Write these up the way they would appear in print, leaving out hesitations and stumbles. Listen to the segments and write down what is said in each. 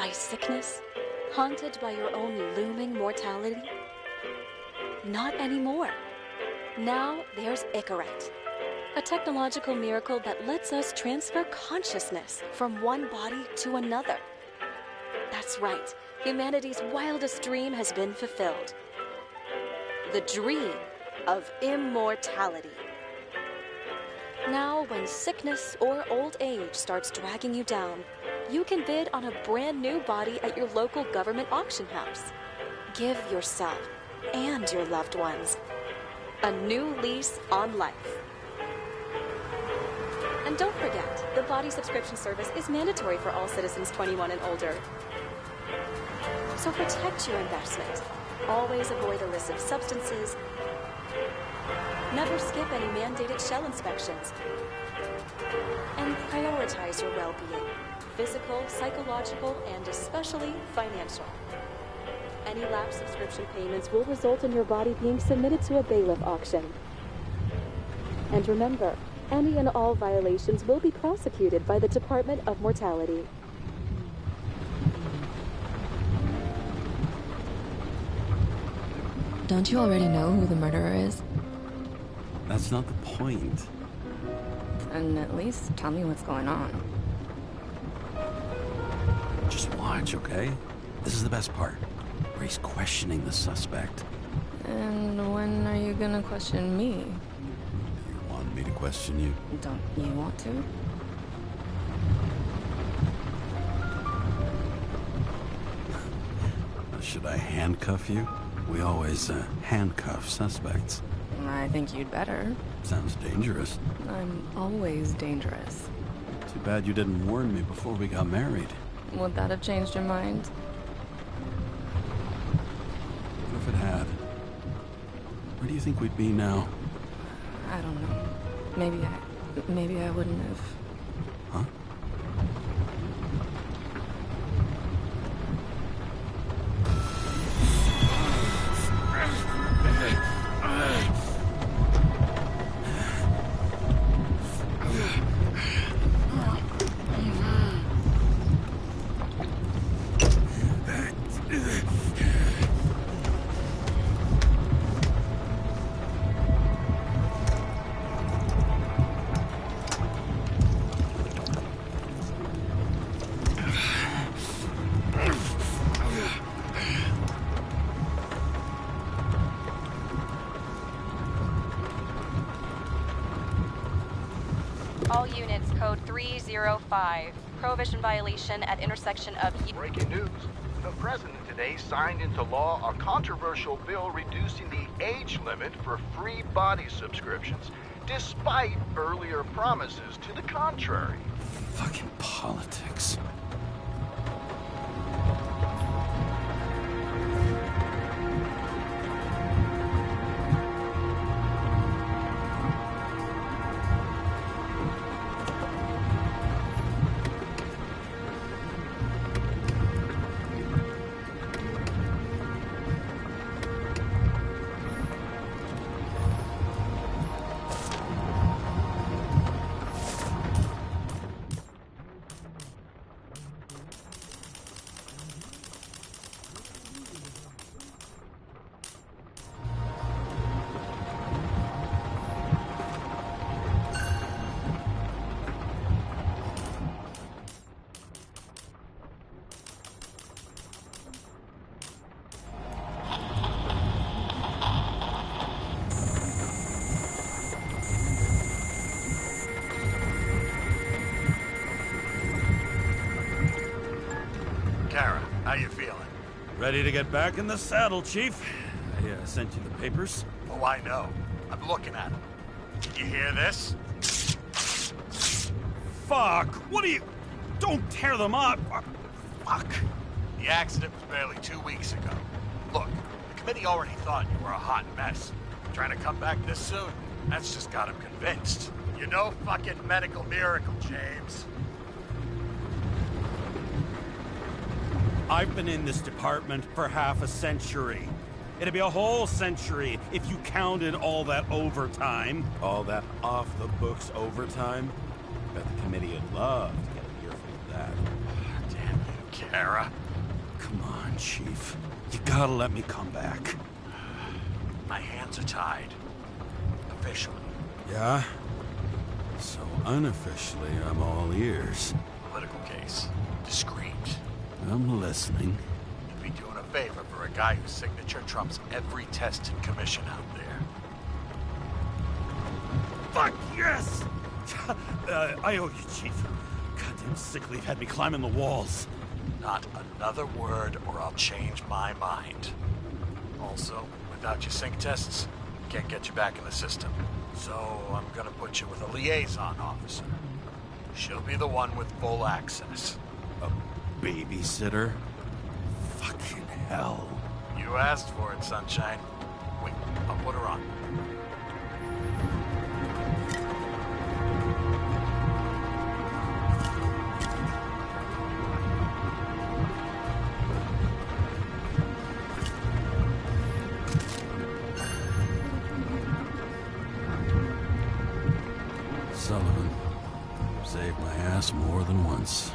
by sickness? Haunted by your own looming mortality? Not anymore. Now there's Icaret, a technological miracle that lets us transfer consciousness from one body to another. That's right, humanity's wildest dream has been fulfilled. The dream of immortality. Now, when sickness or old age starts dragging you down, you can bid on a brand new body at your local government auction house. Give yourself and your loved ones a new lease on life. And don't forget, the body subscription service is mandatory for all citizens 21 and older. So protect your investment. Always avoid illicit substances. Never skip any mandated shell inspections. And prioritize your well-being, physical, psychological, and especially financial. Any lapsed subscription payments will result in your body being submitted to a bailiff auction. And remember, any and all violations will be prosecuted by the Department of Mortality. Don't you already know who the murderer is? That's not the point. And at least tell me what's going on. Just watch, okay? This is the best part, where he's questioning the suspect. And when are you gonna question me? You want me to question you? Don't you want to? Should I handcuff you? We always handcuff suspects. I think you'd better. Sounds dangerous. I'm always dangerous. Too bad you didn't warn me before we got married. Would that have changed your mind? What if it had? Where do you think we'd be now? I don't know. Maybe I wouldn't have. Huh? All units, code 305. Prohibition violation at intersection of... Breaking news. The president today signed into law a controversial bill reducing the age limit for free body subscriptions, despite earlier promises to the contrary. Fucking politics. How you feeling? Ready to get back in the saddle, Chief. I sent you the papers. Oh, I know. I'm looking at them. Did you hear this? Fuck! What are you... Don't tear them up! Fuck! The accident was barely 2 weeks ago. Look, the committee already thought you were a hot mess. Trying to come back this soon, that's just got them convinced. You're no fucking medical miracle, James. I've been in this department for half a century. It'd be a whole century if you counted all that overtime. All that off-the-books overtime. Bet the committee would love to get an earful of that. Damn you, Kara. Come on, Chief. You gotta let me come back. My hands are tied. Officially. Yeah? So unofficially, I'm all ears. Political case. Discreet. I'm listening. You'd be doing a favor for a guy whose signature trumps every test and commission out there. Fuck yes! I owe you, Chief. Goddamn sick leave had me climbing the walls. Not another word or I'll change my mind. Also, without your sync tests, can't get you back in the system. So I'm gonna put you with a liaison officer. She'll be the one with full access. A babysitter? Fucking hell. You asked for it, Sunshine. Wait, I'll put her on. Sullivan. Saved my ass more than once.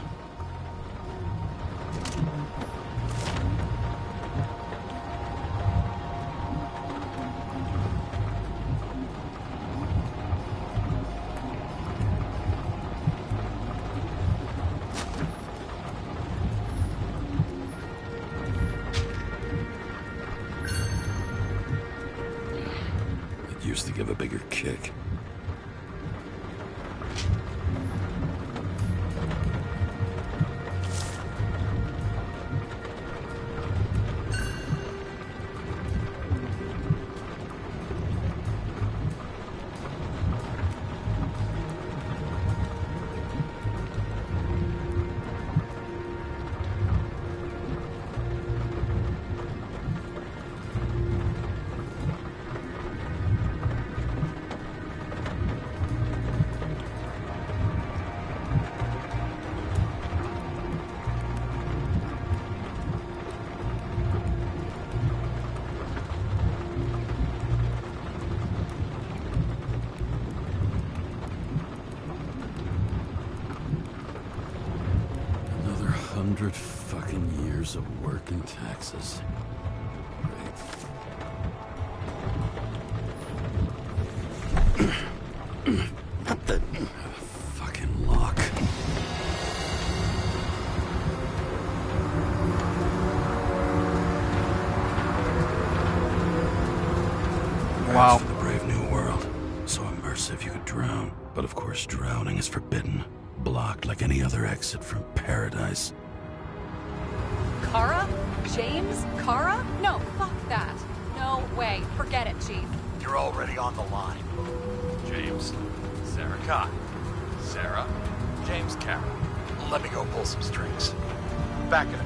It used to give a bigger kick. Another 100 fucking years of work and taxes. Not the fucking lock. Wow. For the brave new world. So immersive you could drown. But of course drowning is forbidden. Blocked like any other exit from paradise. Kara? James? Kara? No, fuck that. No way. Forget it, Chief. You're already on the line. James, Sarah Kai. Sarah, James Kara. Let me go pull some strings. Back it up.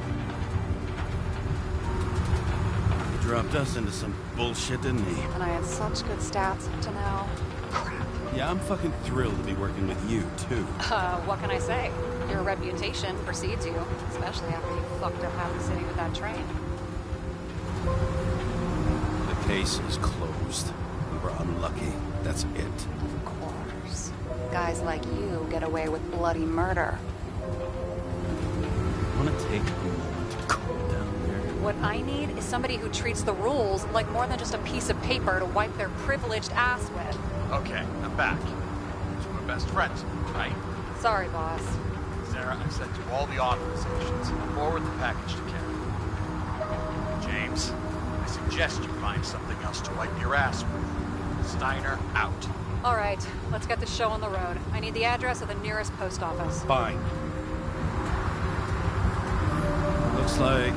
He dropped us into some bullshit, didn't he? And I had such good stats up to now. Crap. Yeah, I'm fucking thrilled to be working with you, too. What can I say? Your reputation precedes you, especially after you fucked up half the city with that train. The case is closed. We were unlucky. That's it. Of course. Guys like you get away with bloody murder. Want to take a moment to cool down there? What I need is somebody who treats the rules like more than just a piece of paper to wipe their privileged ass with. Okay, I'm back. So we're best friends, right? Sorry, boss. Sarah, I've sent you all the authorizations. I'll forward the package to Karen. James, I suggest you find something else to wipe your ass with. Steiner out. All right, let's get the show on the road. I need the address of the nearest post office. Fine. Looks like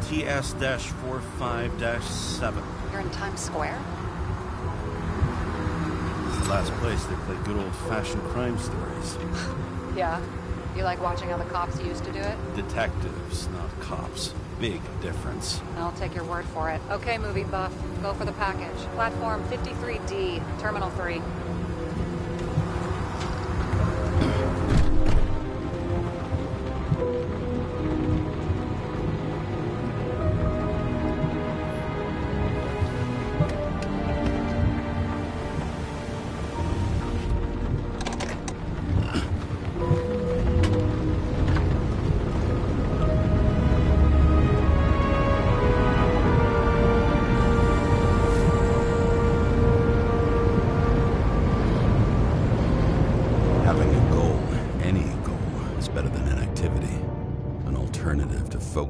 TS-45-7. You're in Times Square? It's the last place they play good old-fashioned crime stories. Yeah. You like watching how the cops used to do it? Detectives, not cops. Big difference. I'll take your word for it. Okay, movie buff. Go for the package. Platform 53D, Terminal 3.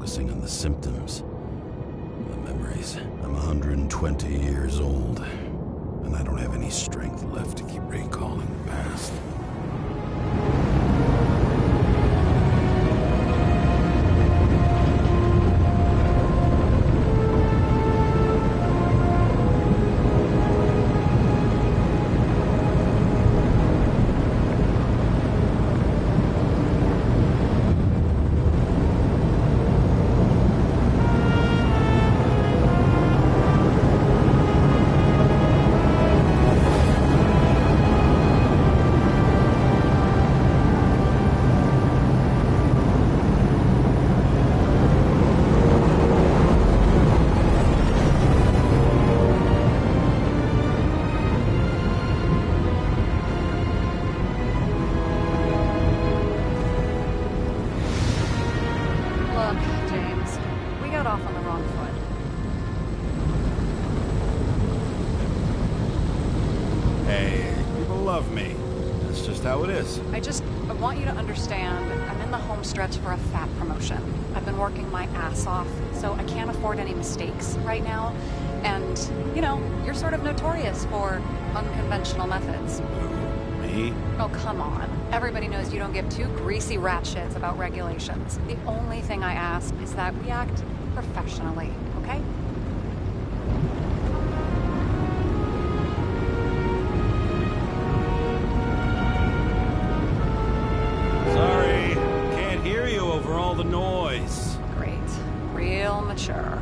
focusing on the symptoms. The memories. I'm 120 years old, and I don't have any strength left to keep recalling the past. Off on the wrong foot. Hey, people love me. That's just how it is. I want you to understand, I'm in the home stretch for a fat promotion. I've been working my ass off, so I can't afford any mistakes right now. And, you know, you're sort of notorious for unconventional methods. Who, me? Oh, come on. Everybody knows you don't give two greasy rat shits about regulations. The only thing I ask is that we act professionally, okay? Sorry, can't hear you over all the noise. Great. Real mature.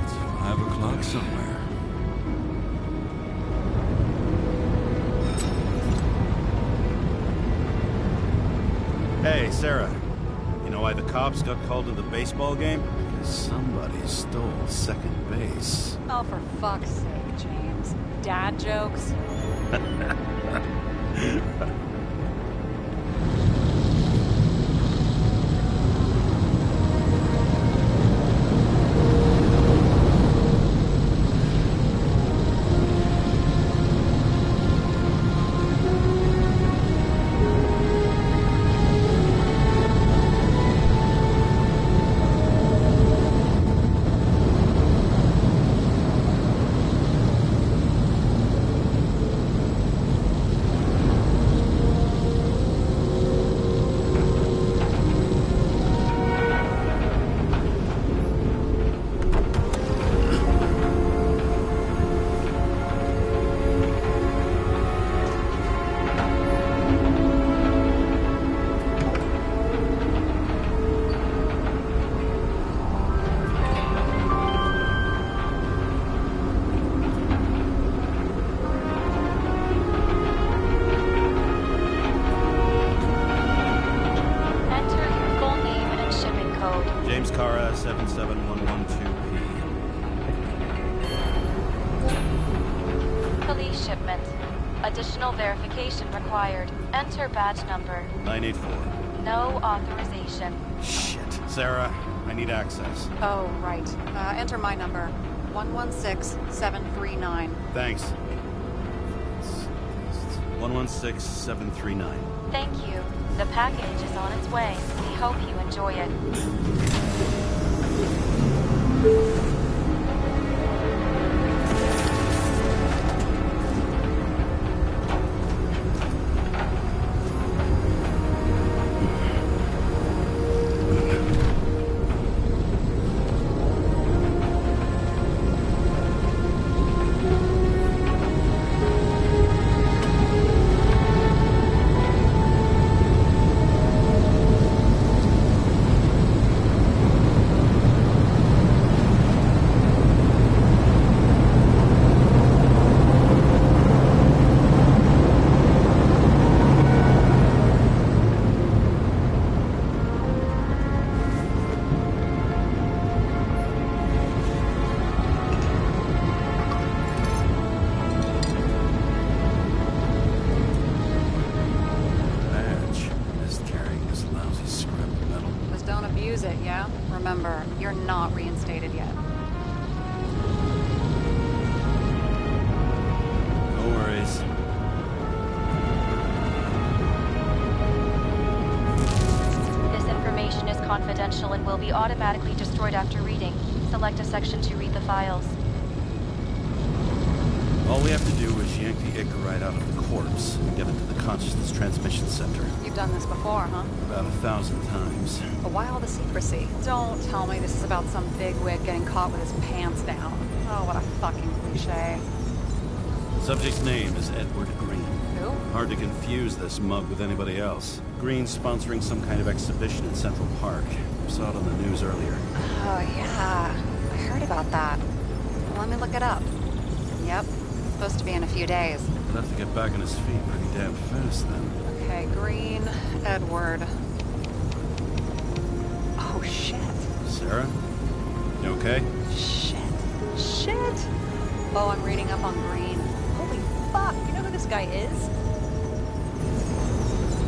It's 5 o'clock somewhere. Hey, Sarah. You know why the cops got called to the baseball game? Because somebody stole second base. Oh, for fuck's sake, James. Dad jokes? James Cara, 77112P. Police shipment. Additional verification required. Enter badge number. 984. No authorization. Shit. Sarah, I need access. Oh, right. Enter my number. 116739. Thanks. 116739. Thank you. The package is on its way. We hope you enjoy it. Use it, yeah? Remember, you're not reinstated yet. confidential and will be automatically destroyed after reading. Select a section to read the files. All we have to do is yank the Icarite out of the corpse and get it to the consciousness transmission center. You've done this before, huh? About 1,000 times. But why all the secrecy? Don't tell me this is about some bigwig getting caught with his pants down. Oh, what a fucking cliche. Subject's name is Edward Green. Who? Hard to confuse this mug with anybody else. Green's sponsoring some kind of exhibition in Central Park. Saw it on the news earlier. Oh, yeah. I heard about that. Well, let me look it up. Yep. Supposed to be in a few days. He'll have to get back on his feet pretty damn fast then. Okay, Green, Edward. Oh, shit. Sarah? You okay? Shit. Oh, I'm reading up on Green. Holy fuck, you know who this guy is?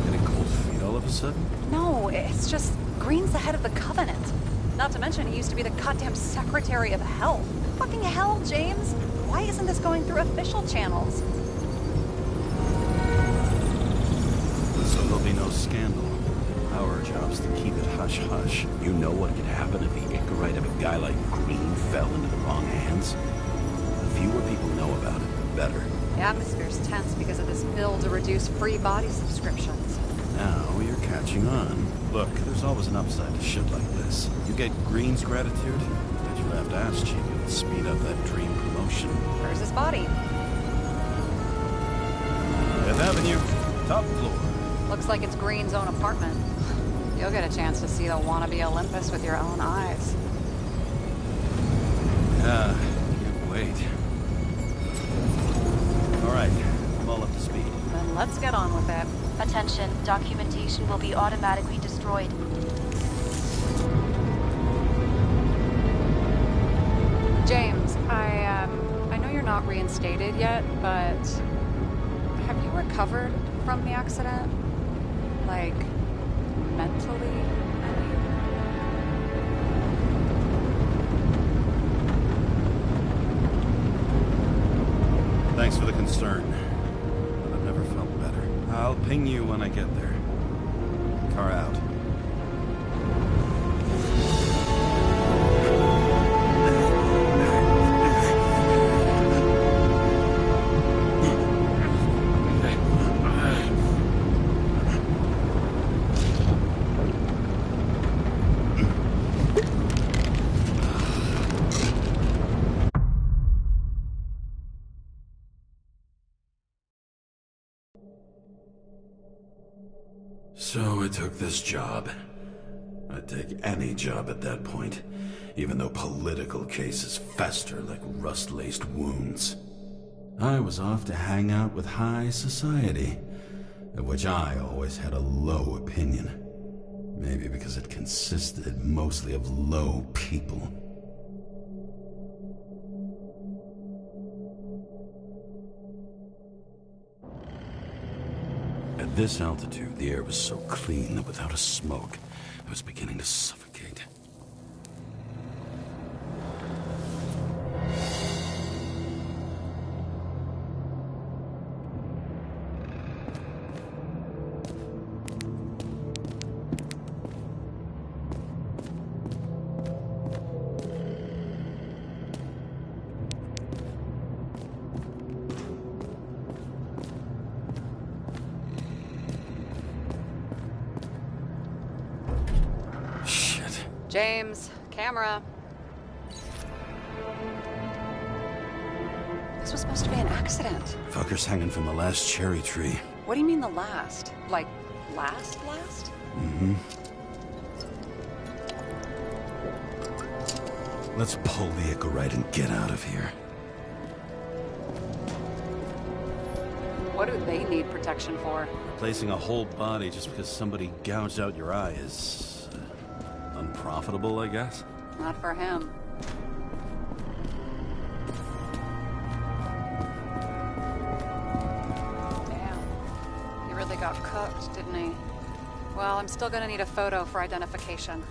Getting cold feet all of a sudden? No, it's just Green's the head of the Covenant. Not to mention he used to be the goddamn Secretary of Health. Fucking hell, James. Why isn't this going through official channels? So there'll be no scandal. Our job's to keep it hush-hush. You know what could happen if the Icarite of a guy like Green fell into the wrong hands? The fewer people know about it, the better. The atmosphere's tense because of this bill to reduce free body subscriptions. Now you're catching on. Look, there's always an upside to shit like this. You get Green's gratitude, bet your left ass cheek it'll speed up that dream promotion. Where's his body? Fifth Avenue, top floor. Looks like it's Green's own apartment. You'll get a chance to see the wannabe Olympus with your own eyes. Yeah, can't wait. All right, I'm all up to speed. Then let's get on with it. Attention, documentation will be automatically destroyed. James, I know you're not reinstated yet, but have you recovered from the accident? Like, mentally? I mean... Thanks for the concern. But I've never felt better. I'll ping you when I get there. Car out. So I took this job. I'd take any job at that point, even though political cases fester like rust-laced wounds. I was off to hang out with high society, of which I always had a low opinion. Maybe because it consisted mostly of low people. At this altitude, the air was so clean that without a smoke, I was beginning to suffocate. James, camera. This was supposed to be an accident. Fucker's hanging from the last cherry tree. What do you mean the last? Like, last? Mm-hmm. Let's pull the Icarite and get out of here. What do they need protection for? Placing a whole body just because somebody gouged out your eye is... unprofitable, I guess? Not for him. Damn. He really got cooked, didn't he? Well, I'm still gonna need a photo for identification.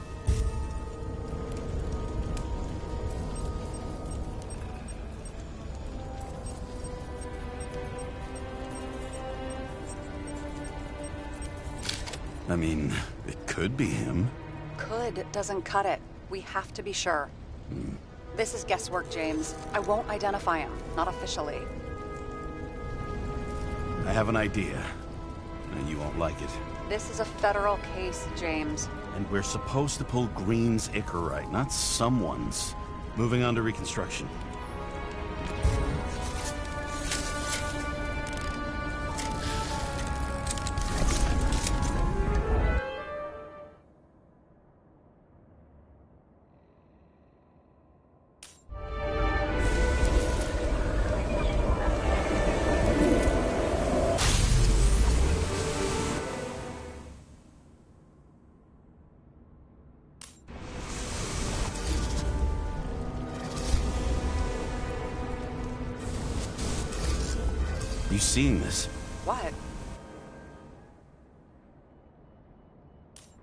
I mean, it could be him. Could doesn't cut it. We have to be sure. This is guesswork, James. I won't identify him. Not officially. I have an idea, and you won't like it. This is a federal case, James. And we're supposed to pull Green's Icarite, not someone's. Moving on to reconstruction. You seeing this? What?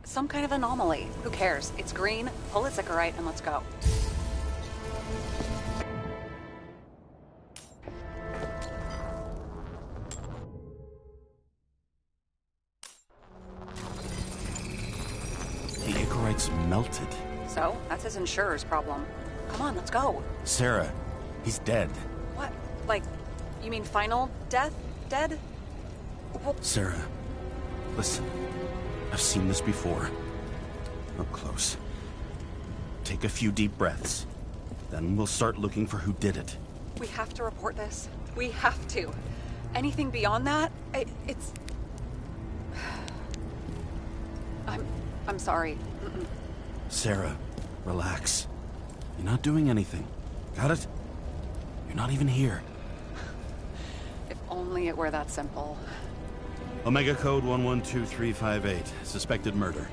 Some kind of anomaly. Who cares? It's green, pull its Icarite, and let's go. The Icarite's melted. So, that's his insurer's problem. Come on, let's go. Sarah, he's dead. What? Like, you mean final death? Dead? Sarah, listen. I've seen this before. Up close. Take a few deep breaths. Then we'll start looking for who did it. We have to report this. We have to. Anything beyond that, it's... I'm sorry. Mm-mm. Sarah, relax. You're not doing anything. Got it? You're not even here. If only it were that simple. Omega code 112358. Suspected murder.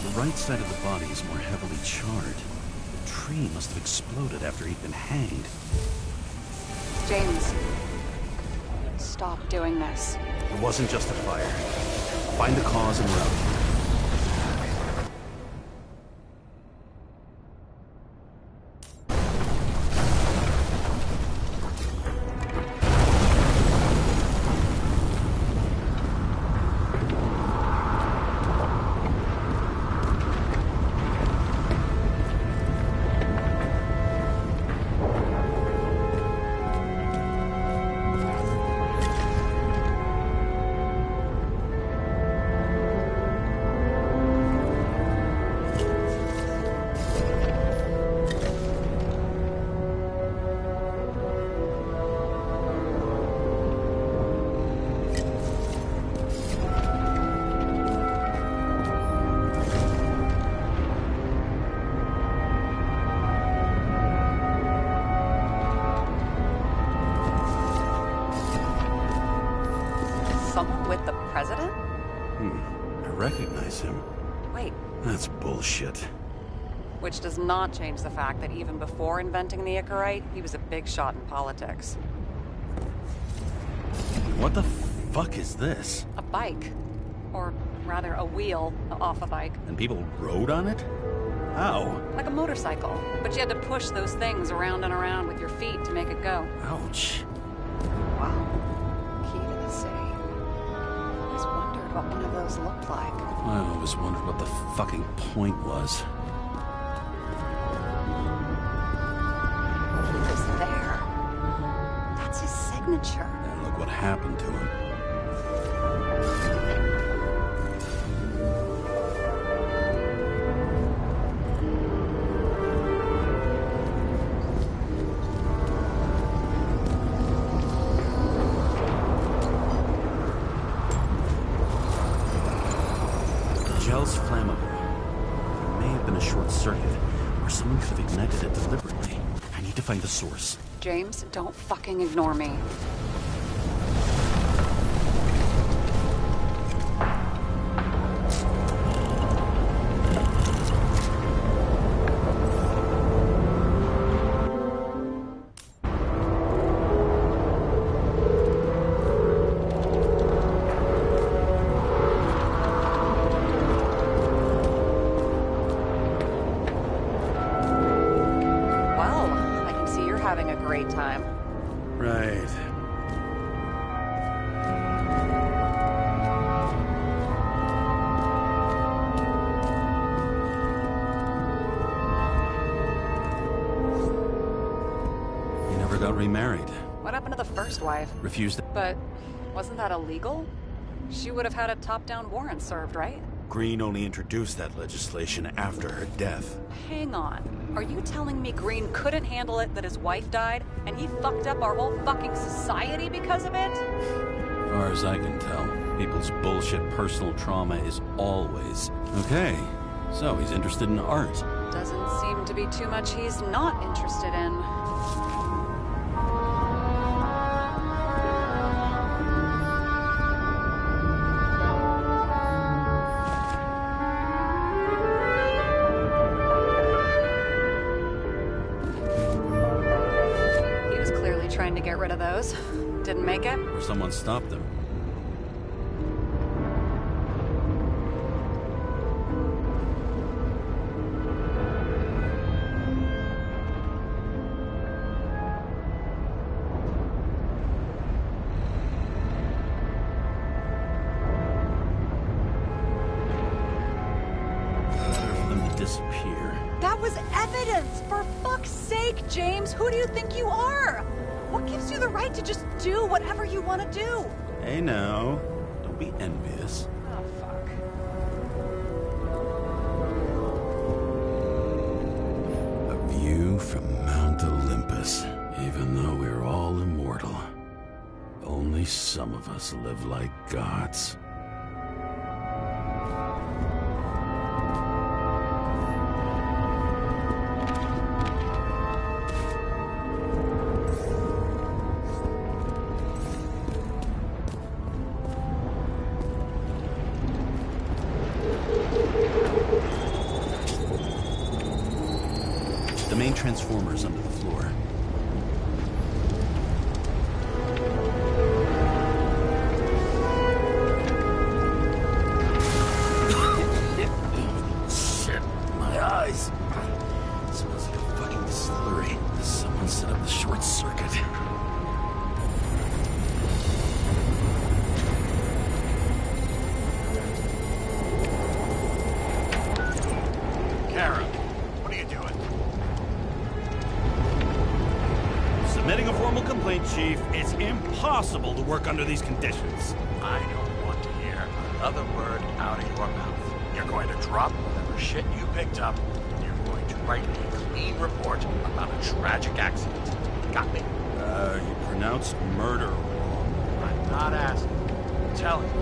The right side of the body is more heavily charred. The tree must have exploded after he'd been hanged. James, stop doing this. It wasn't just a fire. Find the cause and route. Someone with the president? I recognize him. Wait, That's bullshit. which does not change the fact that even before inventing the Icarite, he was a big shot in politics. What the fuck is this? A bike. Or rather, a wheel off a bike. And people rode on it? How? Like a motorcycle. But you had to push those things around and around with your feet to make it go. Ouch. Wow. Key to the city. I always wondered what one of those looked like. I always wondered what the fucking point was. He was there. That's his signature. And look what happened to him. Gel's flammable. There may have been a short circuit, or someone could have ignited it deliberately. I need to find the source. James, don't fucking ignore me. great time. Right. You never got remarried. What happened to the first wife? Refused. But wasn't that illegal? She would have had a top-down warrant served, right? Green only introduced that legislation after her death. Hang on. Are you telling me Green couldn't handle it that his wife died, and he fucked up our whole fucking society because of it? As far as I can tell, people's bullshit personal trauma is always... Okay, so he's interested in art. Doesn't seem to be too much he's not interested in. Trying to get rid of those. Didn't make it? Or someone stopped them. Better for them to disappear. That was evidence! For fuck's sake, James! Who do you think you are? What gives you the right to just do whatever you want to do? Hey now, don't be envious. Oh, fuck. A view from Mount Olympus. Even though we're all immortal, only some of us live like gods. The main transformer's under the floor. Shit, my eyes. It smells like a fucking distillery. Someone set up the short circuit. Kara, what are you doing? Submitting a formal complaint, Chief. It's impossible to work under these conditions. I don't want to hear another word out of your mouth. You're going to drop whatever shit you picked up. You're going to write a clean report about a tragic accident. Got me? You pronounced murder wrong. I'm not asking. I'm telling you.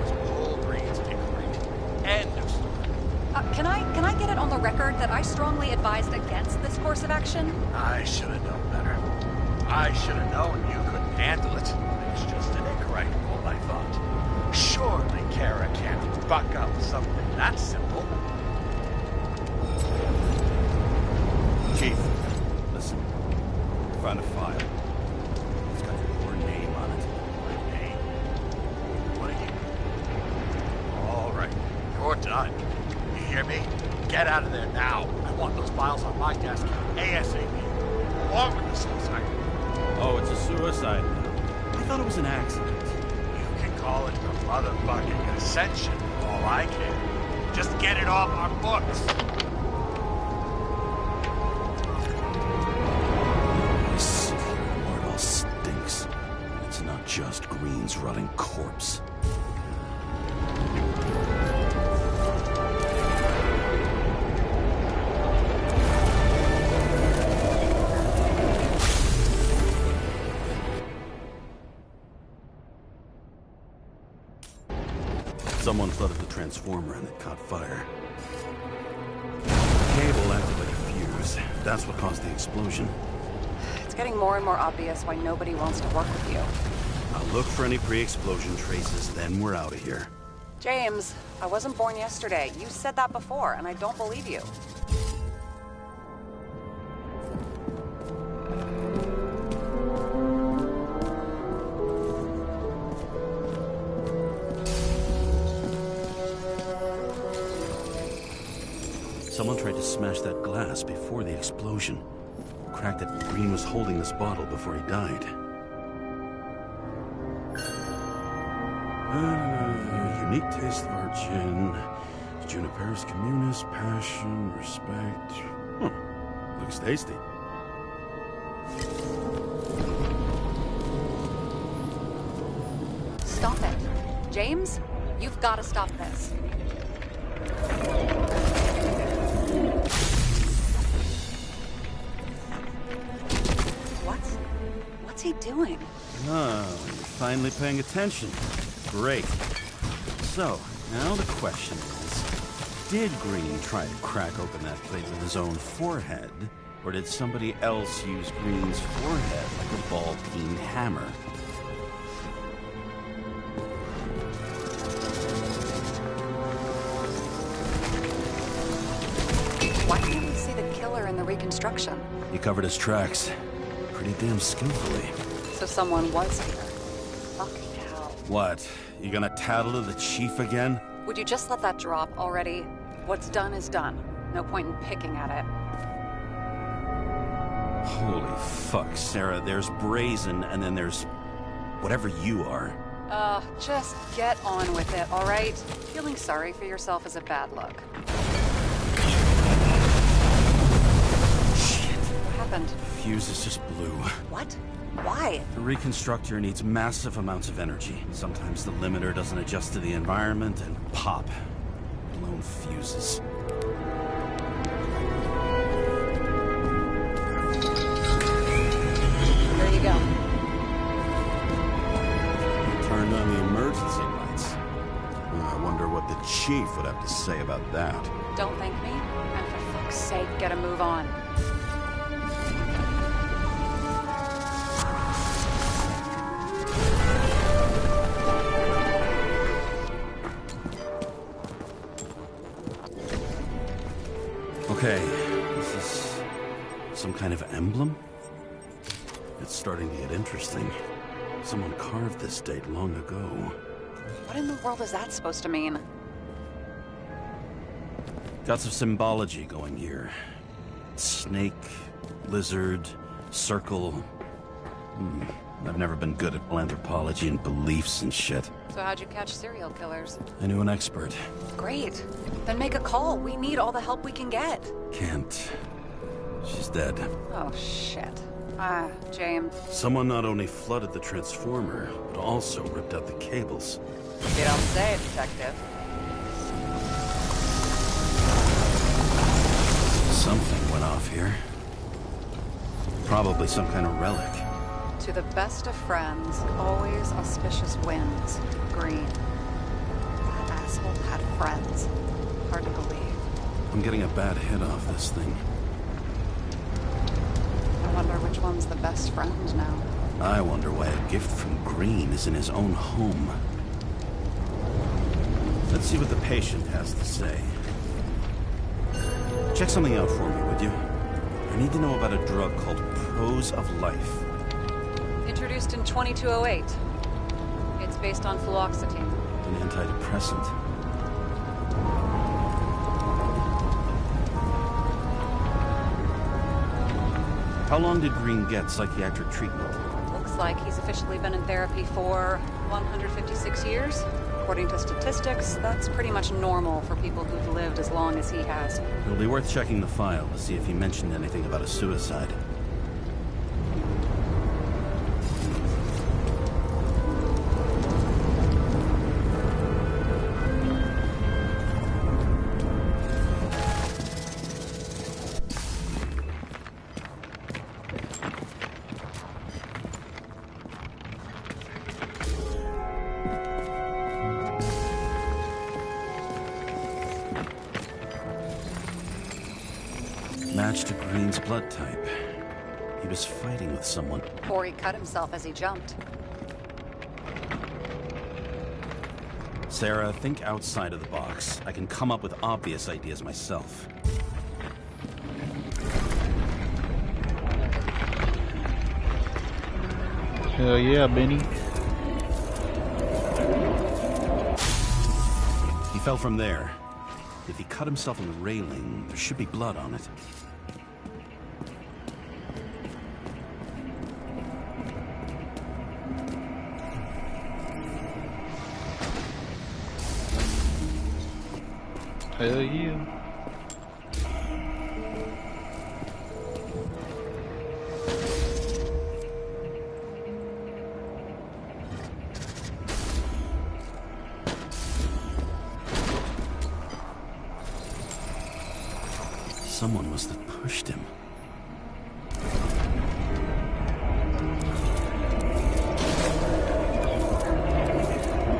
Was Paul Green's incorrect. End of story. Can I get it on the record that I strongly advised against this course of action? I should have known better. I should have known you couldn't handle it. It's just an incorrect call, I thought. Surely Kara can't buck up something that simple. Chief, listen. Found a file. It's got your name on it. My name? What are you? All right, you're done. You hear me? Get out of there now. I want those files on my desk ASAP, along with the suicide. Oh, it's a suicide now. I thought it was an accident. You can call it the motherfucking Ascension, for all I care. Just get it off our books. This immortal stinks. It's not just Green's rotting corpse. Someone flooded the transformer and it caught fire. The cable acted like a fuse. That's what caused the explosion. It's getting more and more obvious why nobody wants to work with you. I'll look for any pre-explosion traces, then we're out of here. James, I wasn't born yesterday. You said that before, and I don't believe you. Someone tried to smash that glass before the explosion. cracked that Green was holding this bottle before he died. Unique taste of our gin. Juniper's communis, passion, respect. Looks tasty. Stop it. James, you've got to stop this. What's he doing? Oh, you're finally paying attention. Great. So, now the question is, did Green try to crack open that plate with his own forehead, or did somebody else use Green's forehead like a ball-peen hammer? Why can't we see the killer in the reconstruction? He covered his tracks pretty damn skillfully. So someone was here. Fucking hell. What? You gonna tattle to the chief again? Would you just let that drop already? What's done is done. No point in picking at it. Holy fuck, Sarah. There's Brazen, and then there's whatever you are. Just get on with it, all right? Feeling sorry for yourself is a bad look. Shit. What happened? Fuse is just blue. What? Why? The reconstructor needs massive amounts of energy. Sometimes the limiter doesn't adjust to the environment, and pop. Blown fuses. There you go. You turned on the emergency lights. I wonder what the chief would have to say about that. Don't thank me, and for fuck's sake, get a move on. Okay, this is some kind of emblem? It's starting to get interesting. Someone carved this date long ago. What in the world is that supposed to mean? Got some symbology going here. Snake, lizard, circle. I've never been good at anthropology and beliefs and shit. So how'd you catch serial killers? I knew an expert. Great. Then make a call. We need all the help we can get. Can't. She's dead. Oh, shit. James. Someone not only flooded the transformer, but also ripped out the cables. You don't say, detective. Something went off here. Probably some kind of relic. To the best of friends, always auspicious winds. Green. That asshole had friends. Hard to believe. I'm getting a bad hit off this thing. I wonder which one's the best friend now. I wonder why a gift from Green is in his own home. Let's see what the patient has to say. Check something out for me, would you? I need to know about a drug called Prose of Life. Introduced in 2208. It's based on fluoxetine. An antidepressant. How long did Green get psychiatric treatment? Looks like he's officially been in therapy for 156 years. According to statistics, that's pretty much normal for people who've lived as long as he has. It'll be worth checking the file to see if he mentioned anything about a suicide. Matched to Green's blood type. He was fighting with someone. Or he cut himself as he jumped. Sarah, think outside of the box. I can come up with obvious ideas myself. Hell yeah, Benny. He fell from there. If he cut himself on the railing, there should be blood on it. Hell yeah. Someone must have pushed him.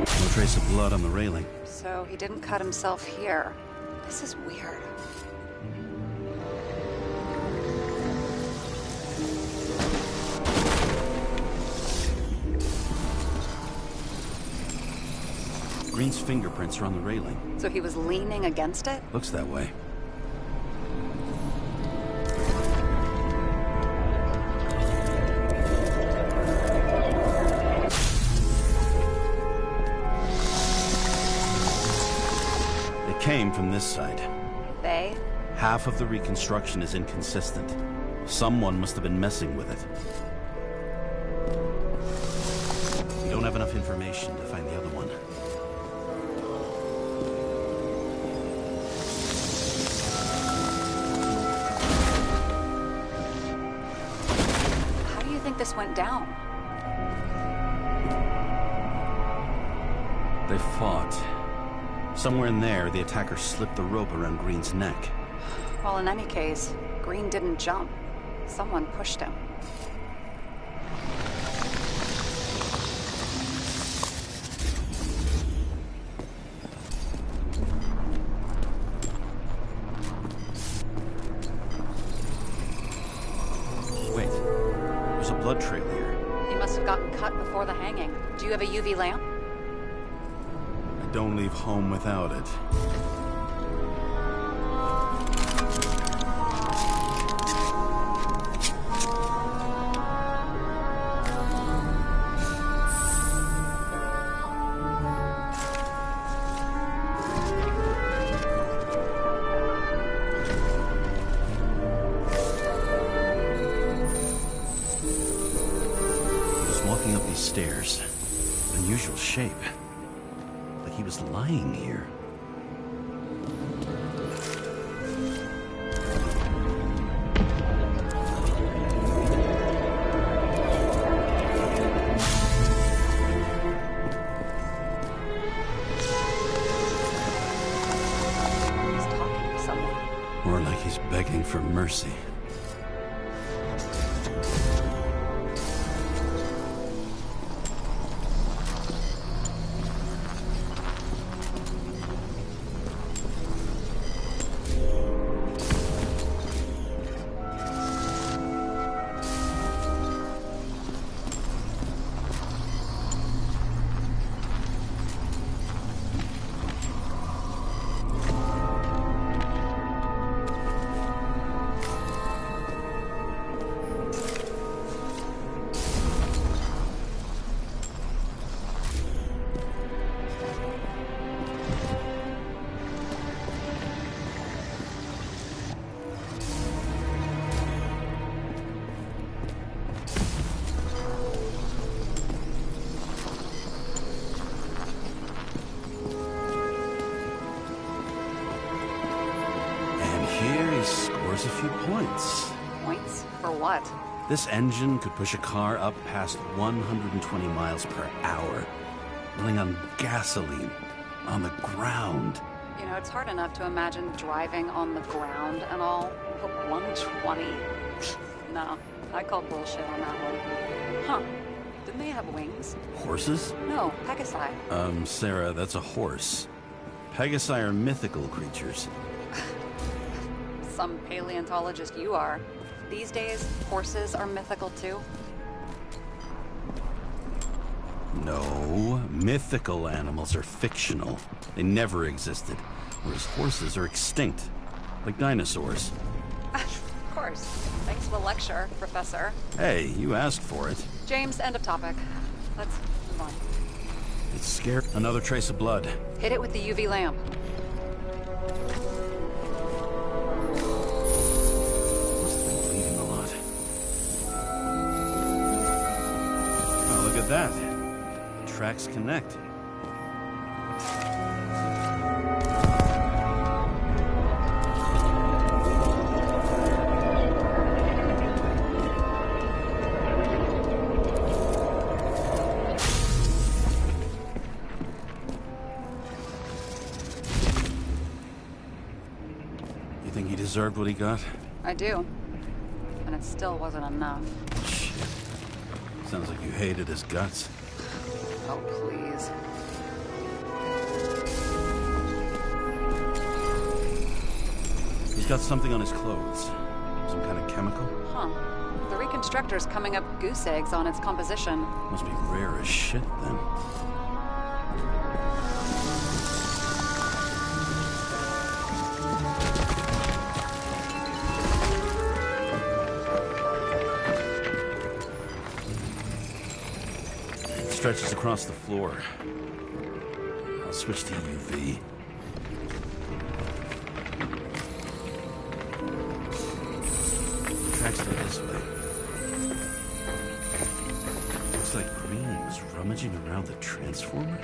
No trace of blood on the railing. So he didn't cut himself here. This is weird. Green's fingerprints are on the railing. So he was leaning against it? Looks that way. They came from this side. They? Half of the reconstruction is inconsistent. Someone must have been messing with it. We don't have enough information to find the other one. How do you think this went down? They fought. Somewhere in there, the attacker slipped the rope around Green's neck. Well, in any case, Green didn't jump. Someone pushed him. Wait, there's a blood trail here. He must have gotten cut before the hanging. Do you have a UV lamp? I don't leave home without it. Walking up these stairs. Unusual shape. Like he was lying here. He's talking to someone. More like he's begging for mercy. Here he scores a few points. Points? For what? This engine could push a car up past 120 miles per hour, running on gasoline, on the ground. You know, it's hard enough to imagine driving on the ground and all, but 120? No, I call bullshit on that one. Huh. Didn't they have wings? Horses? No, Pegasi. Sarah, that's a horse. Pegasi are mythical creatures. Some paleontologist you are. These days, horses are mythical too. No, mythical animals are fictional. They never existed, whereas horses are extinct, like dinosaurs. Of course. Thanks for the lecture, Professor. Hey, you asked for it. James, end of topic. Let's move on. It's scary. Another trace of blood. Hit it with the UV lamp. Must have been bleeding a lot. Oh, look at that. The tracks connect. You think he deserved what he got? I do. And it still wasn't enough. Shit. Sounds like you hated his guts. Oh, please. He's got something on his clothes. Some kind of chemical? Huh. The reconstructor's coming up goose eggs on its composition. Must be rare as shit, then. It stretches across the floor. I'll switch to UV. Tracks go this way. Looks like Green was rummaging around the transformer.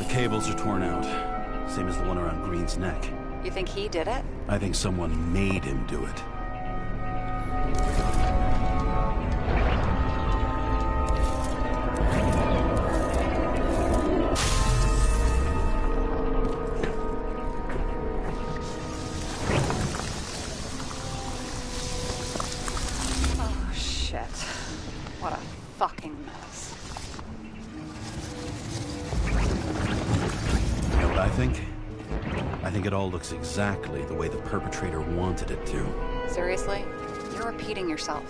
Cables are torn out, same as the one around Green's neck. You think he did it? I think someone made him do it. Oh, shit. What a fucking mess. You know what I think? I think it all looks exactly the way the perpetrator wanted it to. Seriously? You're repeating yourself.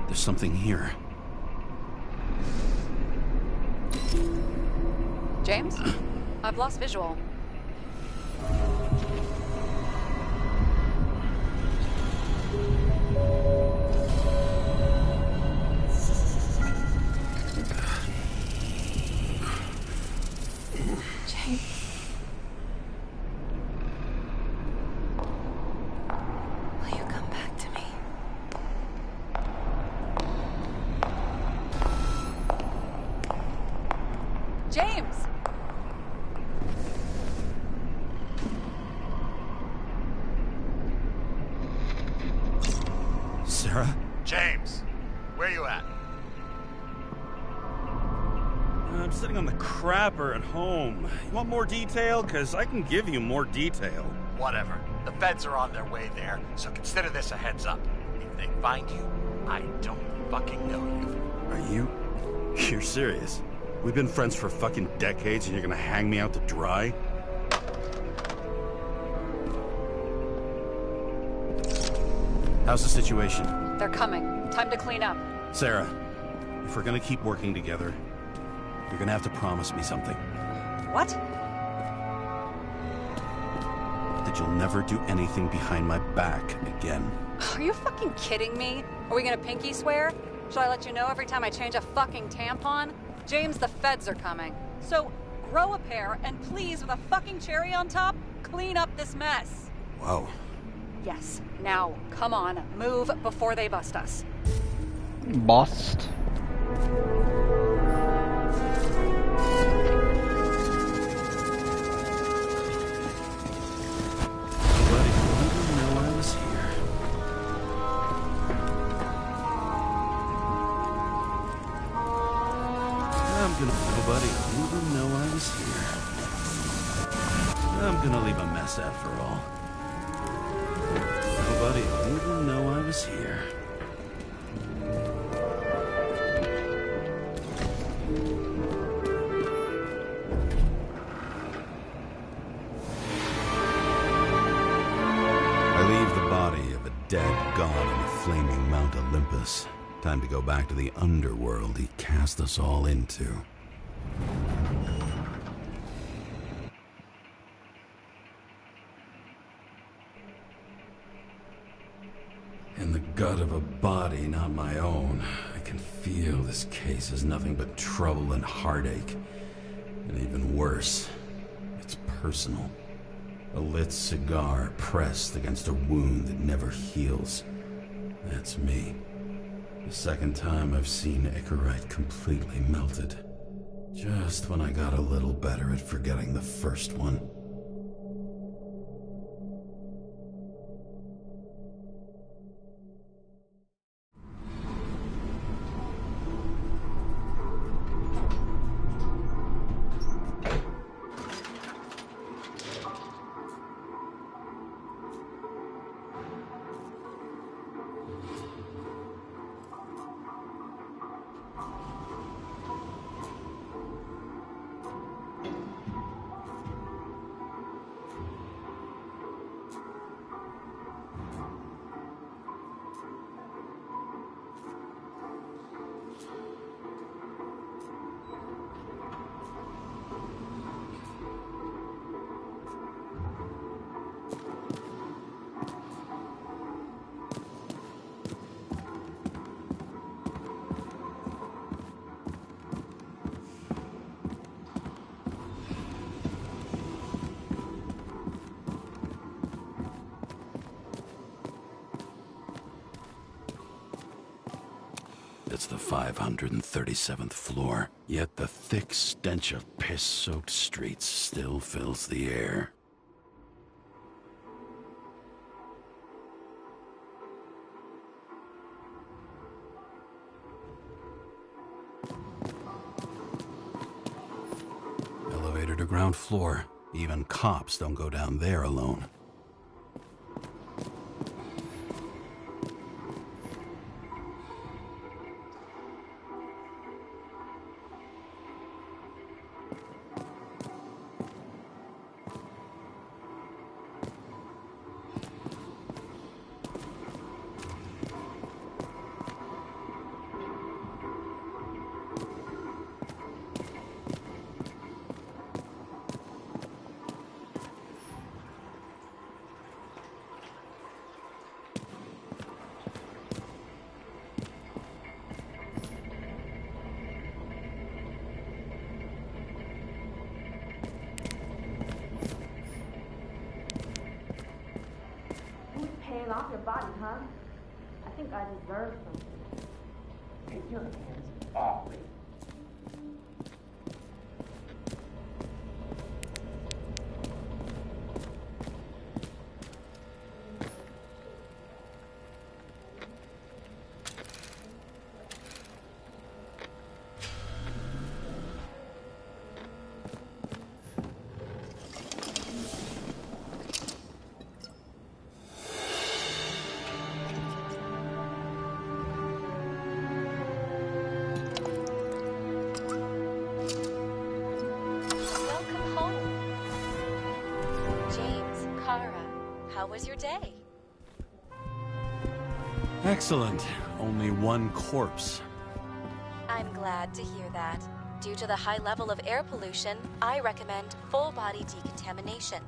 There's something here. James? I've lost visual. Will you come back to me? James! Sarah? James, where you at? I'm sitting on the crapper at home. You want more detail? Because I can give you more detail. Whatever. The feds are on their way there, so consider this a heads up. If they find you, I don't fucking know you. Are you? You're serious? We've been friends for fucking decades and you're gonna hang me out to dry? How's the situation? They're coming. Time to clean up. Sarah, if we're gonna keep working together, you're gonna have to promise me something. What? That you'll never do anything behind my back again. Are you fucking kidding me? Are we gonna pinky swear? Should I let you know every time I change a fucking tampon? James, the feds are coming. So, grow a pair, and please, with a fucking cherry on top, clean up this mess. Wow. Yes. Now, come on, move before they bust us. Bust. Buddy, you didn't know I was here. Nobody even know I was here. I'm gonna leave a mess after all. Nobody even know I was here. I leave the body of a dead god on the flaming Mount Olympus. Time to go back to the underworld he cast us all into. In the gut of a body not my own, I can feel this case is nothing but trouble and heartache. And even worse, it's personal. A lit cigar pressed against a wound that never heals. That's me. The second time I've seen Icarite completely melted. Just when I got a little better at forgetting the first one. It's the 537th floor, yet the thick stench of piss-soaked streets still fills the air. Elevator to ground floor. Even cops don't go down there alone. Paying off your body, huh? I think I deserve something. Take your hands off me. How was your day? Excellent. Only one corpse. I'm glad to hear that. Due to the high level of air pollution, I recommend full body decontamination.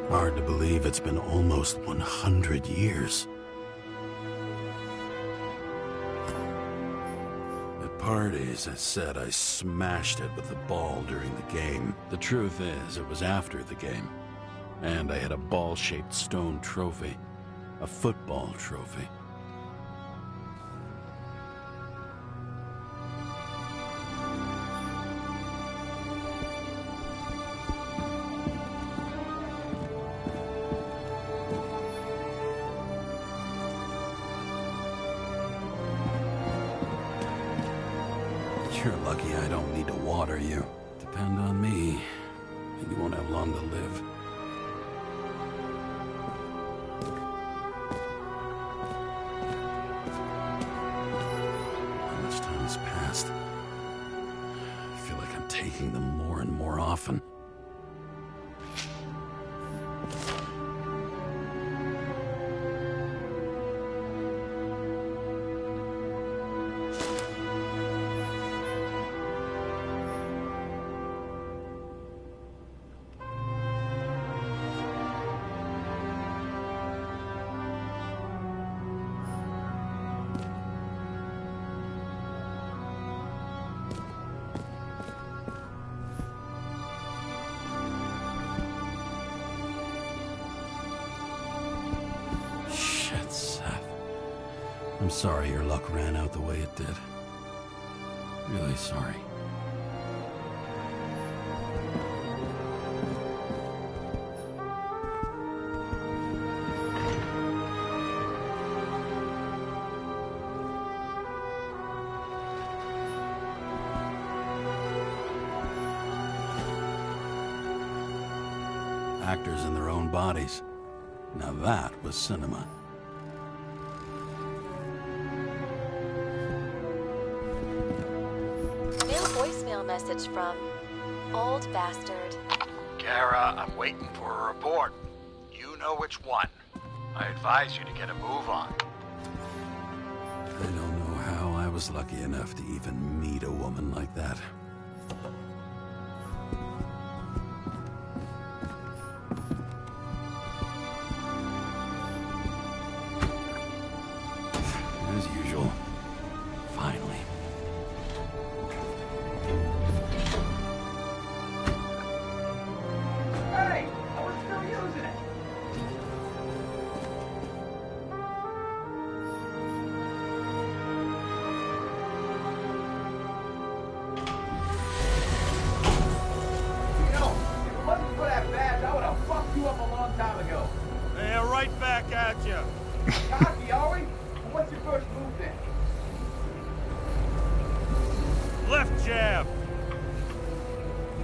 Hard to believe it's been almost 100 years. At parties, I said I smashed it with the ball during the game. The truth is, it was after the game. And I had a ball-shaped stone trophy. A football trophy. You're lucky I don't need to water you. Depend on me, and you won't have long to live. How much time has passed? I feel like I'm taking them more and more often. I'm sorry your luck ran out the way it did. Really sorry. Actors in their own bodies. Now that was cinema. Message from Old Bastard. Kara, I'm waiting for a report. You know which one. I advise you to get a move on. I don't know how I was lucky enough to even meet a woman like that. As usual. Finally. Cocky, are we? What's your first move then? Left jab.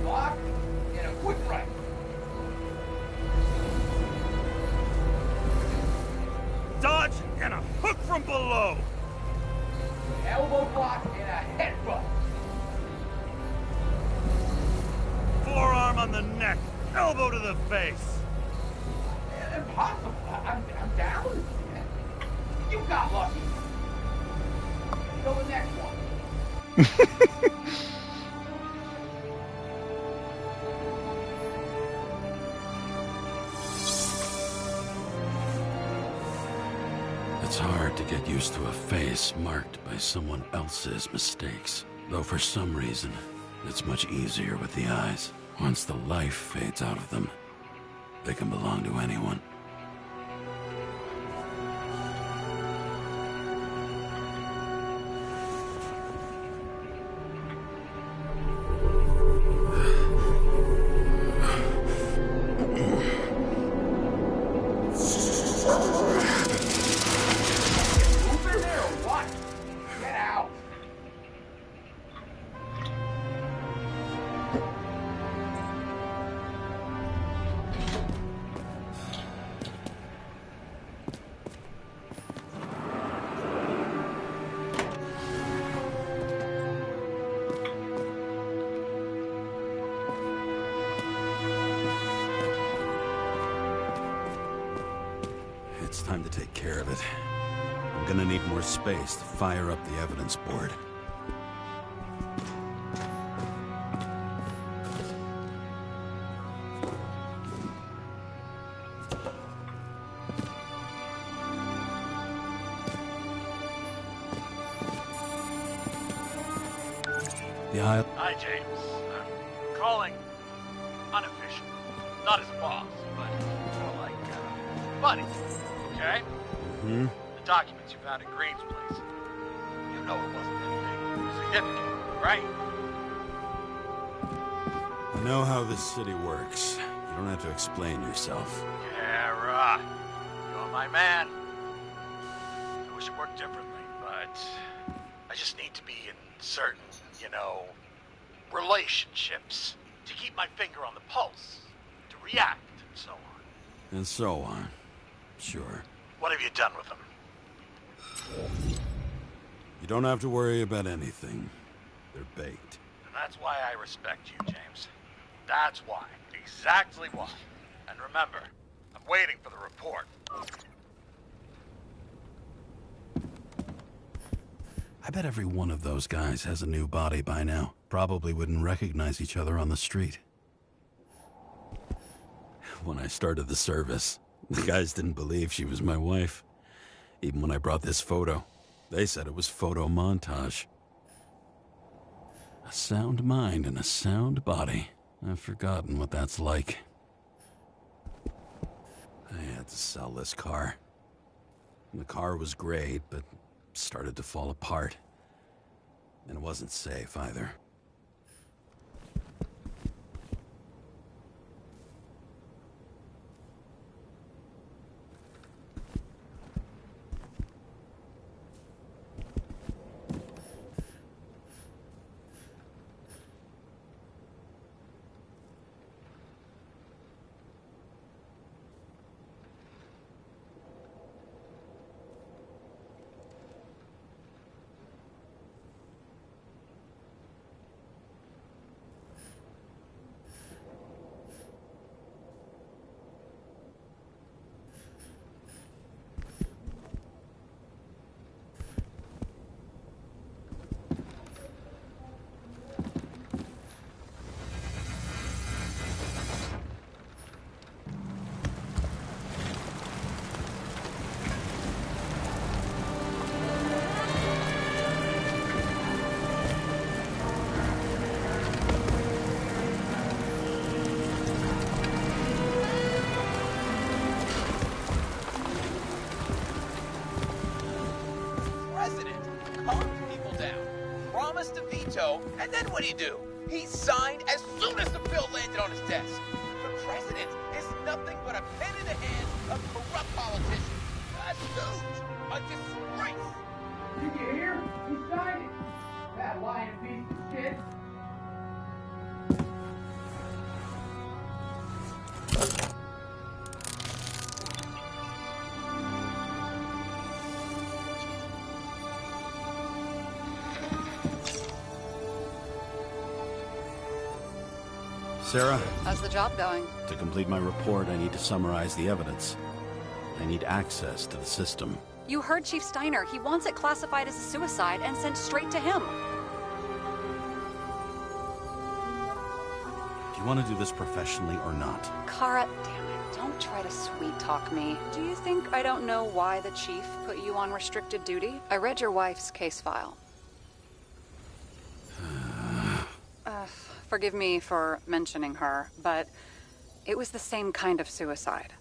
Block and a quick right. Dodge and a hook from below. Elbow block and a headbutt. Forearm on the neck. Elbow to the face. Impossible. I'm down. You got lucky. Go the next one. It's hard to get used to a face marked by someone else's mistakes. Though for some reason, it's much easier with the eyes. Once the life fades out of them, they can belong to anyone. It's time to take care of it. I'm gonna need more space to fire up the evidence board. The aisle. Hi, James. I'm calling unofficial. Not as a boss, but more like buddy. Okay? Hmm? The documents you found in Green's place. You know it wasn't anything significant, right? I know how this city works. You don't have to explain yourself. Kara, you're my man. I wish it worked differently, but I just need to be certain, you know, relationships, to keep my finger on the pulse, to react, and so on. And so on. Sure. What have you done with them? You don't have to worry about anything. They're baked. And that's why I respect you, James. That's why. Exactly why. And remember, I'm waiting for the report. I bet every one of those guys has a new body by now. Probably wouldn't recognize each other on the street. When I started the service, the guys didn't believe she was my wife. Even when I brought this photo, they said it was photo montage. A sound mind and a sound body. I've forgotten what that's like. I had to sell this car. The car was great, but started to fall apart. And it wasn't safe either. And then what'd he do? He signed as soon as the bill landed on his desk. The president is nothing but a pen in the hand of corrupt politicians. A stooge. A disgrace. Did you hear? He signed it. That lying piece of shit. Sarah? How's the job going? To complete my report, I need to summarize the evidence. I need access to the system. You heard Chief Steiner. He wants it classified as a suicide and sent straight to him. Do you want to do this professionally or not? Kara, damn it. Don't try to sweet-talk me. Do you think I don't know why the Chief put you on restricted duty? I read your wife's case file. Forgive me for mentioning her, but it was the same kind of suicide.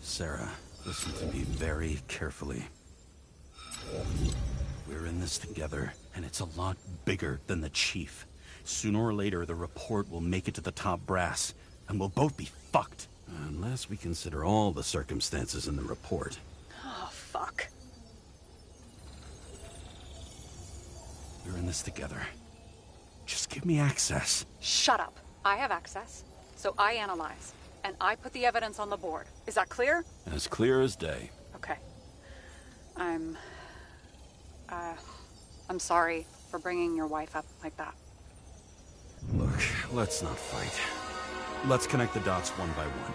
Sarah, listen to me very carefully. We're in this together, and it's a lot bigger than the Chief. Sooner or later, the report will make it to the top brass, and we'll both be fucked. Unless we consider all the circumstances in the report. Oh, fuck. We're in this together. Just give me access. Shut up. I have access, so I analyze, and I put the evidence on the board. Is that clear? As clear as day. Okay. I'm sorry for bringing your wife up like that. Look, let's not fight. Let's connect the dots one by one.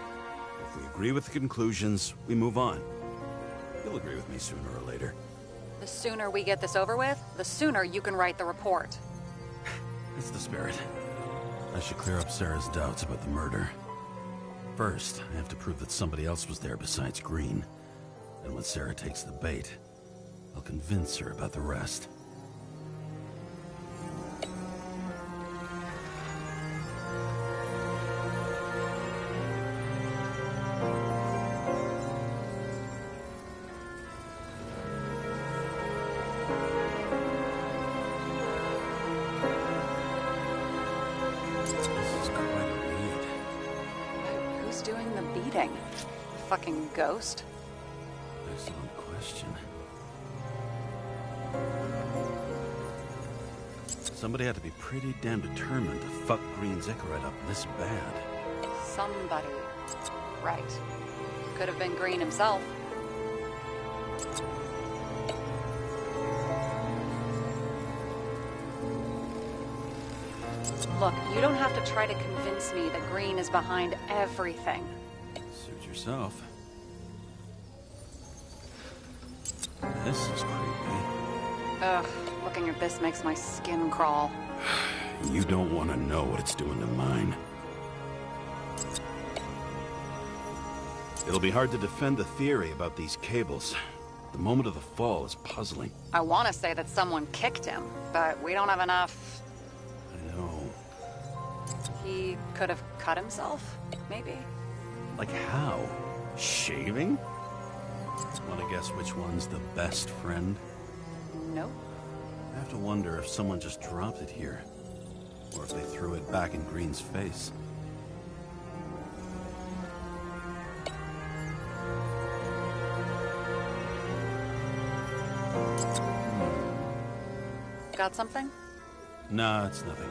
If we agree with the conclusions, we move on. You'll agree with me sooner or later. The sooner we get this over with, the sooner you can write the report. That's the spirit. I should clear up Sarah's doubts about the murder. First, I have to prove that somebody else was there besides Green. And when Sarah takes the bait, I'll convince her about the rest. Doing the beating? Fucking ghost? Excellent question. Somebody had to be pretty damn determined to fuck Green's Icarus up this bad. Somebody. Right. Could have been Green himself. Look, you don't have to try to convince me that Green is behind everything. Suit yourself. This is creepy. Ugh, looking at this makes my skin crawl. You don't want to know what it's doing to mine. It'll be hard to defend the theory about these cables. The moment of the fall is puzzling. I want to say that someone kicked him, but we don't have enough. I know. He could have cut himself, maybe. Like how? Shaving? Want to guess which one's the best friend? Nope. I have to wonder if someone just dropped it here. Or if they threw it back in Green's face. Got something? Nah, it's nothing.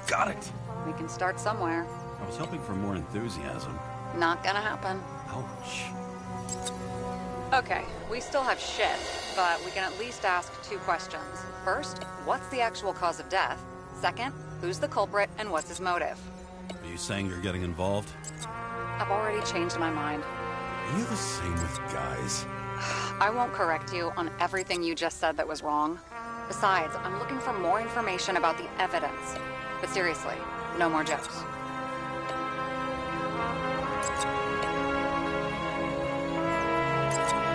Got it! We can start somewhere. I was hoping for more enthusiasm. Not gonna happen. Ouch. Okay, we still have shit, but we can at least ask 2 questions. First, what's the actual cause of death? Second, who's the culprit and what's his motive? Are you saying you're getting involved? I've already changed my mind. Are you the same with guys? I won't correct you on everything you just said that was wrong. Besides, I'm looking for more information about the evidence. But seriously, no more jokes.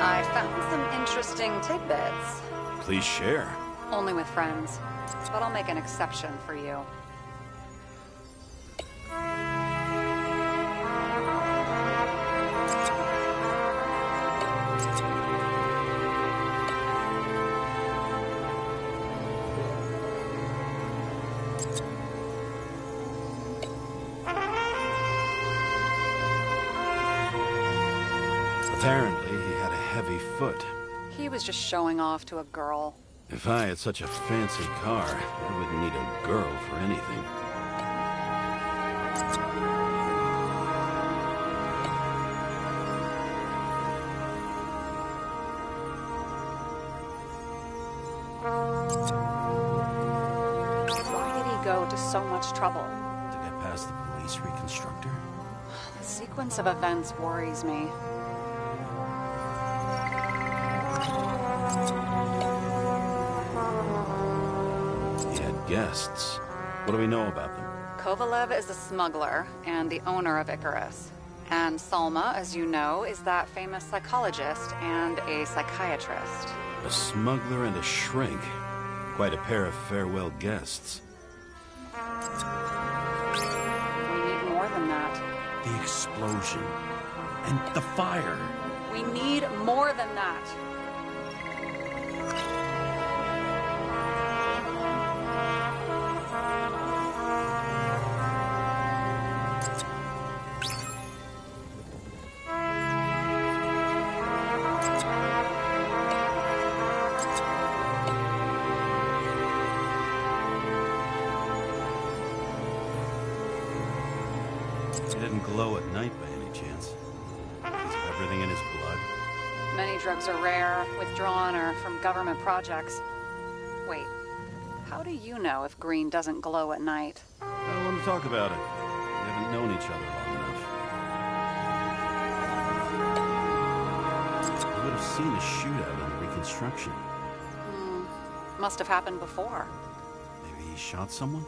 I found some interesting tidbits. Please share. Only with friends. But I'll make an exception for you. Apparently, he had a heavy foot. He was just showing off to a girl. If I had such a fancy car, I wouldn't need a girl for anything. Why did he go to so much trouble? To get past the police reconstructor? The sequence of events worries me. He had guests. What do we know about them? Kovalev is a smuggler and the owner of Icarus. And Salma, as you know, is that famous psychologist and a psychiatrist. A smuggler and a shrink. Quite a pair of farewell guests. We need more than that. The explosion. And the fire. We need more than that. He didn't glow at night by any chance. Is everything in his blood? Many drugs are rare, withdrawn, or from government projects. Wait, how do you know if green doesn't glow at night? I don't want to talk about it. We haven't known each other long enough. I would have seen a shootout in the reconstruction. Must have happened before. Maybe he shot someone?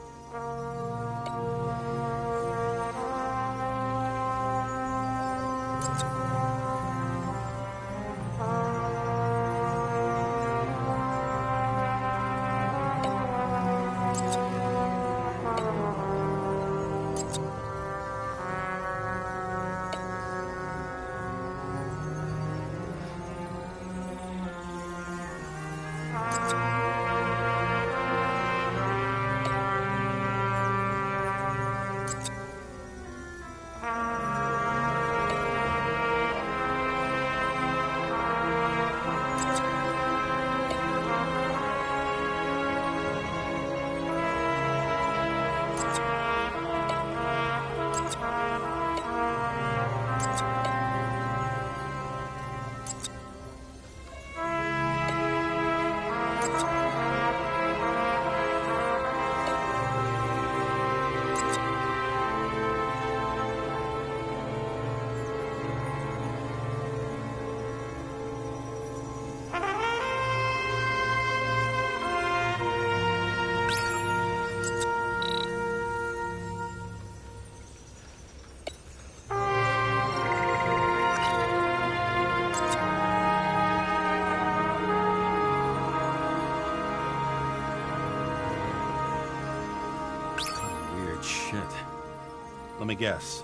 Let me guess.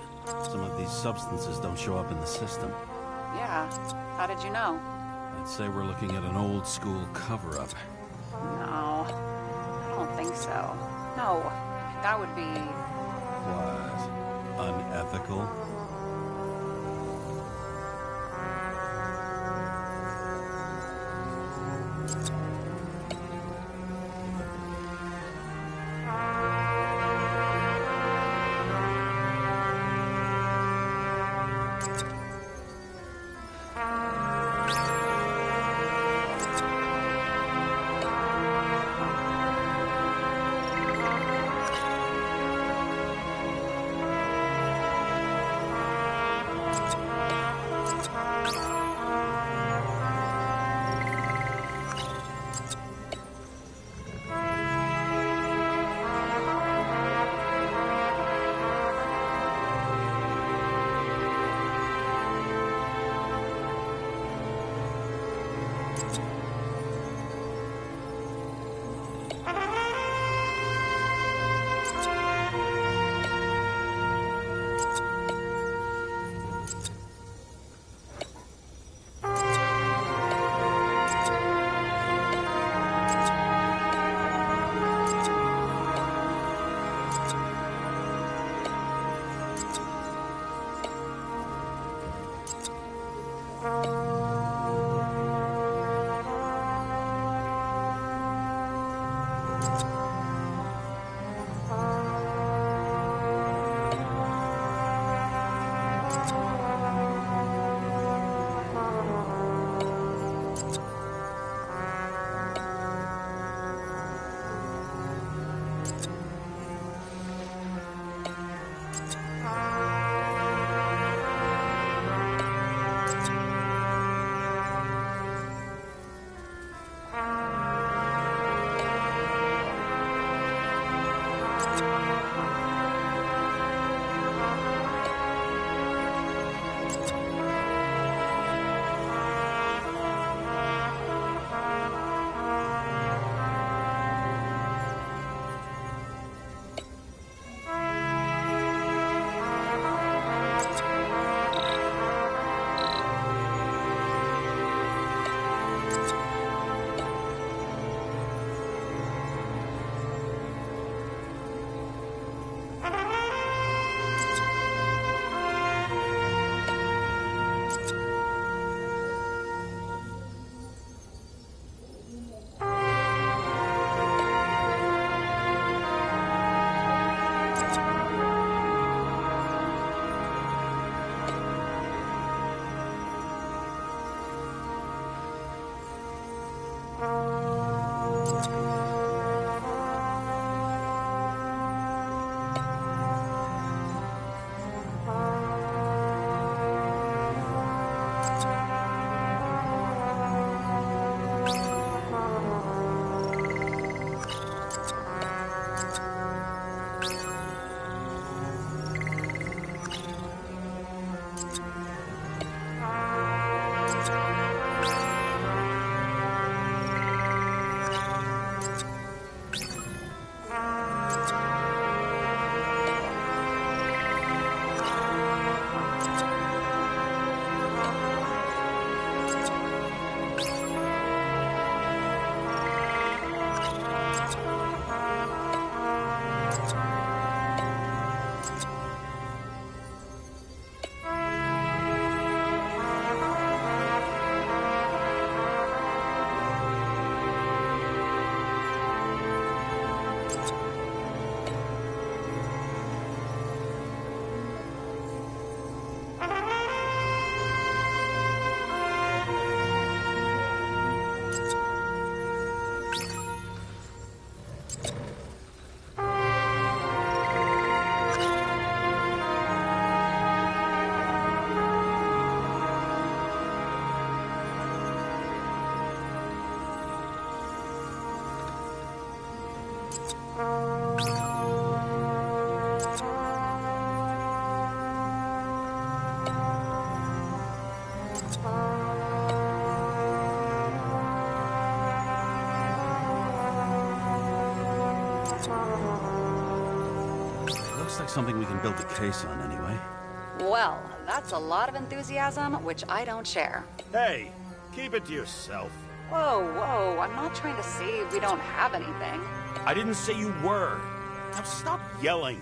Some of these substances don't show up in the system. Yeah. How did you know? I'd say we're looking at an old school cover-up. No. I don't think so. No. That would be... What? Unethical? Looks like something we can build a case on anyway. Well, that's a lot of enthusiasm, which I don't share. Hey, keep it to yourself. Whoa, whoa, I'm not trying to say we don't have anything. I didn't say you were. Now stop yelling.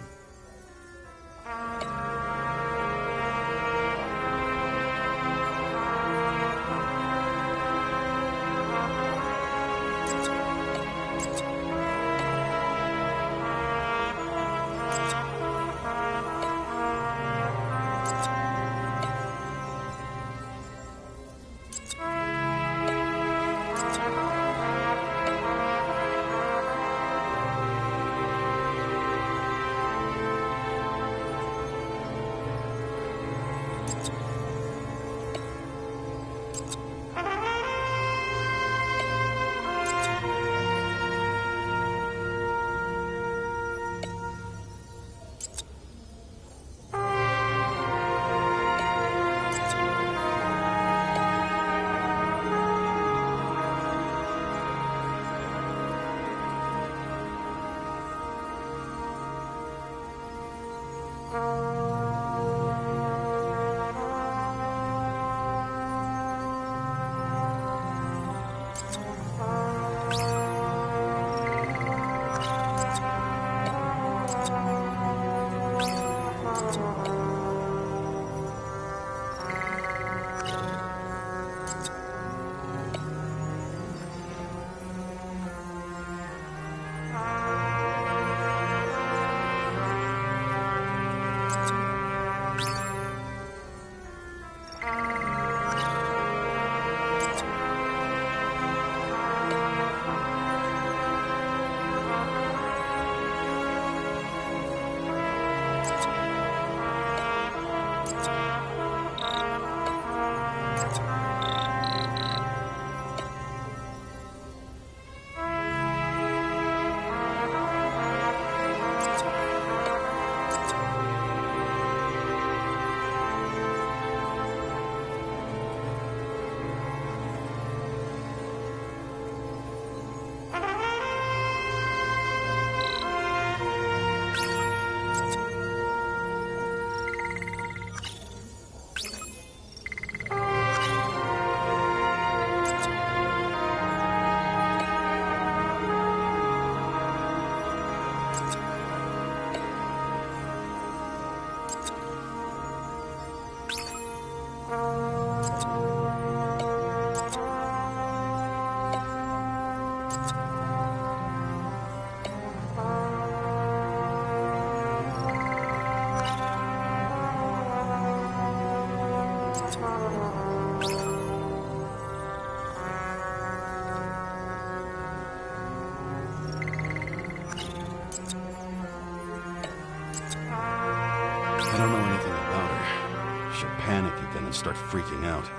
I don't know anything about her. She'll panic again and start freaking out.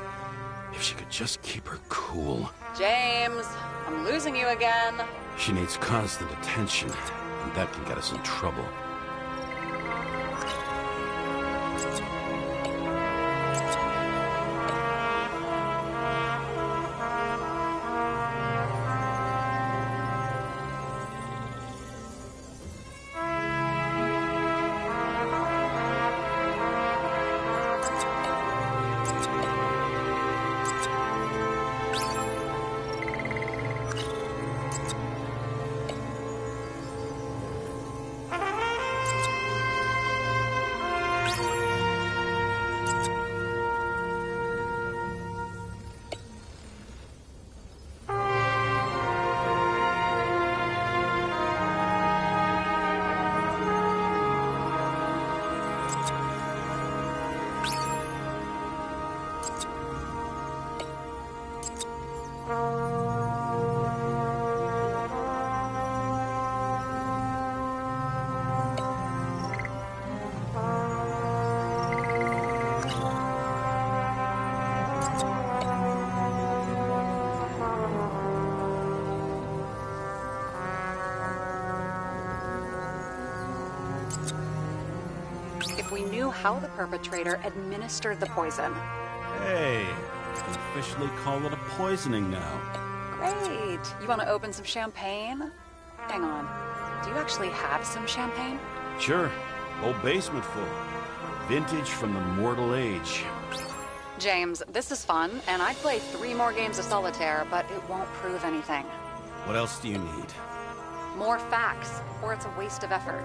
If she could just keep her cool. James, I'm losing you again. She needs constant attention, and that can get us in trouble. if we knew how the perpetrator administered the poison. Hey, you can officially call it a poisoning now. Great. You want to open some champagne? Hang on. Do you actually have some champagne? Sure. Whole basement full. Vintage from the mortal age. James, this is fun, and I'd play 3 more games of solitaire, but it won't prove anything. What else do you need? More facts, or it's a waste of effort.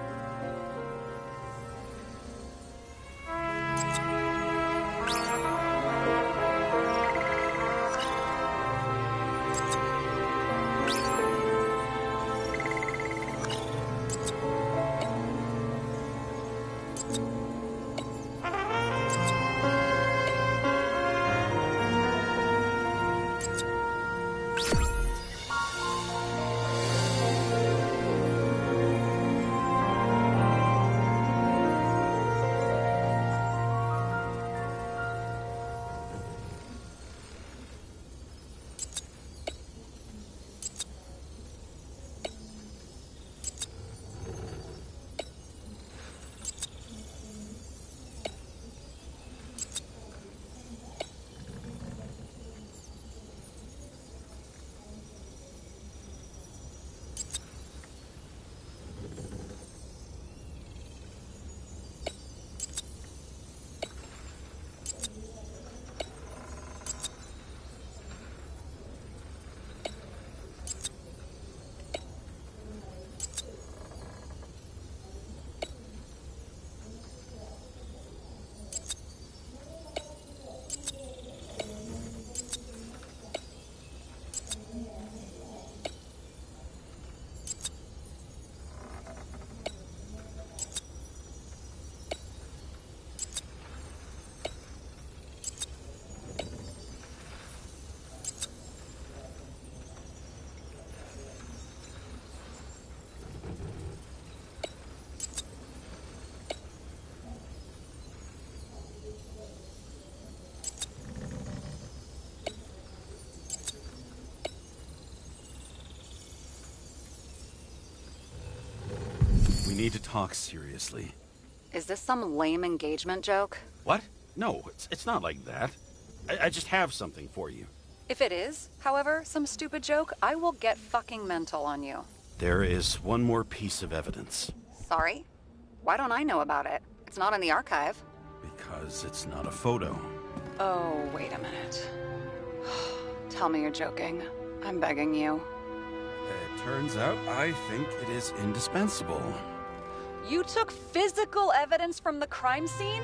We need to talk seriously. Is this some lame engagement joke? What? No, it's not like that. I just have something for you. If it is, however, some stupid joke, I will get fucking mental on you. There is one more piece of evidence. Sorry? Why don't I know about it? It's not in the archive. Because it's not a photo. Oh, wait a minute. Tell me you're joking. I'm begging you. It turns out I think it is indispensable. You took physical evidence from the crime scene?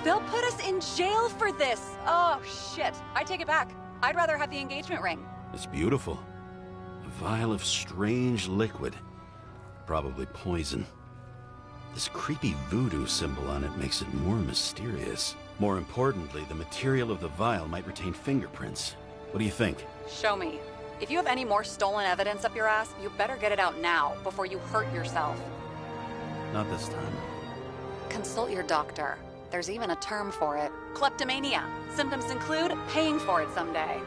They'll put us in jail for this. Oh, shit. I take it back. I'd rather have the engagement ring. It's beautiful. A vial of strange liquid. Probably poison. This creepy voodoo symbol on it makes it more mysterious. More importantly, the material of the vial might retain fingerprints. What do you think? Show me. If you have any more stolen evidence up your ass, you better get it out now before you hurt yourself. Not this time. Consult your doctor. There's even a term for it. Kleptomania. Symptoms include paying for it someday.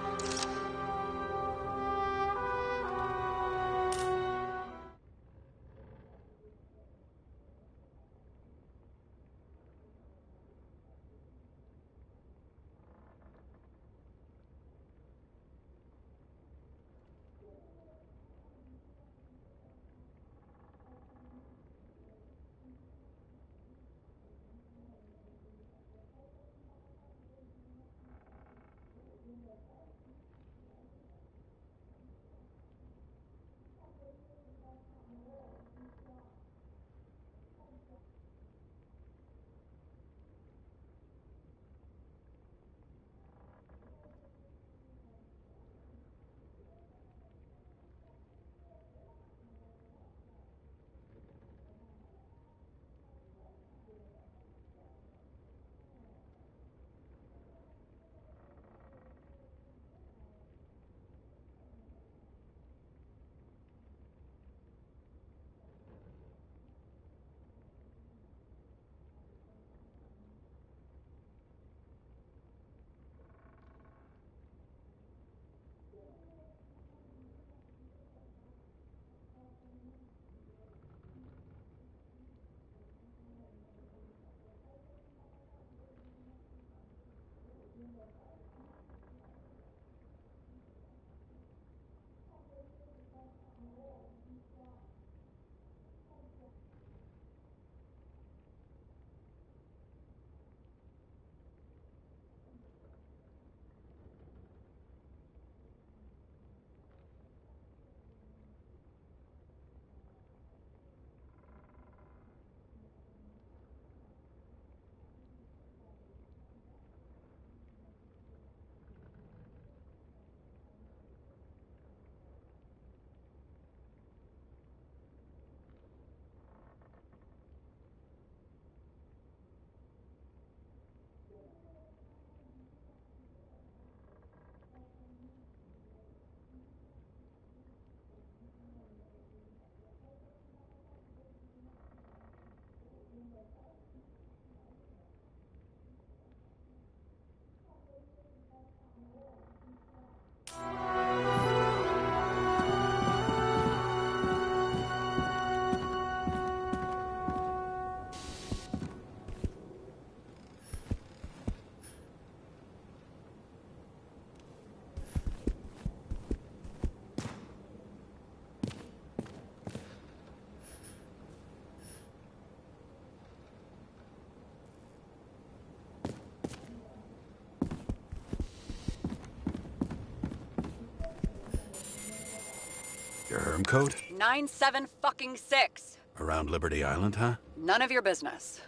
Your herm code? 97-fucking-6. Around Liberty Island, huh? None of your business.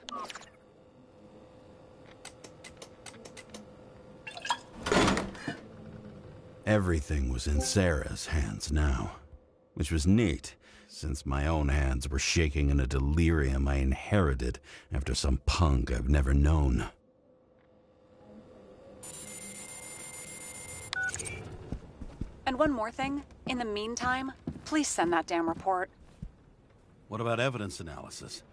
Everything was in Sarah's hands now, which was neat, since my own hands were shaking in a delirium I inherited after some punk I've never known. And one more thing. In the meantime, please send that damn report. What about evidence analysis?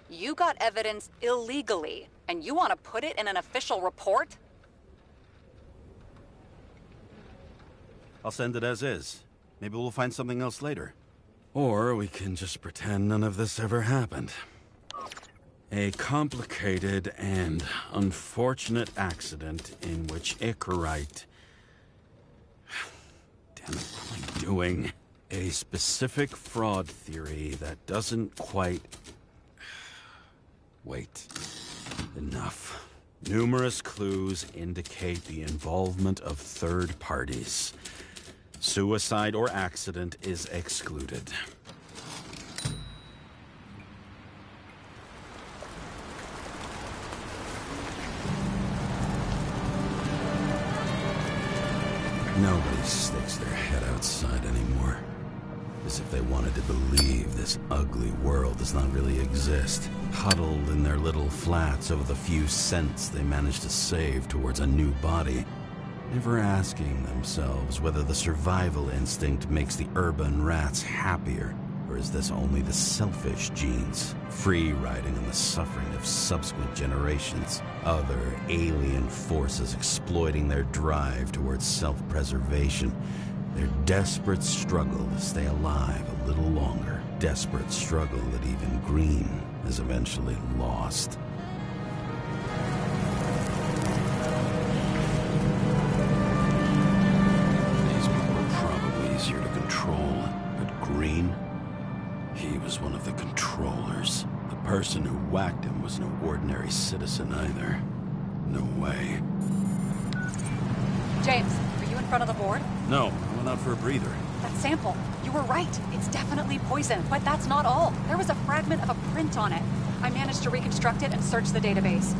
You got evidence illegally, and you want to put it in an official report? I'll send it as is. Maybe we'll find something else later. Or we can just pretend none of this ever happened. A complicated and unfortunate accident in which Icarite... Damn it, what am I doing? A specific fraud theory that doesn't quite... Wait. Enough. Numerous clues indicate the involvement of third parties. Suicide or accident is excluded. Nobody sticks their head outside anymore. As if they wanted to believe this ugly world does not really exist. Huddled in their little flats over the few cents they managed to save towards a new body. Never asking themselves whether the survival instinct makes the urban rats happier, or is this only the selfish genes, free riding in the suffering of subsequent generations, other alien forces exploiting their drive towards self-preservation, their desperate struggle to stay alive a little longer, desperate struggle that even Green has eventually lost. Easier to control, but Green, he was one of the controllers. The person who whacked him was no ordinary citizen either. No way. James, are you in front of the board? No, I went out for a breather. That sample. You were right. It's definitely poison, but that's not all. There was a fragment of a print on it. I managed to reconstruct it and search the database.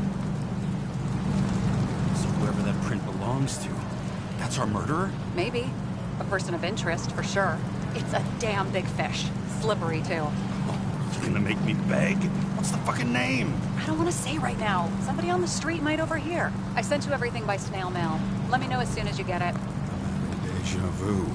So whoever that print belongs to, that's our murderer? Maybe. A person of interest, for sure. It's a damn big fish. Slippery, too. Oh, you're gonna make me beg? What's the fucking name? I don't want to say right now. Somebody on the street might overhear. I sent you everything by snail mail. Let me know as soon as you get it. Deja vu.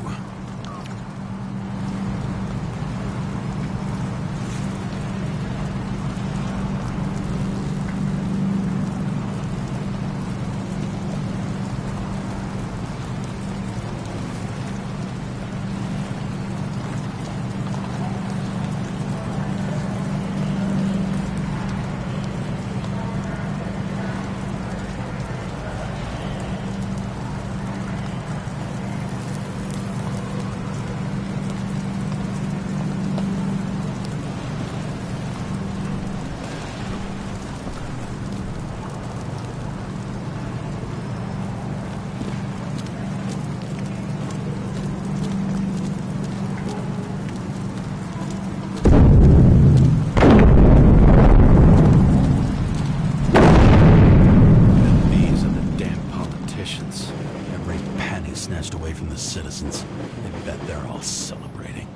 Citizens. I bet they're all celebrating.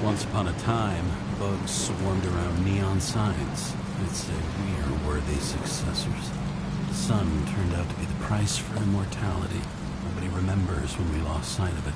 Once upon a time, bugs swarmed around neon signs. I'd say we are worthy successors. The sun turned out to be the price for immortality. Nobody remembers when we lost sight of it.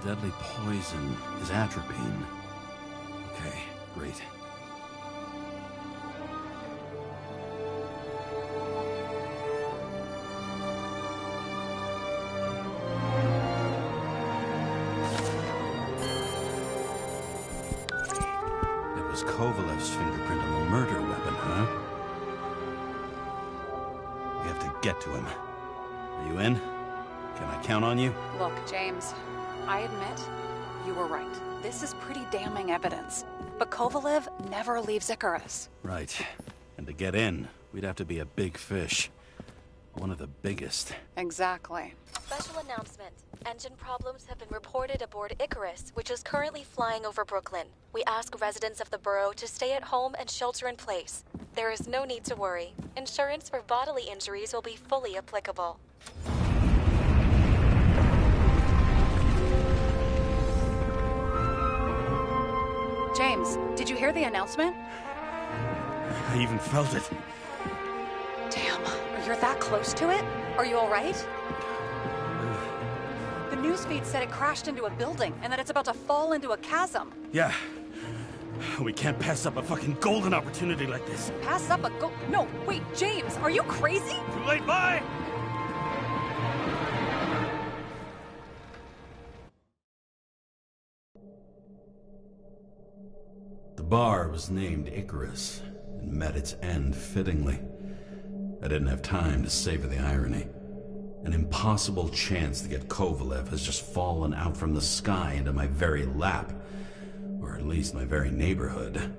Deadly poison is atropine. Okay, great. It was Kovalev's fingerprint on the murder weapon, huh? We have to get to him. Are you in? Can I count on you? Look, James, I admit, you were right. This is pretty damning evidence. But Kovalev never leaves Icarus. Right. And to get in, we'd have to be a big fish. One of the biggest. Exactly. Special announcement. Engine problems have been reported aboard Icarus, which is currently flying over Brooklyn. We ask residents of the borough to stay at home and shelter in place. There is no need to worry. Insurance for bodily injuries will be fully applicable. James, did you hear the announcement? I even felt it. Damn, you're that close to it? Are you alright? The newsfeed said it crashed into a building and that it's about to fall into a chasm. Yeah. We can't pass up a fucking golden opportunity like this. Pass up a No, wait, James, are you crazy? Too late, bye! The bar was named Icarus, and met its end fittingly. I didn't have time to savor the irony. An impossible chance to get Kovalev has just fallen out from the sky into my very lap. Or at least my very neighborhood.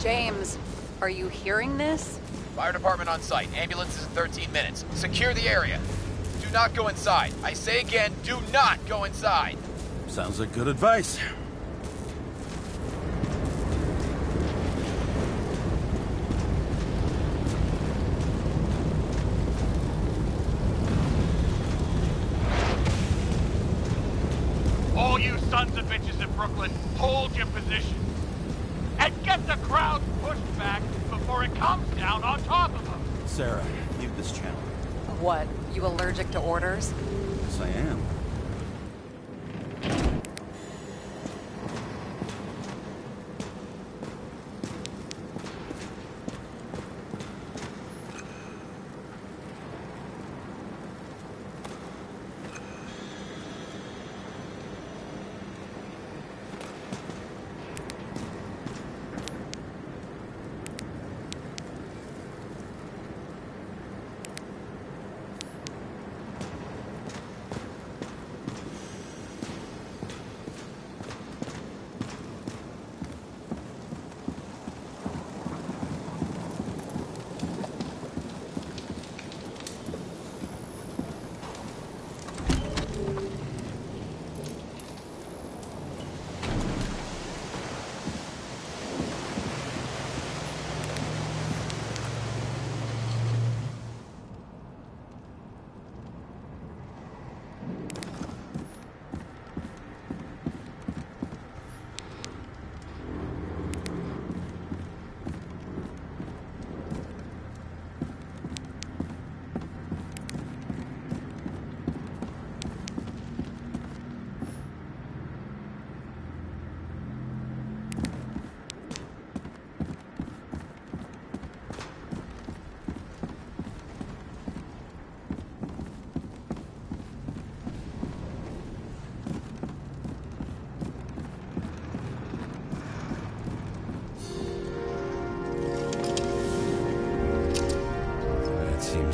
James, are you hearing this? Fire department on site. Ambulances in 13 minutes. Secure the area. Do not go inside. I say again, do not go inside. Sounds like good advice. All you sons of bitches in Brooklyn, hold your position. And get the crowd pushed back before it comes down on top of them. Sarah, mute this channel. What, you allergic to orders? Yes, I am.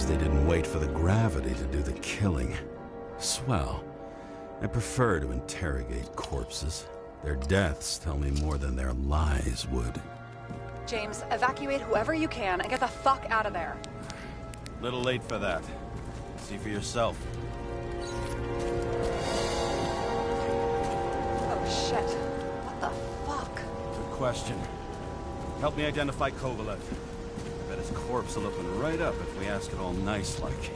They didn't wait for the gravity to do the killing. Swell. I prefer to interrogate corpses. Their deaths tell me more than their lies would. James, evacuate whoever you can and get the fuck out of there. Little late for that. See for yourself. Oh shit. What the fuck? Good question. Help me identify Kovalev. I better His corpse will open right up if we ask it all nice-like.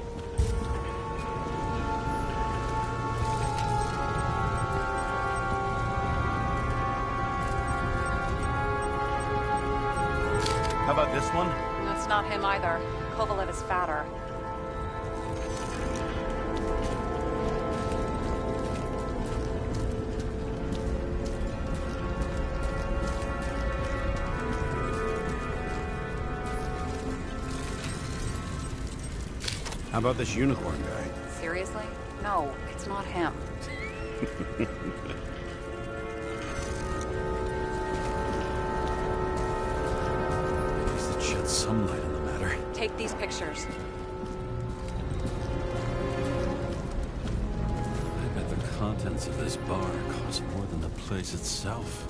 How about this one? That's not him either. Kovalev is fatter. How about this unicorn guy? Seriously? No, it's not him. At least it sheds some light on the matter. Take these pictures. I bet the contents of this bar cost more than the place itself.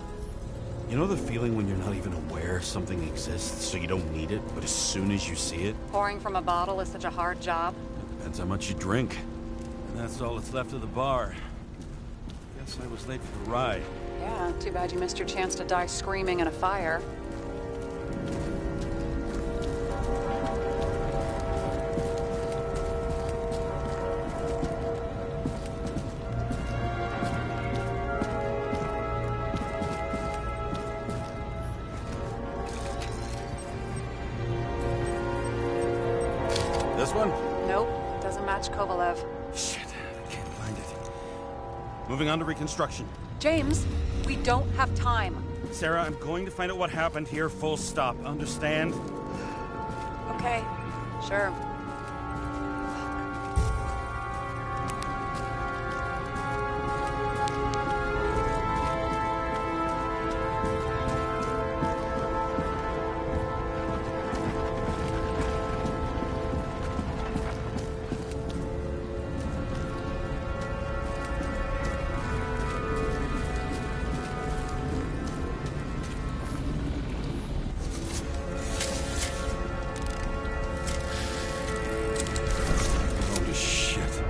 You know the feeling when you're not even aware something exists, so you don't need it, but as soon as you see it? Pouring from a bottle is such a hard job. Depends how much you drink. And that's all that's left of the bar. Guess I was late for the ride. Yeah, too bad you missed your chance to die screaming in a fire. This one? Nope, doesn't match Kovalev. Shit, I can't find it. Moving on to reconstruction. James, we don't have time. Sarah, I'm going to find out what happened here, full stop. Understand? Okay, sure. Holy shit.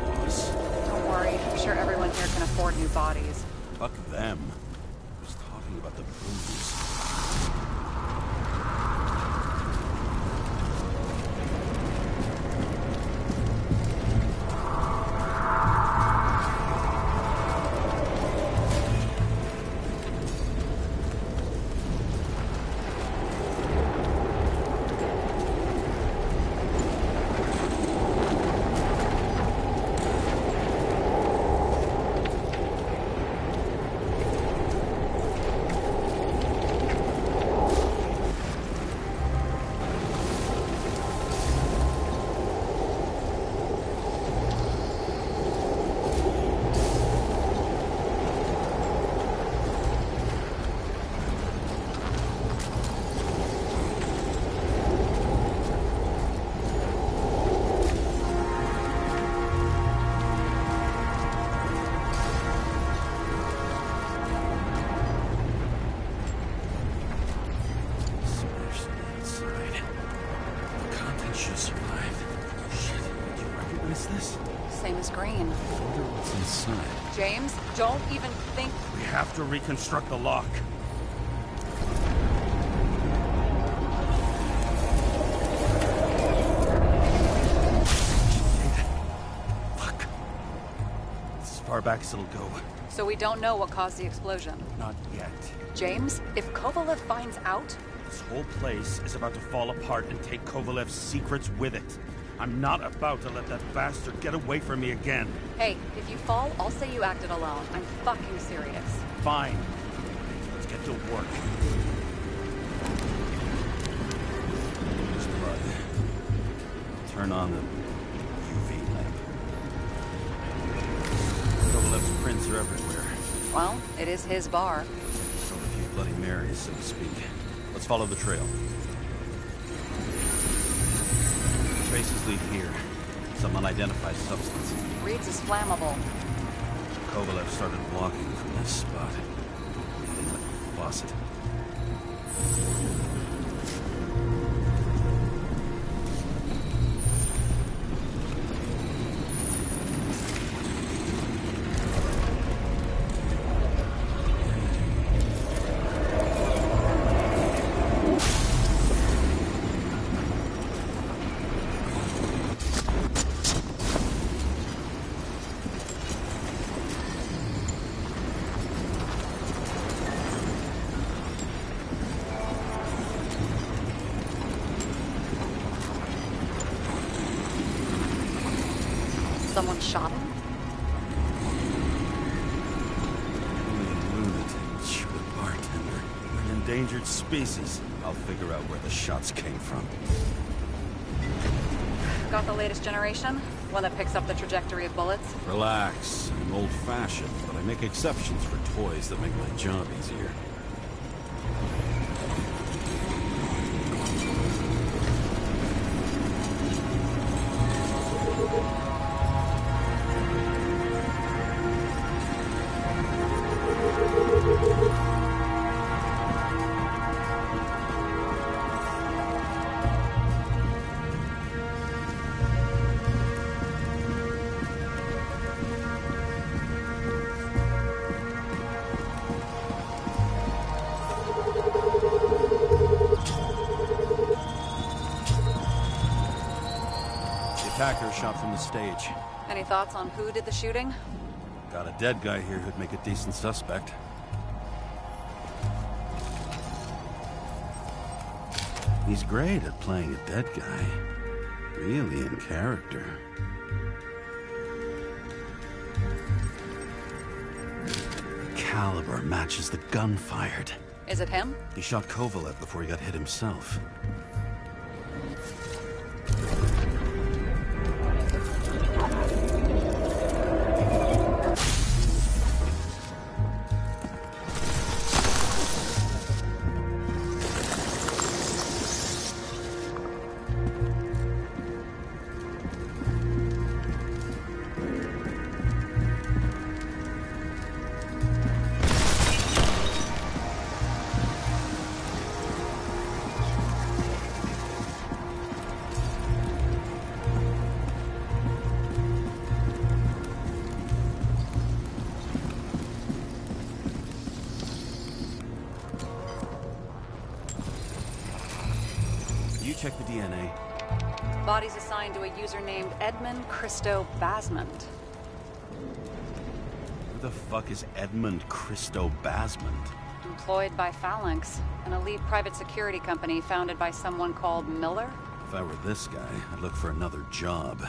Loss. Don't worry, I'm sure everyone here can afford new bodies. Fuck them. I was talking about the booze. Smashed the inside. The contents should survive. Shit, do you recognize this? Same as Green. I wonder what's inside. James, don't even think... We have to reconstruct the lock. Fuck. It's as far back as it'll go. So we don't know what caused the explosion. Not yet. James, if Kovalev finds out... This whole place is about to fall apart and take Kovalev's secrets with it. I'm not about to let that bastard get away from me again. Hey, if you fall, I'll say you acted alone. I'm fucking serious. Fine. Let's get to work. There's blood. Turn on the UV lamp. Kovalev's prints are everywhere. Well, it is his bar. So a few Bloody Marys, so to speak. Let's follow the trail. Traces lead here. Some unidentified substance. Reed's is flammable. Kovalev started walking from this spot. Leaning like a faucet. Someone shot him? Lunatic, shoot a bartender. We're an endangered species. I'll figure out where the shots came from. Got the latest generation? One that picks up the trajectory of bullets? Relax. I'm old-fashioned, but I make exceptions for toys that make my job easier. Attacker shot from the stage. Any thoughts on who did the shooting? Got a dead guy here who'd make a decent suspect. He's great at playing a dead guy. Really in character. The caliber matches the gun fired. Is it him? He shot Kovalev before he got hit himself. Check the DNA. Body's assigned to a user named Edmund Christo Basmond. Who the fuck is Edmund Christo Basmond? Employed by Phalanx, an elite private security company founded by someone called Miller. If I were this guy, I'd look for another job.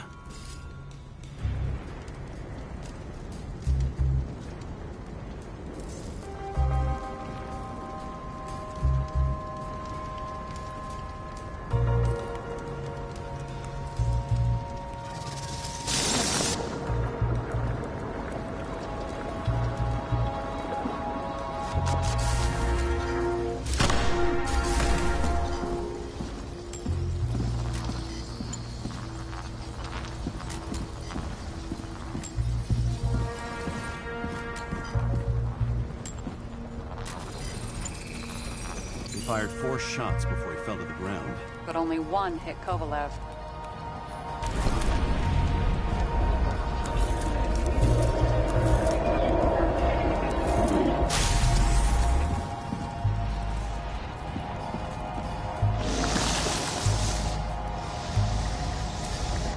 Fired 4 shots before he fell to the ground. But only one hit Kovalev.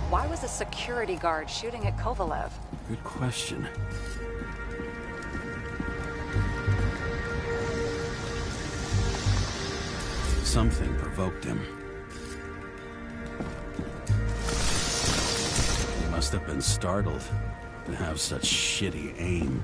Why was a security guard shooting at Kovalev? Good question. Something provoked him. He must have been startled to have such shitty aim.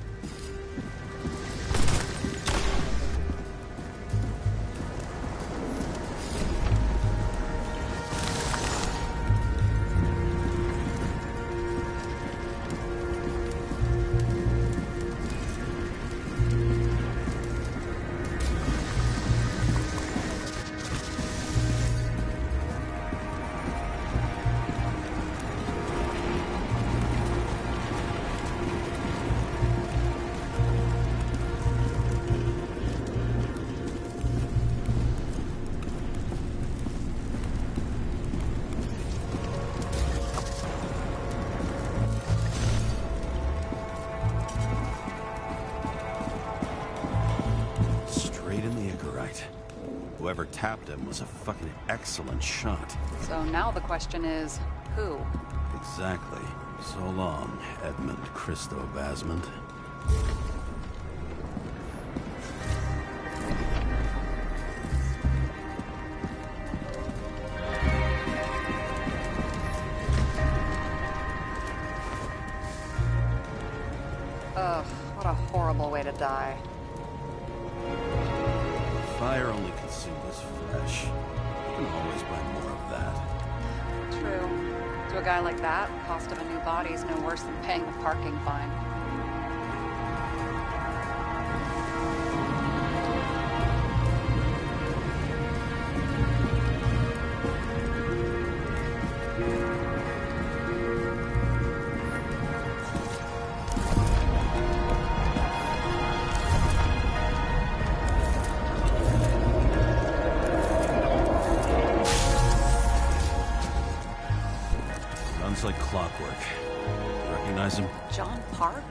Whoever tapped him was a fucking excellent shot. So now the question is, who? Exactly. So long, Edmund Christo Basmond. What a horrible way to die. Fire only consumed his flesh. You can always buy more of that. True. To a guy like that, the cost of a new body is no worse than paying the parking fine. Like clockwork. Recognize him? John Park?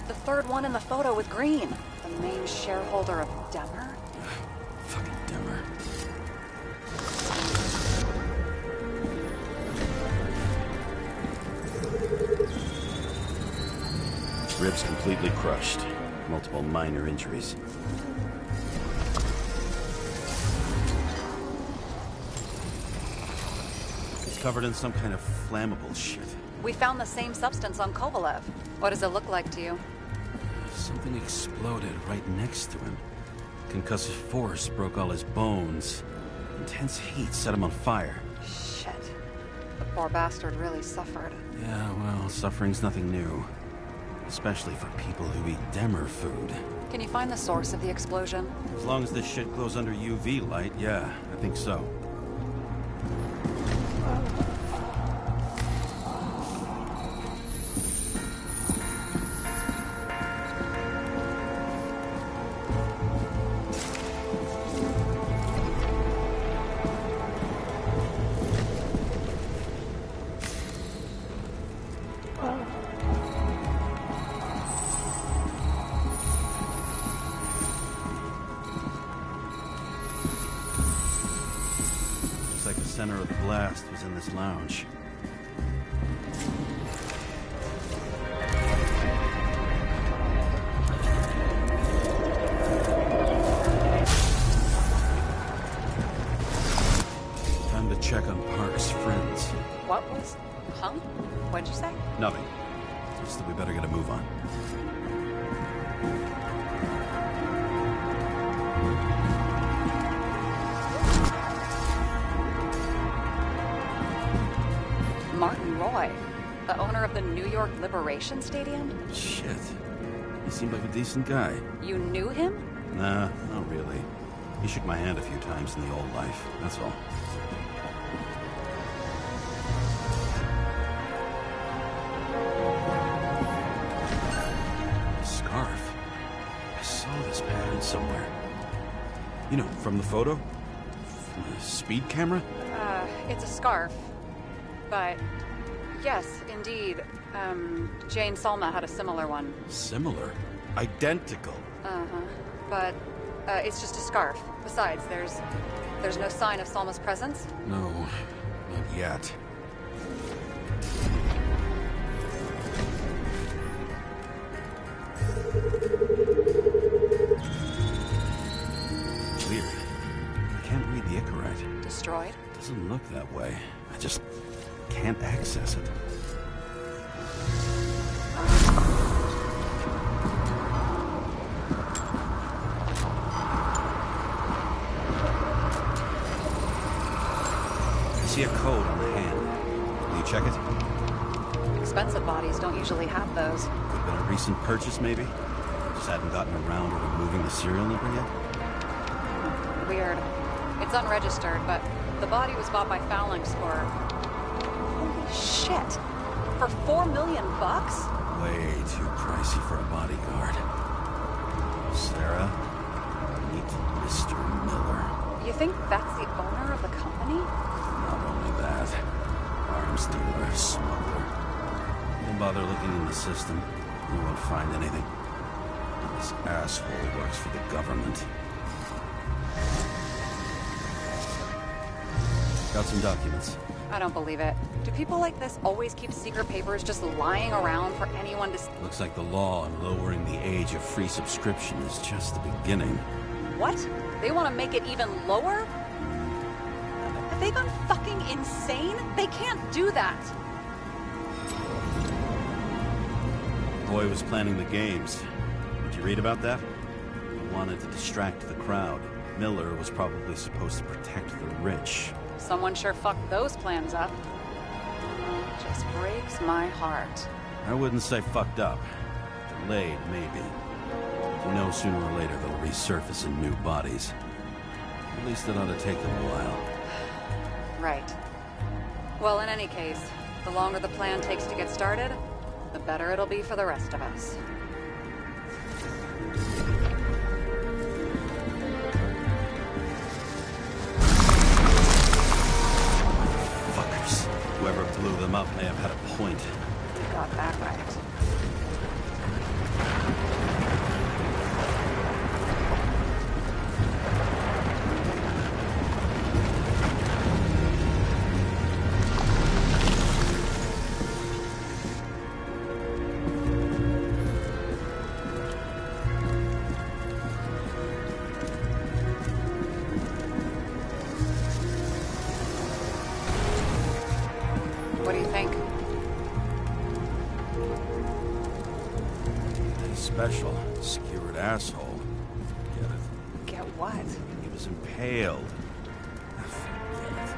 The third one in the photo with Green. The main shareholder of Demmer? Fucking Demmer. Ribs completely crushed. Multiple minor injuries. Covered in some kind of flammable shit. We found the same substance on Kovalev. What does it look like to you? Something exploded right next to him. Concussive force broke all his bones. Intense heat set him on fire. Shit. The poor bastard really suffered. Yeah, well, suffering's nothing new. Especially for people who eat Demmer food. Can you find the source of the explosion? As long as this shit glows under UV light, yeah, I think so. The center of the blast was in this lounge. Time to check on Park's friends. What was? Huh? What'd you say? Nothing. Just that we better get a move on. Martin Roy, the owner of the New York Liberation Stadium? Shit. He seemed like a decent guy. You knew him? Nah, not really. He shook my hand a few times in the old life, that's all. A scarf. I saw this pattern somewhere. You know, from the photo? From the speed camera? It's a scarf. But, yes, indeed. Jane Salma had a similar one. Similar? Identical? Uh-huh. But, it's just a scarf. Besides, there's no sign of Salma's presence? No, not yet. Weird. I can't read the Icarite. Destroyed? Doesn't look that way. I just can't access it. I see a code on the hand. Will you check it? Expensive bodies don't usually have those. Could have been a recent purchase, maybe? Just hadn't gotten around to removing the serial number yet? Weird. It's unregistered, but the body was bought by Phalanx for... Holy shit! For $4 million bucks? Way too pricey for a bodyguard. Sarah, meet Mr. Miller. You think that's the owner of the company? Not only that, arms dealer, smuggler. Don't bother looking in the system. You won't find anything. This asshole works for the government. Got some documents. I don't believe it. Do people like this always keep secret papers just lying around for anyone to... Looks like the law on lowering the age of free subscription is just the beginning. What? They want to make it even lower? Have they gone fucking insane? They can't do that! Boy was planning the games. you read about that? He wanted to distract the crowd. Miller was probably supposed to protect the rich. Someone sure fucked those plans up. Just breaks my heart. I wouldn't say fucked up. Delayed, maybe. You know, sooner or later they'll resurface in new bodies. At least it ought to take them a while. Right. Well, in any case, the longer the plan takes to get started, the better it'll be for the rest of us. Fuckers. Whoever blew them up may have had a point. You got that right. What do you think? He's special. Skewered asshole. Get it? Get what? He was impaled. Forget it.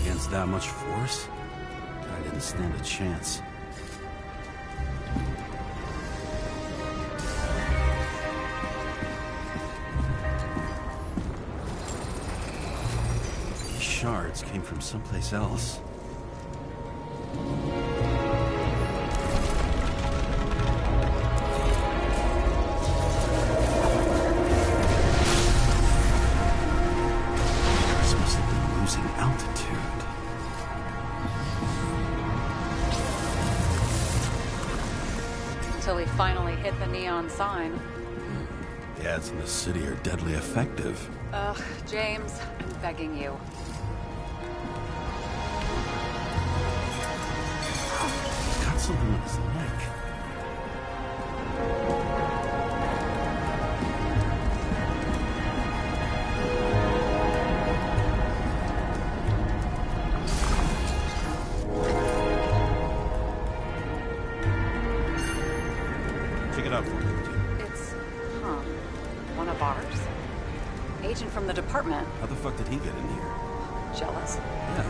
Against that much force? I didn't stand a chance. These shards came from someplace else. This must have been losing altitude. Until he finally hit the neon sign. The ads in the city are deadly effective. Ugh, James, I'm begging you. He's got something on his neck. Check it out for me, would you? It's, one of ours? Agent from the department. How the fuck did he get in here? Jealous? Yeah.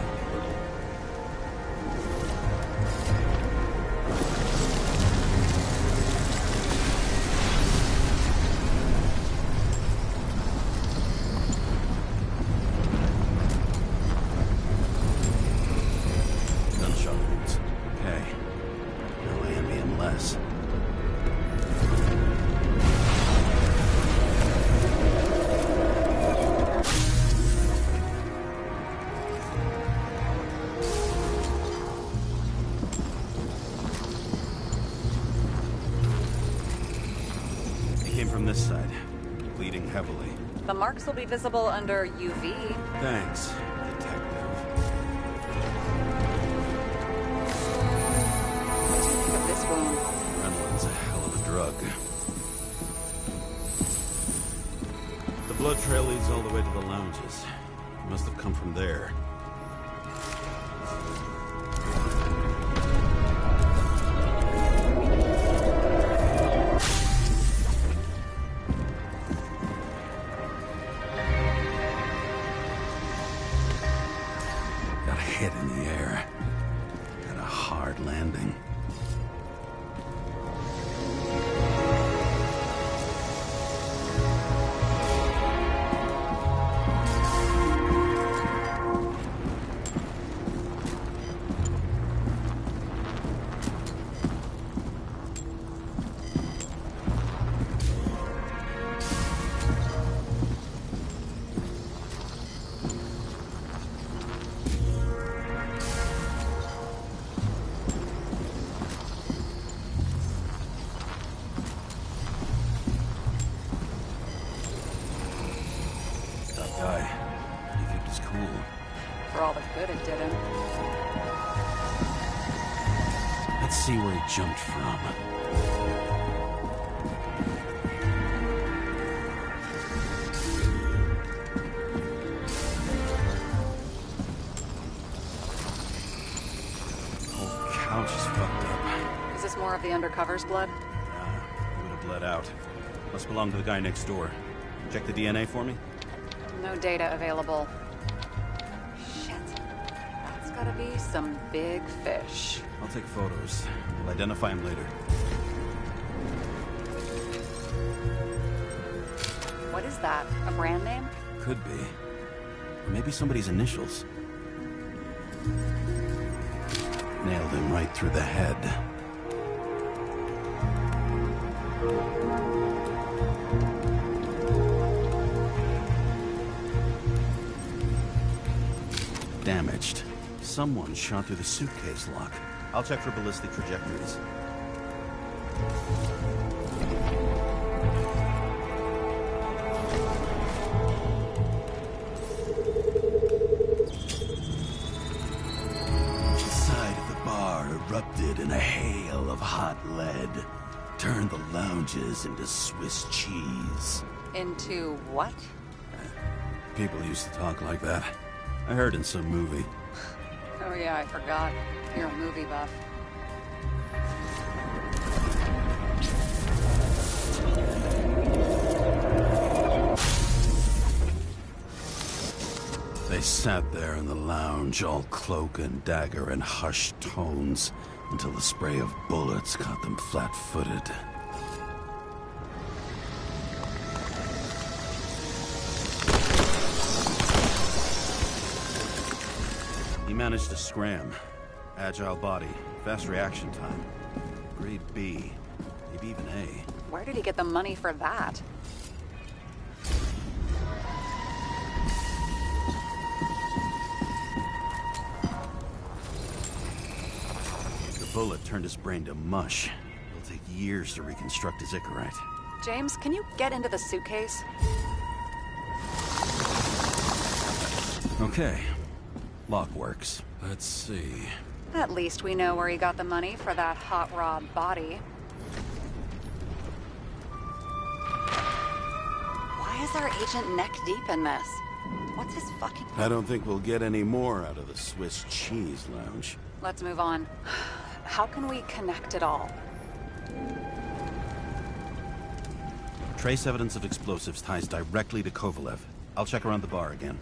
Gunshot wounds. Okay. No ambient less. It came from this side, bleeding heavily. The marks will be visible under UV. Thanks, detective. What do you think of this wound? Adrenaline's a hell of a drug. The blood trail leads all the way to the lounges. It must have come from there. Got a hit in the air. Got a hard landing. Tough guy. He kept his cool. For all the good it did him. Let's see where he jumped from. Whole couch is fucked up. Is this more of the undercover's blood? It would have bled out. Must belong to the guy next door. Check the DNA for me? No data available. Shit. That's gotta be some big fish. I'll take photos. We'll identify him later. What is that? A brand name? Could be. Or maybe somebody's initials. Nailed him right through the head. Damaged. Someone shot through the suitcase lock. I'll check for ballistic trajectories. The side of the bar erupted in a hail of hot lead. Turned the lounges into Swiss cheese. Into what? People used to talk like that. I heard in some movie. Oh yeah, I forgot. You're a movie buff. They sat there in the lounge, all cloak and dagger and hushed tones, until the spray of bullets caught them flat-footed. He managed to scram. Agile body, fast reaction time. Grade B, maybe even A. Where did he get the money for that? The bullet turned his brain to mush. It'll take years to reconstruct his Icarite. James, can you get into the suitcase? Okay. Lock works. Let's see. At least we know where he got the money for that hot rod body. Why is our agent neck deep in this? What's his fucking... I don't think we'll get any more out of the Swiss cheese lounge. Let's move on. How can we connect it all? Trace evidence of explosives ties directly to Kovalev. I'll check around the bar again.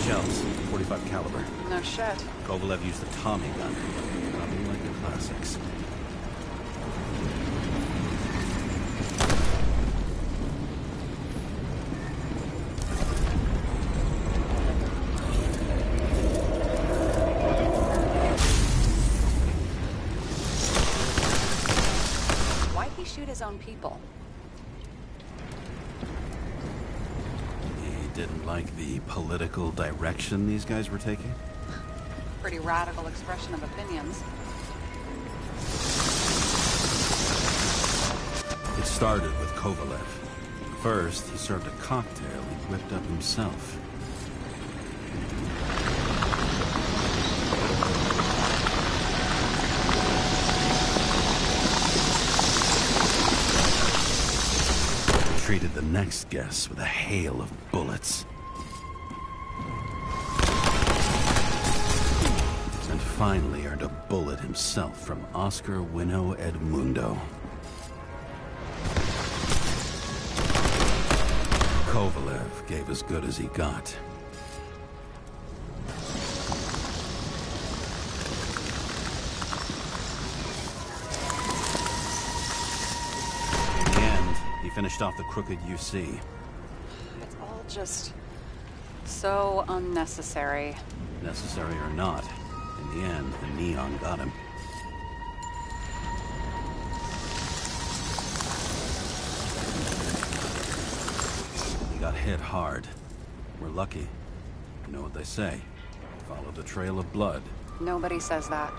Shells, 45 caliber. No shit. Kovalev used a Tommy gun. Nothing like the classics. Why'd he shoot his own people? Didn't like the political direction these guys were taking? Pretty radical expression of opinions. It started with Kovalev. First, he served a cocktail he whipped up himself. Treated the next guest with a hail of bullets. And finally earned a bullet himself from Oscar Winnow Edmundo. Kovalev gave as good as he got. Finished off the crooked UC. It's all just so unnecessary. Necessary or not, in the end, the neon got him. He got hit hard. We're lucky. You know what they say. Follow the trail of blood. Nobody says that.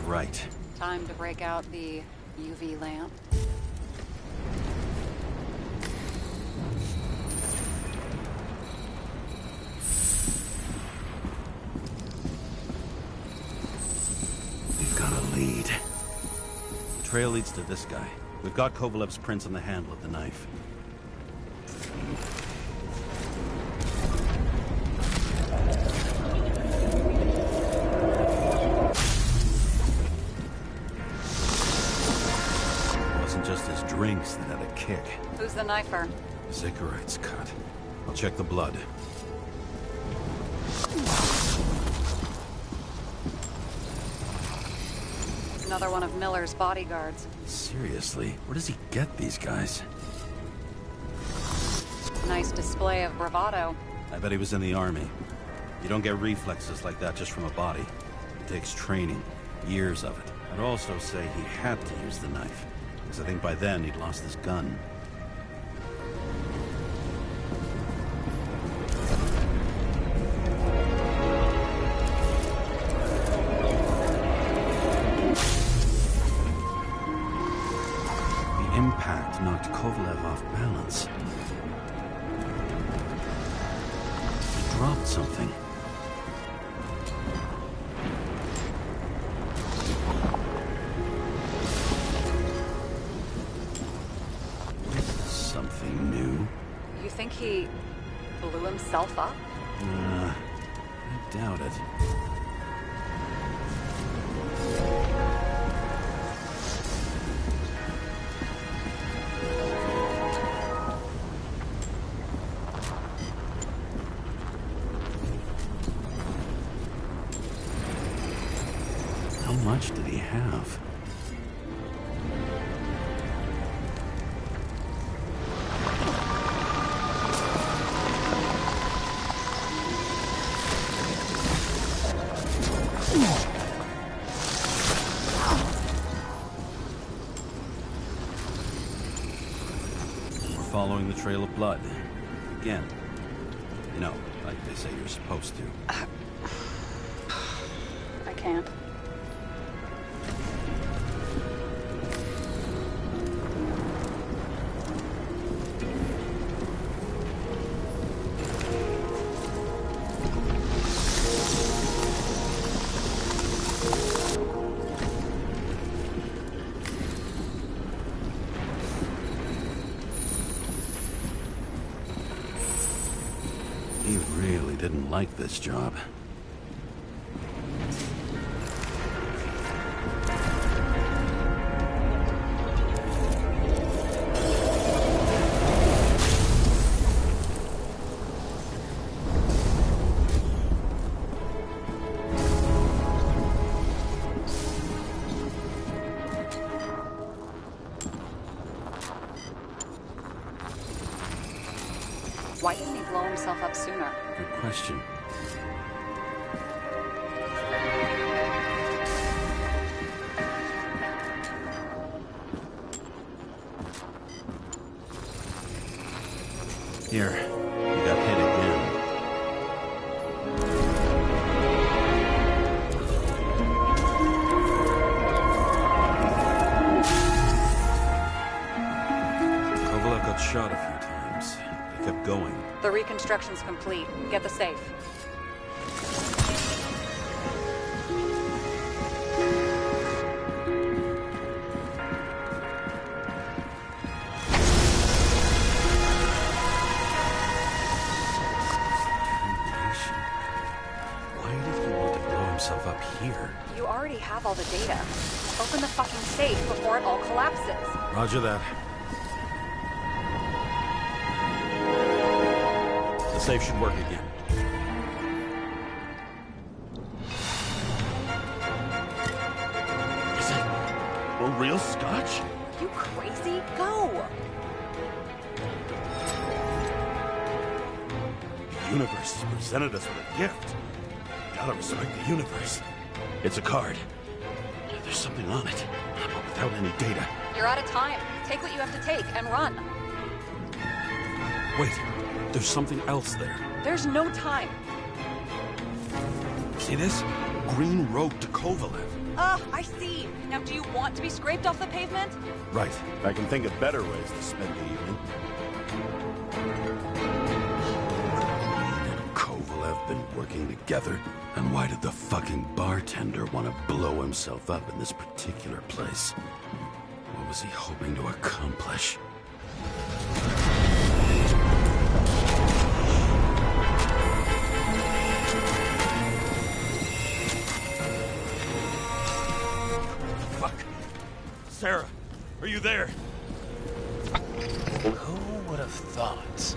right. Time to break out the UV lamp. We've got a lead. The trail leads to this guy. We've got Kovalev's prints on the handle of the knife. It wasn't just his drinks that had a kick. Who's the knifer? Zicharite's cut. I'll check the blood. Another one of Miller's bodyguards. Seriously, where does he get these guys? Nice display of bravado. I bet he was in the army. You don't get reflexes like that just from a body. It takes training, years of it. I'd also say he had to use the knife, because I think by then he'd lost his gun. The impact knocked Kovalev off balance. He dropped something. Something new. You think he blew himself up? I doubt it. How much did he have? We're following the trail of blood. Again. You know, like they say you're supposed to. I can't. He really didn't like this job. Why didn't he blow himself up sooner? Good question. Here, you got hit again. Kovalev got shot a few times. He kept going. The reconstruction's complete. Get the safe. Why did he want to blow himself up here? You already have all the data. Open the fucking safe before it all collapses. Roger that. The safe should work again. Is it a real scotch? You crazy? Go! The universe has presented us with a gift. Gotta respect the universe. It's a card. There's something on it, but without any data. You're out of time. Take what you have to take and run. Wait, there's something else there. There's no time. See this? Green road to Kovalev. I see. Now, do you want to be scraped off the pavement? Right. I can think of better ways to spend the evening. And Kovalev been working together? And why did the fucking bartender want to blow himself up in this particular place? What was he hoping to accomplish? Fuck. Sarah, are you there? Who would have thought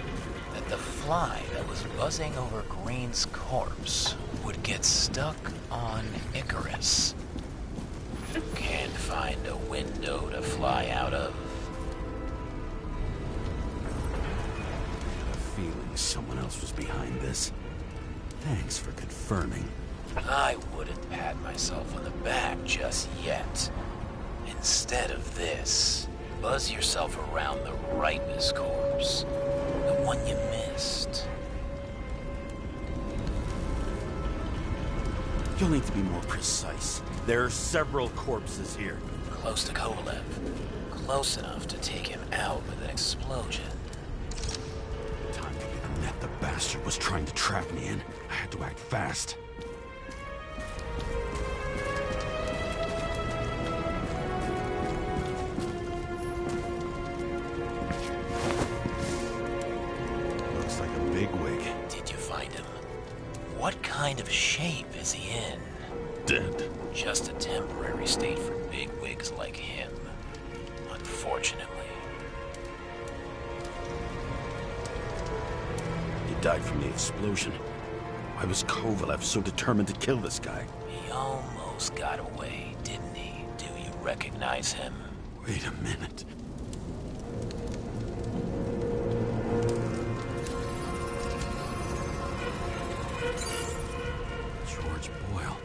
that the fly that was buzzing over Green's corpse would get stuck on Icarus? Can't find a window to fly out of. I had a feeling someone else was behind this. Thanks for confirming. I wouldn't pat myself on the back just yet. Instead of this, buzz yourself around the Ripus corpse. The one you missed. You'll need to be more precise. There are several corpses here. Close to Kovalev. Close enough to take him out with an explosion. Time to get the net the bastard was trying to trap me in. I had to act fast. Looks like a bigwig. Did you find him? What kind of shape is he in? Dead. Just a temporary state for bigwigs like him. Unfortunately. He died from the explosion. Why was Kovalev so determined to kill this guy? He almost got away, didn't he? Do you recognize him? Wait a minute. George Boyle,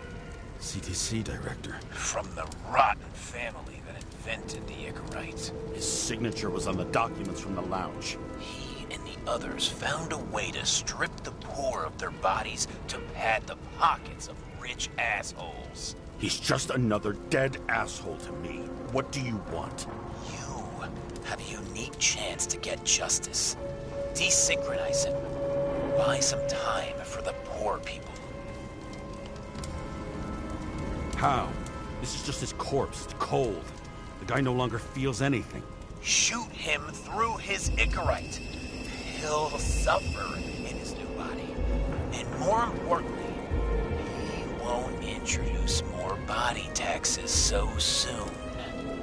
CTC director. From the rotten family that invented the Icarite. His signature was on the documents from the lounge. He and the others found a way to strip the poor of their bodies to pad the pockets of rich assholes. He's just another dead asshole to me. What do you want? You have a unique chance to get justice. Desynchronize him. Buy some time for the poor people. How? This is just his corpse. It's cold. The guy no longer feels anything. Shoot him through his Icarite. He'll suffer in his new body. And more importantly, he won't introduce more body taxes so soon.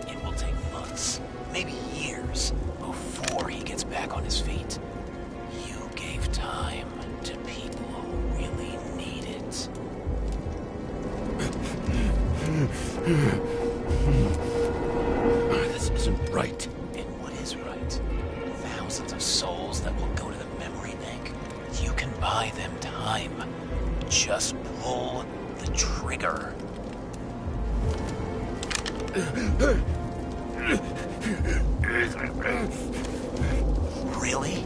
It will take months, maybe years, before he gets back on his feet. You gave time to people who really need it. This isn't right. And what is right? Thousands of souls that will go to the memory bank. You can buy them time. Just pull the trigger. Really?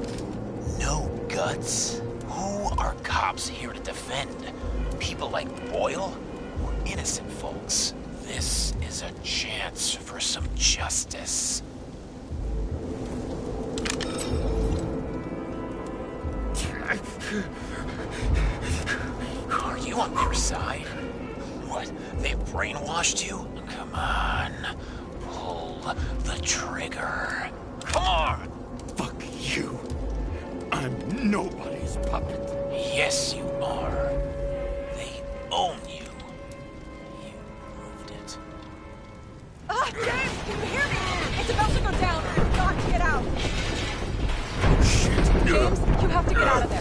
No guts? Who are cops here to defend? People like Boyle? Or innocent folks? This is a chance for some justice. Are you on their side? What, they've brainwashed you? Come on, pull the trigger. Come on! Fuck you. I'm nobody's puppet. Yes, you are. They own you. You proved it. James, can you hear me? It's about to go down. You've got to get out. Oh, shit. James, you have to get out of there.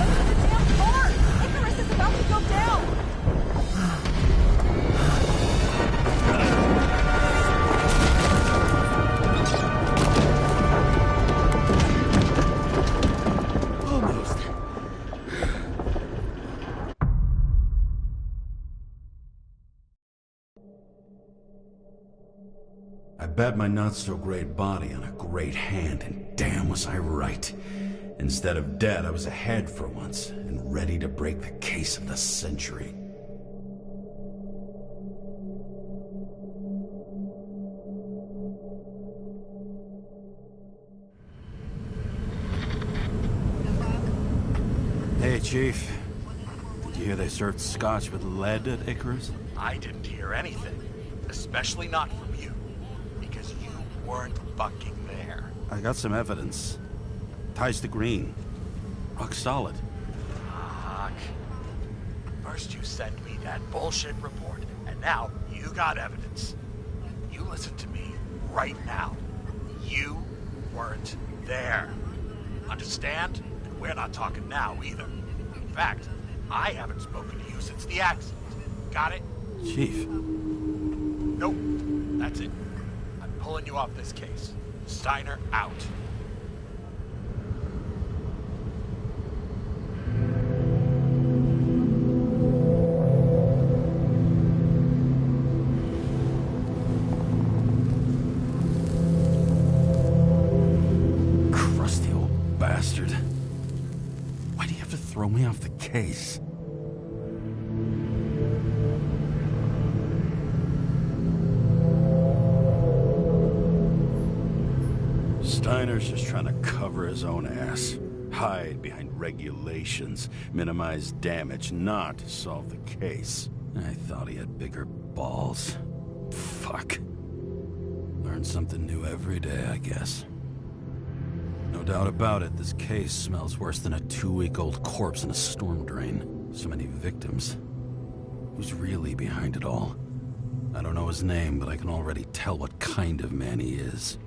Open the damn door! Icarus is about to go down! Almost. I bet my not-so-great body on a great hand, and damn was I right. Instead of dead, I was ahead for once, and ready to break the case of the century. Hey, Chief. Did you hear they served scotch with lead at Icarus? I didn't hear anything. Especially not from you. Because you weren't fucking there. I got some evidence. Ties to Green. Rock solid. Fuck. First you send me that bullshit report, and now you got evidence. You listen to me right now. You weren't there. Understand? And we're not talking now either. In fact, I haven't spoken to you since the accident. Got it? Chief. Nope. That's it. I'm pulling you off this case. Steiner out. Crusty old bastard. Why do you have to throw me off the case? Steiner's just trying to cover his own ass. Hide behind regulations, minimize damage, not solve the case. I thought he had bigger balls. Fuck. Learn something new every day, I guess. No doubt about it, this case smells worse than a 2-week-old corpse in a storm drain. So many victims. Who's really behind it all? I don't know his name, but I can already tell what kind of man he is.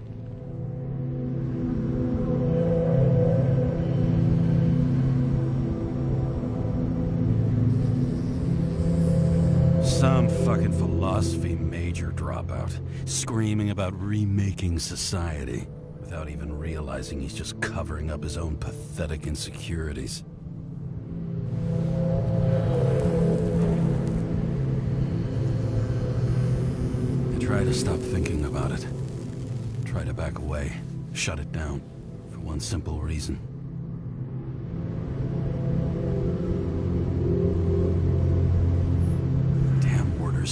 Some fucking philosophy major dropout, screaming about remaking society, without even realizing he's just covering up his own pathetic insecurities. I try to stop thinking about it. Try to back away, shut it down, for one simple reason.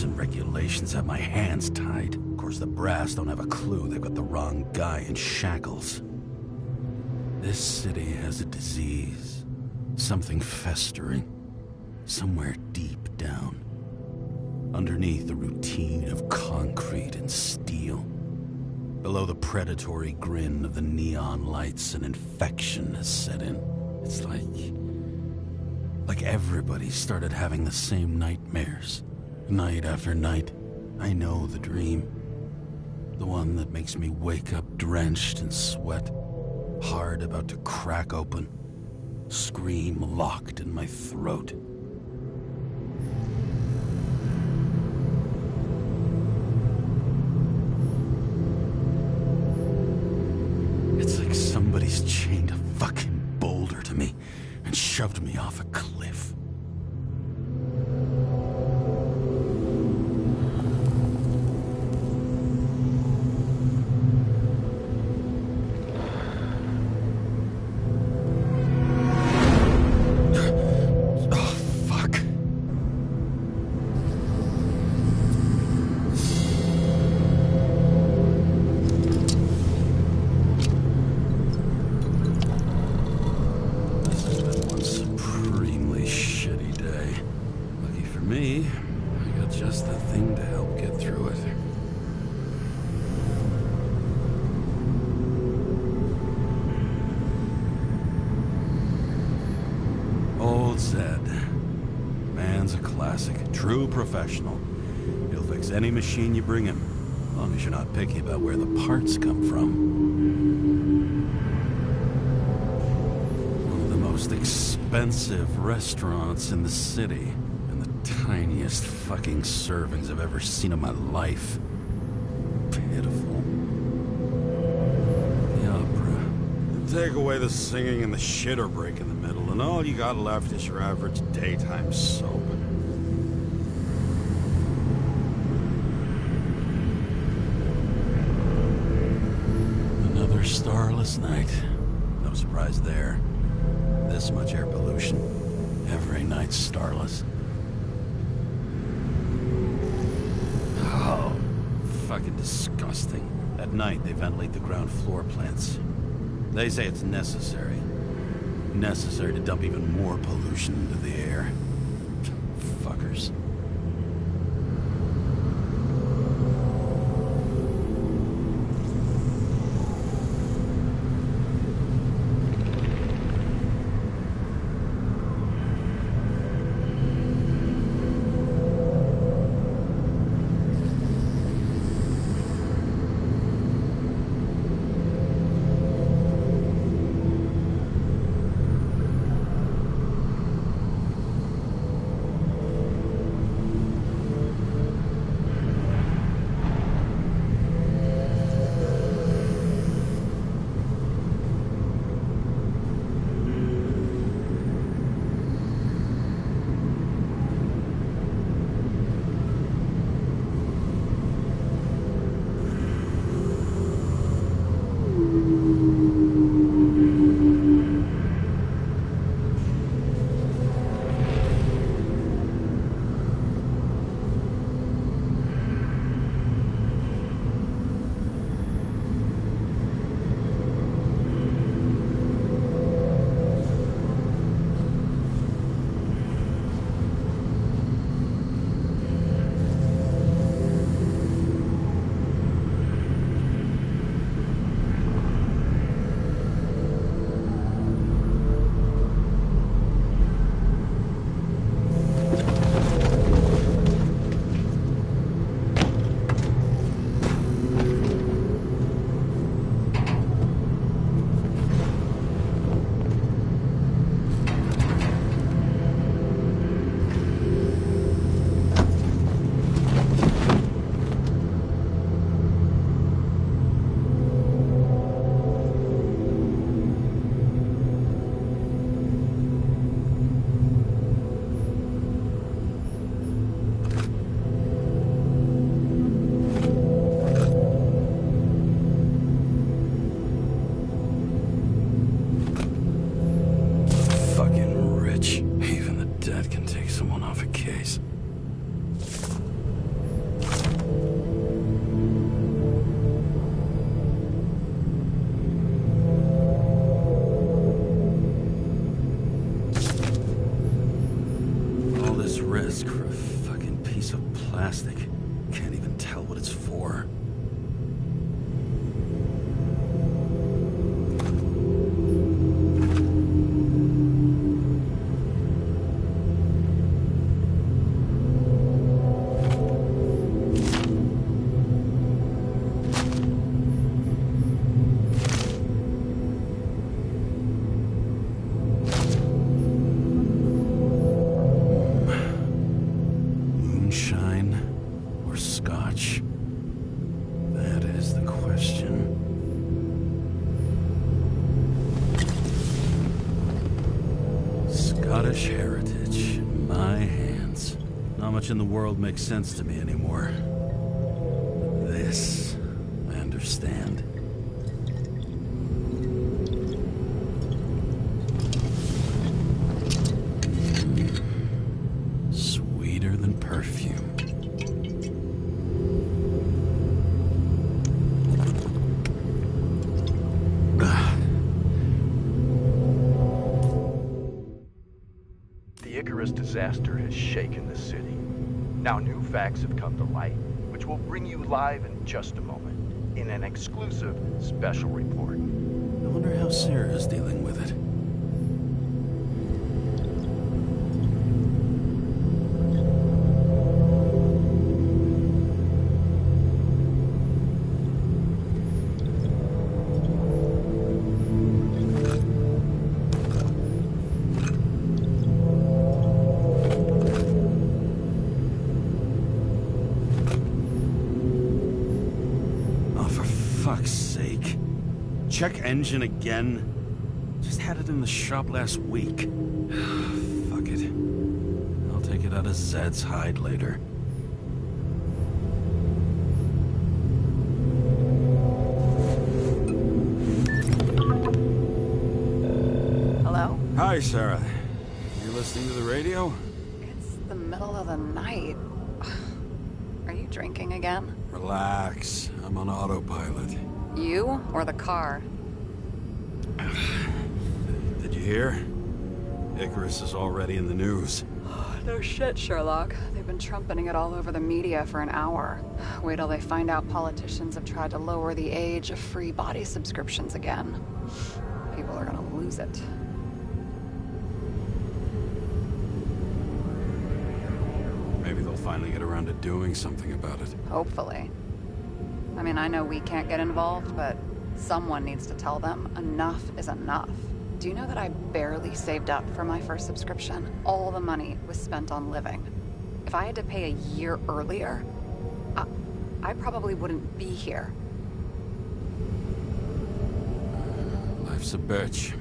And regulations have my hands tied. Of course, the brass don't have a clue they've got the wrong guy in shackles. This city has a disease. Something festering. Somewhere deep down. Underneath the routine of concrete and steel. Below the predatory grin of the neon lights, an infection has set in. It's like everybody started having the same nightmares. Night after night, I know the dream. The one that makes me wake up drenched in sweat, heart about to crack open, scream locked in my throat. It's like somebody's chained a fucking boulder to me and shoved me off a cliff. True professional. He'll fix any machine you bring him, as long as you're not picky about where the parts come from. One of the most expensive restaurants in the city, and the tiniest fucking servings I've ever seen in my life. Pitiful. The opera. Take away the singing and the shitter break in the middle, and all you got left is your average daytime soap. Starless night. No surprise there. This much air pollution. Every night's starless. Oh, fucking disgusting. At night, they ventilate the ground floor plants. They say it's necessary. Necessary to dump even more pollution into the air. Fuckers. Risk for a fucking piece of plastic. Can't even tell what it's for. Scottish heritage in my hands. Not much in the world makes sense to me anymore. But this, I understand. Sweeter than perfume. Disaster has shaken the city. Now new facts have come to light, which we'll bring you live in just a moment, in an exclusive special report. I wonder how Sarah's dealing with it. Fuck's sake. Check engine again? Just had it in the shop last week. Fuck it. I'll take it out of Zed's hide later. Hello? Hi, Sarah. You listening to the radio? It's the middle of the night. Are you drinking again? Relax. I'm on autopilot. You or the car? Did you you hear? Icarus is already in the news. No shit, Sherlock. They've been trumpeting it all over the media for an hour. Wait till they find out politicians have tried to lower the age of free body subscriptions again. People are gonna lose it. Maybe they'll finally get around to doing something about it. Hopefully. I mean, I know we can't get involved, but someone needs to tell them enough is enough. Do you know that I barely saved up for my first subscription? All the money was spent on living. If I had to pay a year earlier, I probably wouldn't be here. Life's a bitch.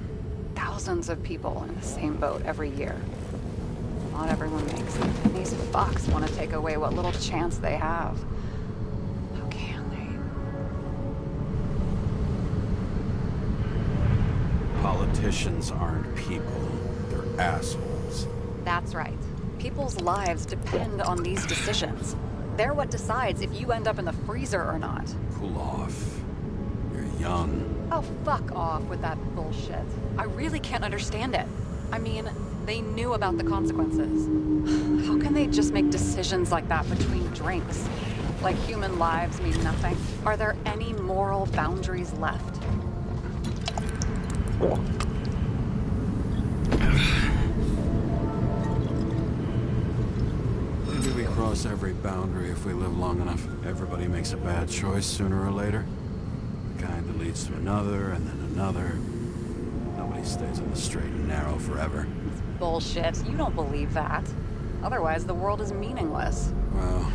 Thousands of people in the same boat every year. Not everyone makes it, and these fucks want to take away what little chance they have. How can they? Politicians aren't people. They're assholes. That's right. People's lives depend on these decisions. They're what decides if you end up in the freezer or not. Cool off. You're young. Oh, fuck off with that bullshit. I really can't understand it. I mean, they knew about the consequences. How can they just make decisions like that between drinks? Like human lives mean nothing? Are there any moral boundaries left? Maybe we cross every boundary if we live long enough. Everybody makes a bad choice sooner or later. The kind that leads to another, and then another. Nobody stays on the straight and narrow forever. It's bullshit. You don't believe that. Otherwise, the world is meaningless. Well,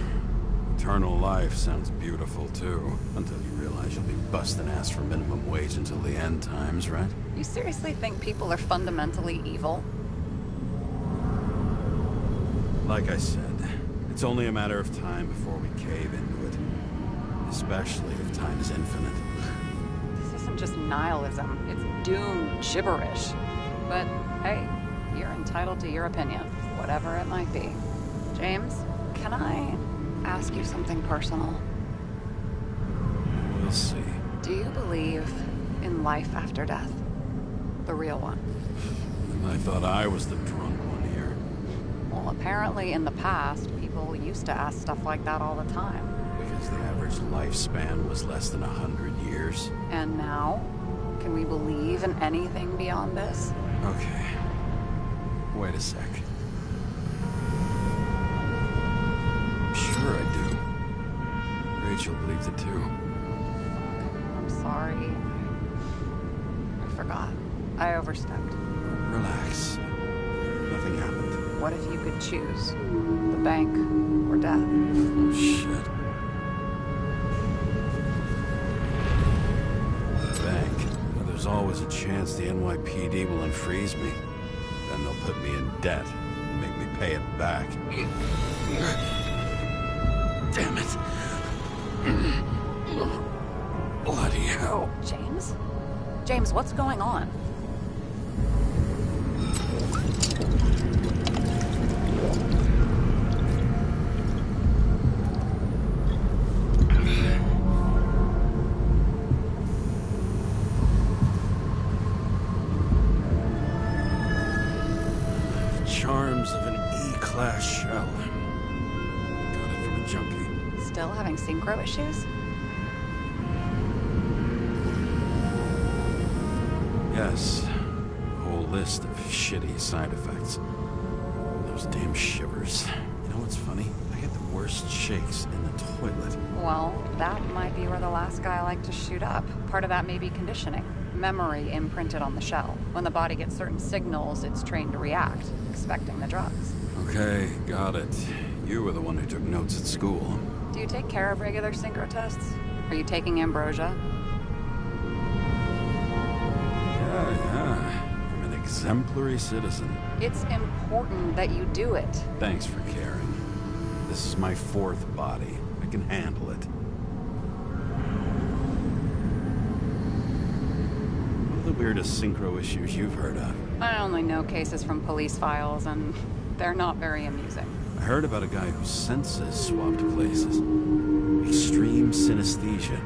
eternal life sounds beautiful, too. Until you realize you'll be busting ass for minimum wage until the end times, right? You seriously think people are fundamentally evil? Like I said, it's only a matter of time before we cave into it. Especially if time is infinite. This isn't just nihilism. It's doom gibberish. But, hey, you're entitled to your opinion, whatever it might be. James, can I ask you something personal? We'll see. Do you believe in life after death? The real one? I thought I was the drunk one here. Well, apparently in the past, people used to ask stuff like that all the time. Because the average lifespan was less than 100 years. And now? Can we believe in anything beyond this? Okay. Wait a sec. Sure I do. Rachel believes it too. I'm sorry. I forgot. I overstepped. Relax. Nothing happened. What if you could choose? The bank or death? Oh, shit. The bank. Well, there's always a chance the Nbwtd will unfreeze me. Then they'll put me in debt and make me pay it back. Damn it. Bloody hell. James? James, what's going on? Charms of an E-class shell. Got it from a junkie. Still having synchro issues? Yes. A whole list of shitty side effects. Those damn shivers. You know what's funny? I get the worst shakes in the toilet. Well, that might be where the last guy liked to shoot up. Part of that may be conditioning. Memory imprinted on the shell. When the body gets certain signals, it's trained to react, expecting the drugs. Okay, got it. You were the one who took notes at school. Do you take care of regular synchro tests? Are you taking ambrosia? Yeah. I'm an exemplary citizen. It's important that you do it. Thanks for caring. This is my fourth body. I can handle it. What are the weirdest synchro issues you've heard of? I only know cases from police files, and they're not very amusing. I heard about a guy whose senses swapped places. Extreme synesthesia.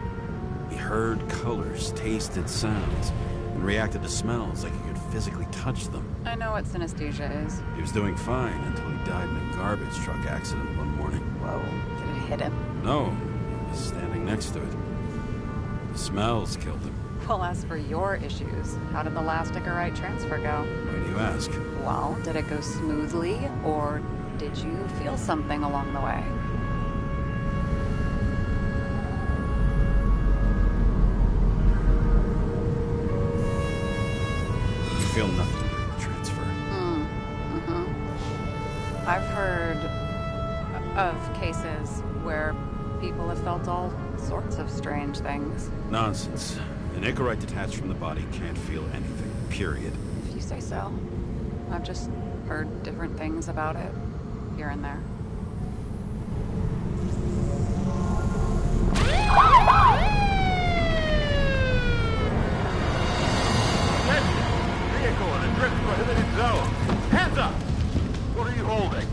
He heard colors, tasted sounds, and reacted to smells like he could physically touch them. I know what synesthesia is. He was doing fine until he died in a garbage truck accident one morning. Whoa, did it hit him? No, he was standing next to it. The smells killed him. Well, as for your issues, how did the last Icarite transfer go? Why do you ask? Well, did it go smoothly, or did you feel something along the way? You feel nothing during the transfer. I've heard of cases where people have felt all sorts of strange things. Nonsense. An Icarite detached from the body can't feel anything, period. If you say so. I've just heard different things about it, here and there. Vehicle in a drift prohibited zone. Hands up! What are you holding?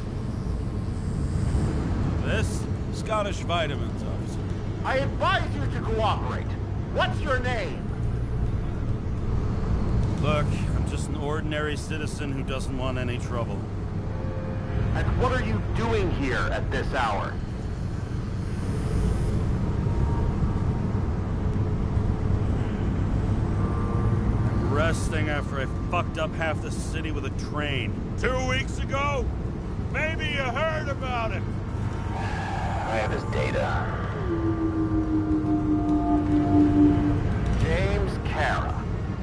This? Scottish vitamins, officer. I advise you to cooperate. What's your name? Look, I'm just an ordinary citizen who doesn't want any trouble. And what are you doing here at this hour? I'm resting after I fucked up half the city with a train. 2 weeks ago? Maybe you heard about it. I have his data. James Kara.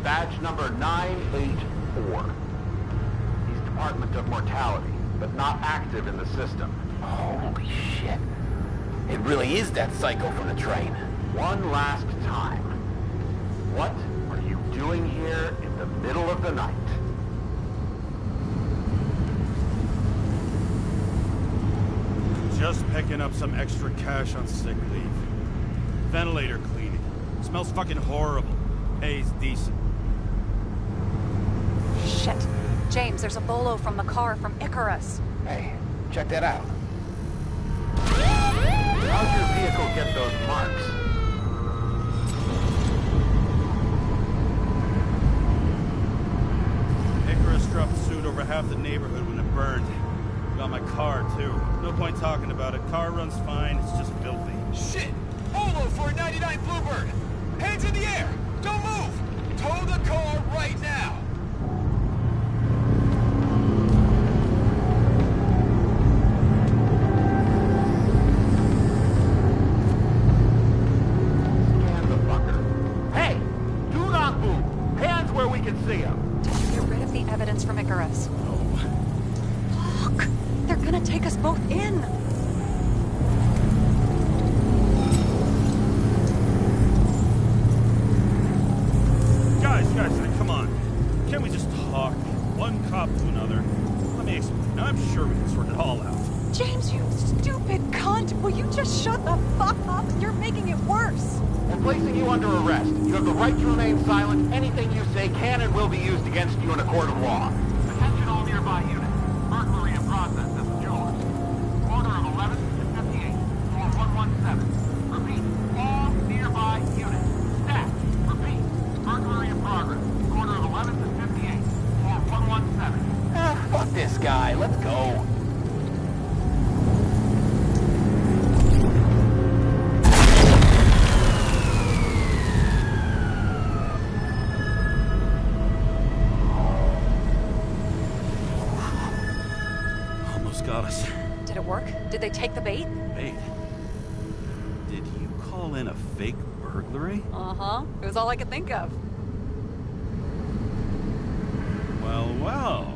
Badge number 984. He's Department of Mortality, but not active in the system. Holy shit. It really is that psycho from the train. One last time. What are you doing here in the middle of the night? Just picking up some extra cash on sick leave. Ventilator cleaning. Smells fucking horrible. Pays decent. Shit. James, there's a bolo from the car from Icarus. Hey, check that out. How'd your vehicle get those marks? Icarus dropped suit over half the neighborhood when it burned. Got my car, too. No point talking about it. Car runs fine, it's just filthy. Shit! Bolo for a 99 Bluebird! Hands in the air! Don't move! Tow the car right now! Scan the fucker. Hey! Do not move! Hands where we can see him! Did you get rid of the evidence from Icarus? Look! They're gonna take us both in! Guys, come on. Can't we just talk? One cop to another. Let me explain. I'm sure we can sort it all out. James, you stupid cunt! Will you just shut the fuck up? You're making it worse! We're placing you under arrest. You have the right to remain silent. Anything you say can and will be used against you in a court of law. Attention all nearby units. Burglary in process. This is yours. Corner of 11th and 58. Floor 117. Repeat. All nearby units. Staff. Repeat. Burglary in progress. Corner of 11th and 58. Floor 117. Fuck this guy. Let's go. Got us. Did it work? Did they take the bait? Bait? Did you call in a fake burglary? Uh-huh. It was all I could think of. Well.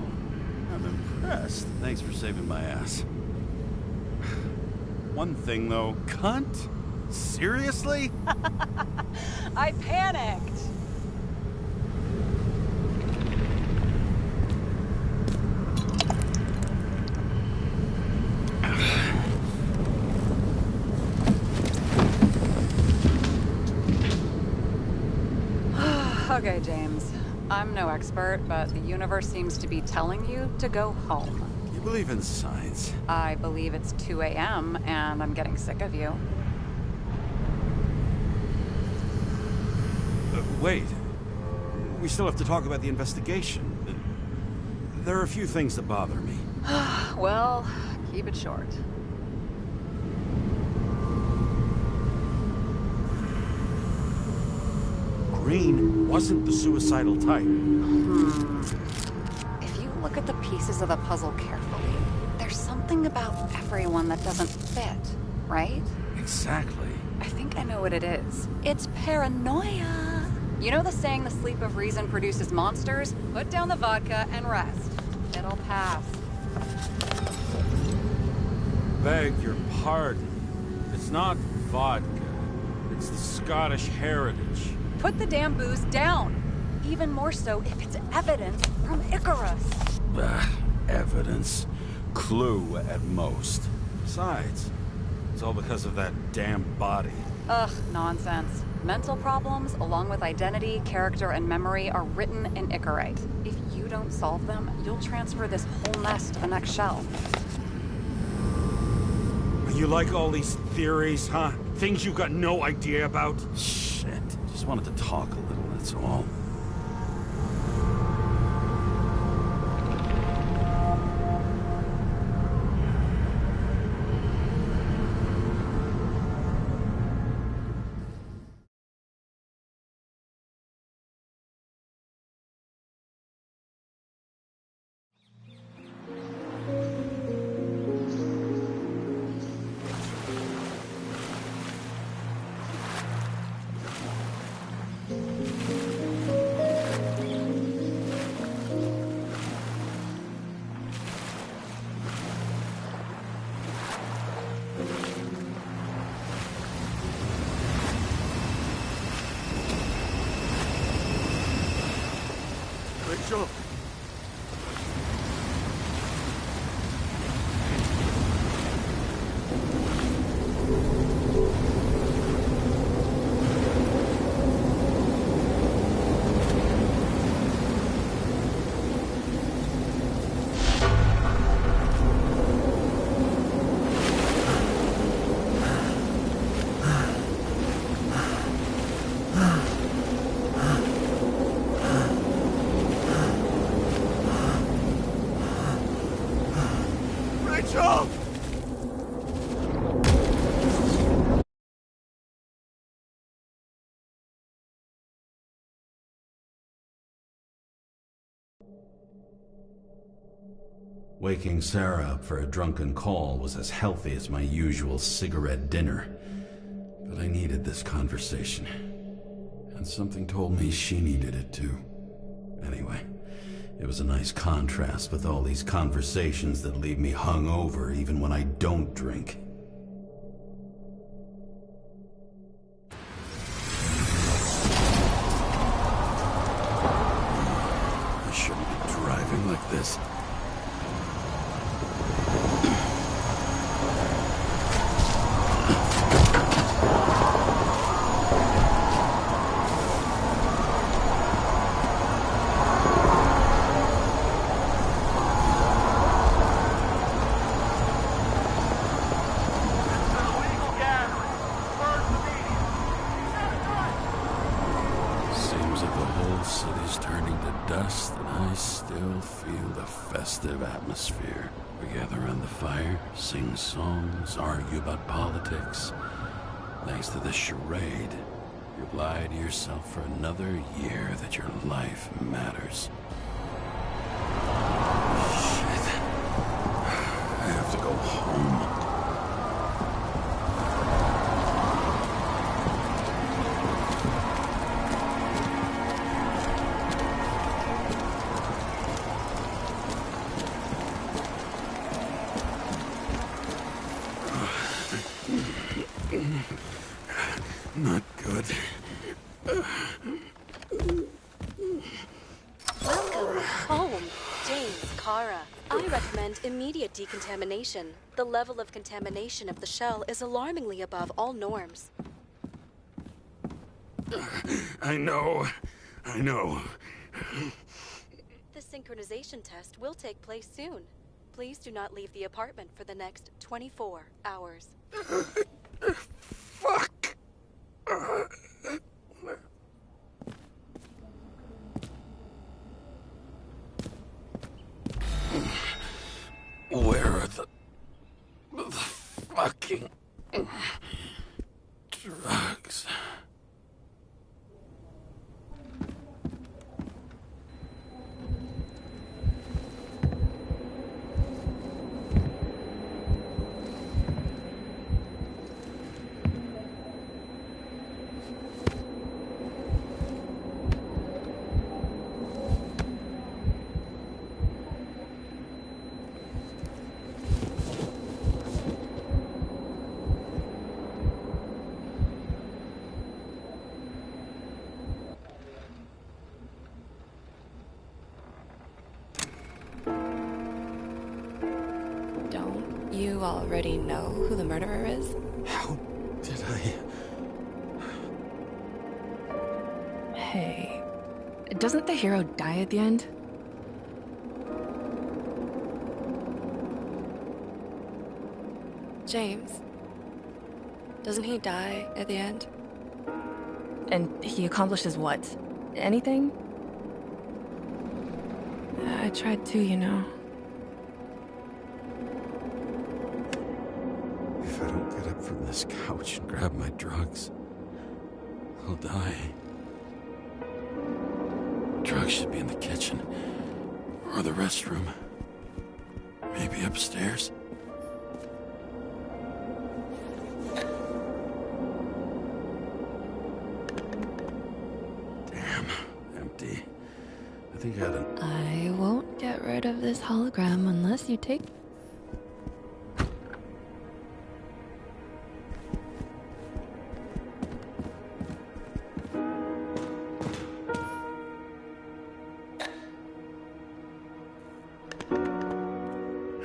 I'm impressed. Thanks for saving my ass. One thing, though. Cunt? Seriously? I panicked. Okay, James. I'm no expert, but the universe seems to be telling you to go home. You believe in science? I believe it's 2 a.m. and I'm getting sick of you. Wait. we still have to talk about the investigation. There are a few things that bother me. Well, keep it short. Green wasn't the suicidal type. If you look at the pieces of the puzzle carefully, there's something about everyone that doesn't fit, right? Exactly. I think I know what it is. It's paranoia. You know the saying, the sleep of reason produces monsters? Put down the vodka and rest. It'll pass. Beg your pardon. It's not vodka. It's the Scottish heritage. Put the damn booze down. Even more so if it's evidence from Icarus. Evidence. Clue at most. Besides, it's all because of that damn body. Ugh, nonsense. Mental problems, along with identity, character, and memory, are written in Icarite. If you don't solve them, you'll transfer this whole mess to the next shelf. You like all these theories, huh? Things you've got no idea about? Shit. Just wanted to talk a little, that's all. Rachel! Rachel! Waking Sarah up for a drunken call was as healthy as my usual cigarette dinner. But I needed this conversation. And something told me she needed it too. Anyway, it was a nice contrast with all these conversations that leave me hungover even when I don't drink. I shouldn't be driving like this. City's turning to dust, and I still feel the festive atmosphere. We gather around the fire, sing songs, argue about politics. Thanks to this charade, you've lied to yourself for another year that your life matters. Shit. I have to go home. Not good. Welcome home, James, Kara. I recommend immediate decontamination. The level of contamination of the shell is alarmingly above all norms. I know. The synchronization test will take place soon. Please do not leave the apartment for the next 24 hours. Fuck! You already know who the murderer is? How did I... Hey, doesn't the hero die at the end? James, doesn't he die at the end? And he accomplishes what? Anything? I tried to, you know. If I don't get up from this couch and grab my drugs, I'll die. Drugs should be in the kitchen. Or the restroom. Maybe upstairs. Damn, empty. I think I had I won't get rid of this hologram unless you take...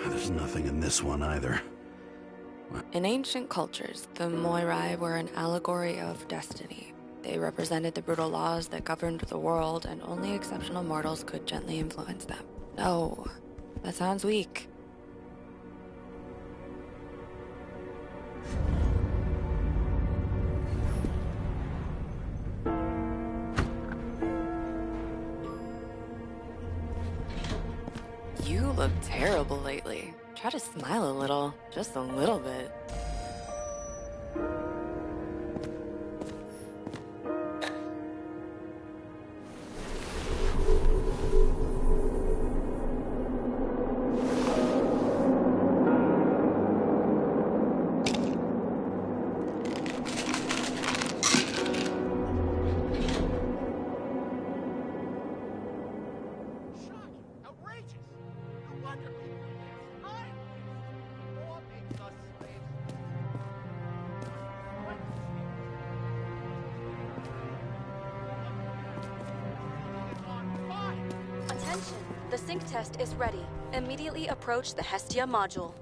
There's nothing in this one either. In ancient cultures, the Moirai were an allegory of destiny. They represented the brutal laws that governed the world, and only exceptional mortals could gently influence them. No, that sounds weak. You look terrible lately. Try to smile a little, just a little bit. Attention, the sync test is ready. Immediately approach the Hestia module.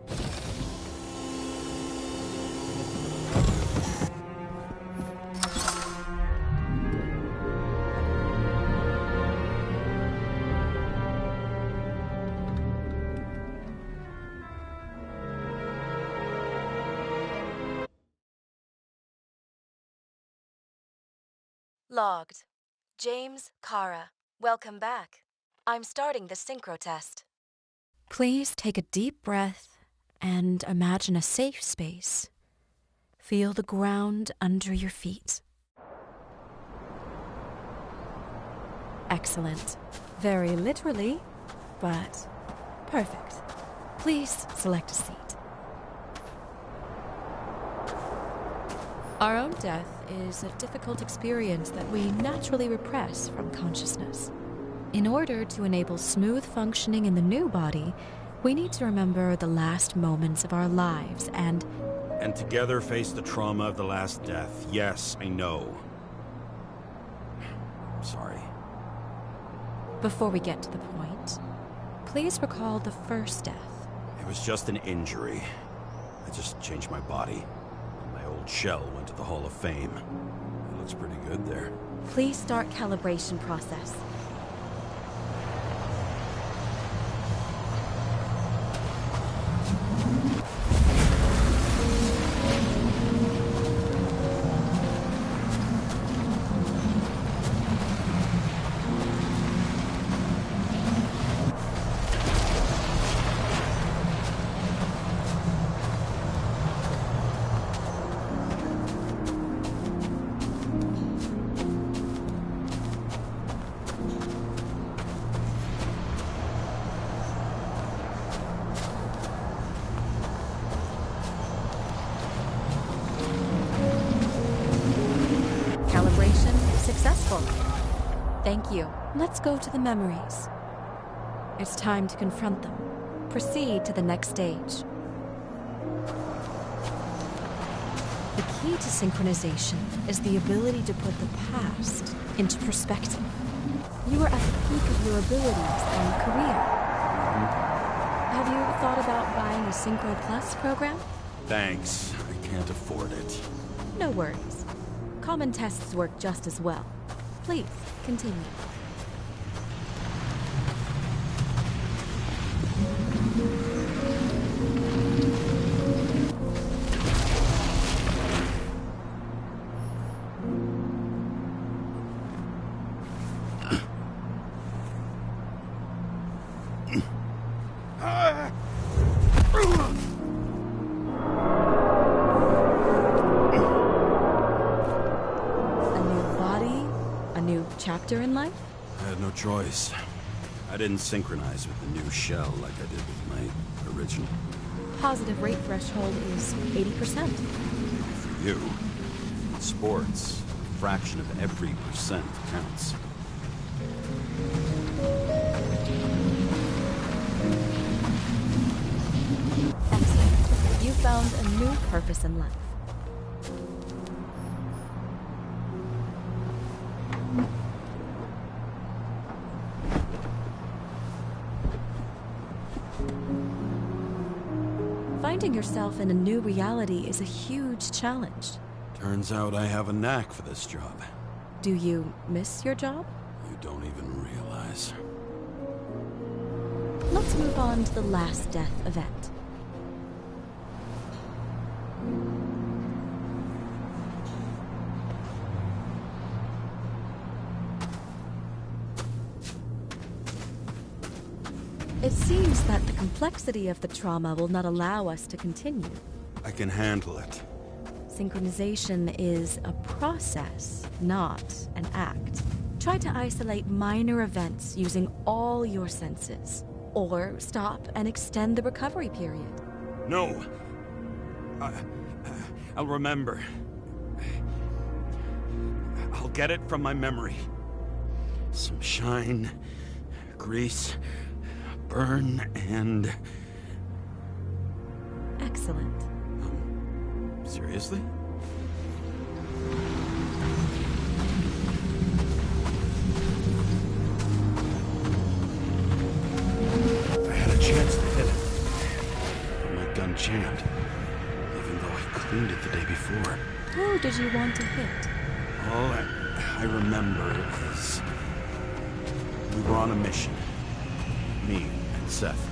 Logged. James, Kara, welcome back. I'm starting the synchro test. Please take a deep breath and imagine a safe space. Feel the ground under your feet. Excellent. Very literally, but perfect. Please select a seat. Our own death is a difficult experience that we naturally repress from consciousness. In order to enable smooth functioning in the new body, we need to remember the last moments of our lives and together face the trauma of the last death. Yes, I know. I'm sorry. Before we get to the point, please recall the first death. It was just an injury. I just changed my body. My old shell went to the Hall of Fame. It looks pretty good there. Please start calibration process. Successful. Thank you. Let's go to the memories. It's time to confront them. Proceed to the next stage. The key to synchronization is the ability to put the past into perspective. You are at the peak of your abilities and career. Have you thought about buying a Synchro Plus program? Thanks. I can't afford it. No worries. Common tests work just as well. Please, continue. Chapter in life? I had no choice. I didn't synchronize with the new shell like I did with my original. Positive rate threshold is 80%. For you, in sports, a fraction of every percent counts. Excellent. You found a new purpose in life. Finding yourself in a new reality is a huge challenge. Turns out I have a knack for this job. Do you miss your job? You don't even realize. Let's move on to the last death event. It seems that the complexity of the trauma will not allow us to continue. I can handle it. Synchronization is a process, not an act. Try to isolate minor events using all your senses. Or stop and extend the recovery period. No. I'll remember. I'll get it from my memory. Some shine, grease, burn, and... Excellent. Seriously? I had a chance to hit it. But my gun jammed. Even though I cleaned it the day before. Who did you want to hit? All I remember is... we were on a mission. Me and Seth.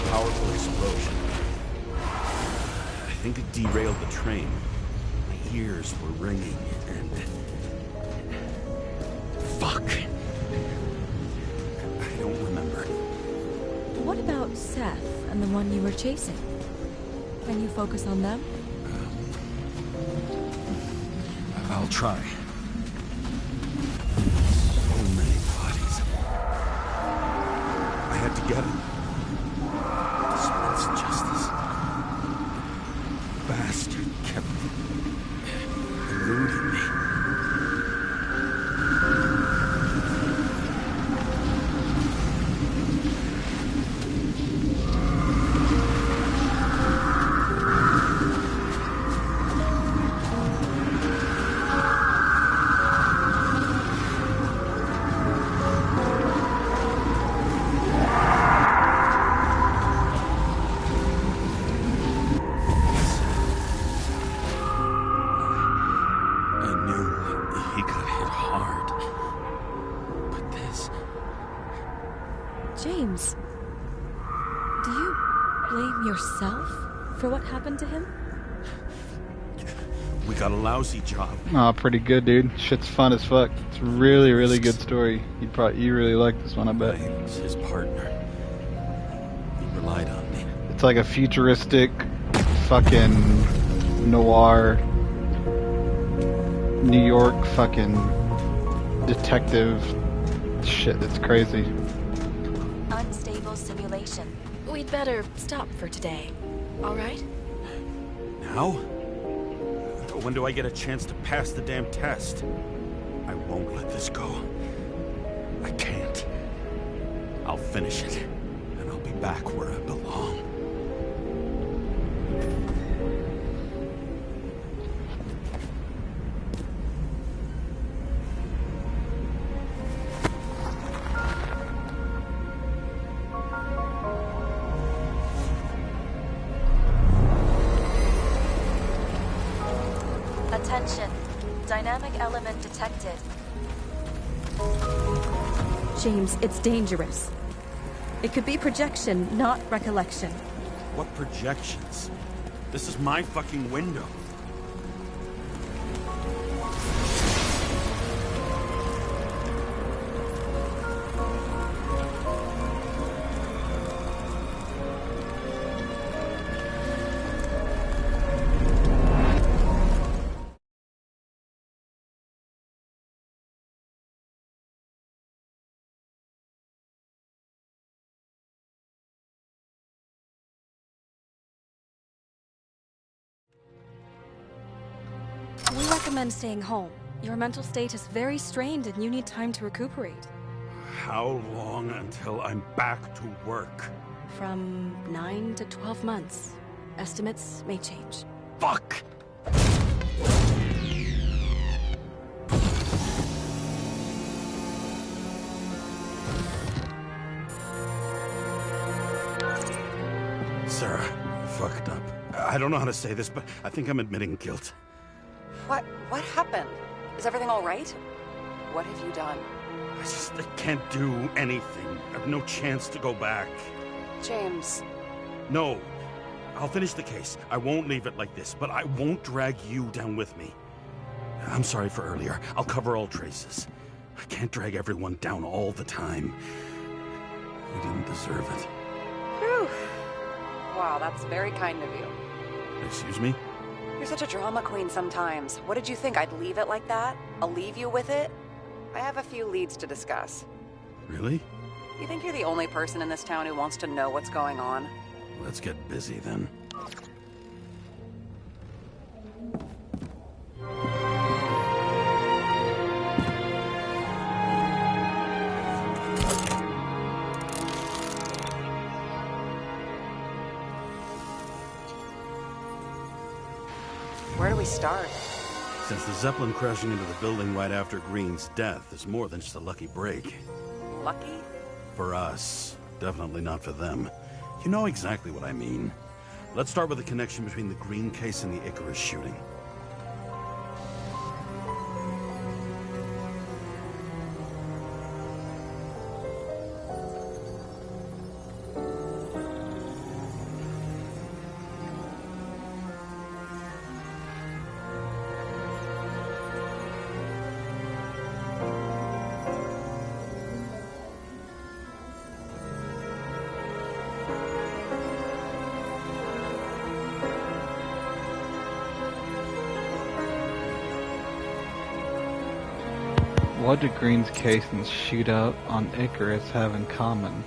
Powerful explosion. I think it derailed the train. My ears were ringing and... Fuck. I don't remember. What about Seth and the one you were chasing? Can you focus on them? I'll try. So many bodies. I had to get him. Dispense justice. Bastard kept eluding me. James, do you blame yourself for what happened to him? We got a lousy job. Aw, pretty good, dude. Shit's fun as fuck. It's a really, really good story. You really like this one, I bet. I was his partner. He relied on me. It's like a futuristic, fucking noir, New York fucking detective shit. That's crazy. Unstable simulation. We'd better stop for today. All right? Now? When do I get a chance to pass the damn test? I won't let this go. I can't. I'll finish it, and I'll be back where I belong. Attention. Dynamic element detected. James, it's dangerous. It could be projection, not recollection. What projections? This is my fucking window. We recommend staying home. Your mental state is very strained and you need time to recuperate. How long until I'm back to work? From 9 to 12 months. Estimates may change. Fuck! Sarah, fucked up. I don't know how to say this, but I think I'm admitting guilt. What happened? Is everything all right? What have you done? I can't do anything. I have no chance to go back. James. No. I'll finish the case. I won't leave it like this, but I won't drag you down with me. I'm sorry for earlier. I'll cover all traces. I can't drag everyone down all the time. You didn't deserve it. Whew. Wow, that's very kind of you. Excuse me? You're such a drama queen sometimes. What did you think, I'd leave it like that? I'll leave you with it? I have a few leads to discuss. Really? You think you're the only person in this town who wants to know what's going on? Let's get busy then. Where do we start? Since the Zeppelin crashing into the building right after Green's death is more than just a lucky break. Lucky? For us. Definitely not for them. You know exactly what I mean. Let's start with the connection between the Green case and the Icarus shooting. What do Green's case and shootout on Icarus have in common?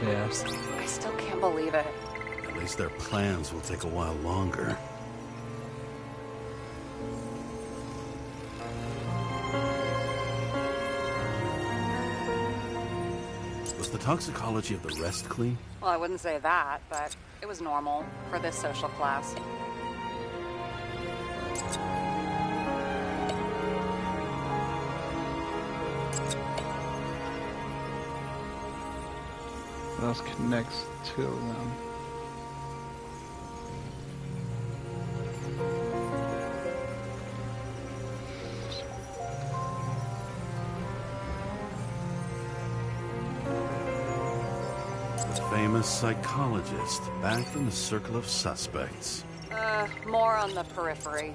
Yeah. I still can't believe it. At least their plans will take a while longer. Was the toxicology of the rest clean? Well, I wouldn't say that, but it was normal for this social class. What else connects to them? Famous psychologist, back in the circle of suspects. More on the periphery.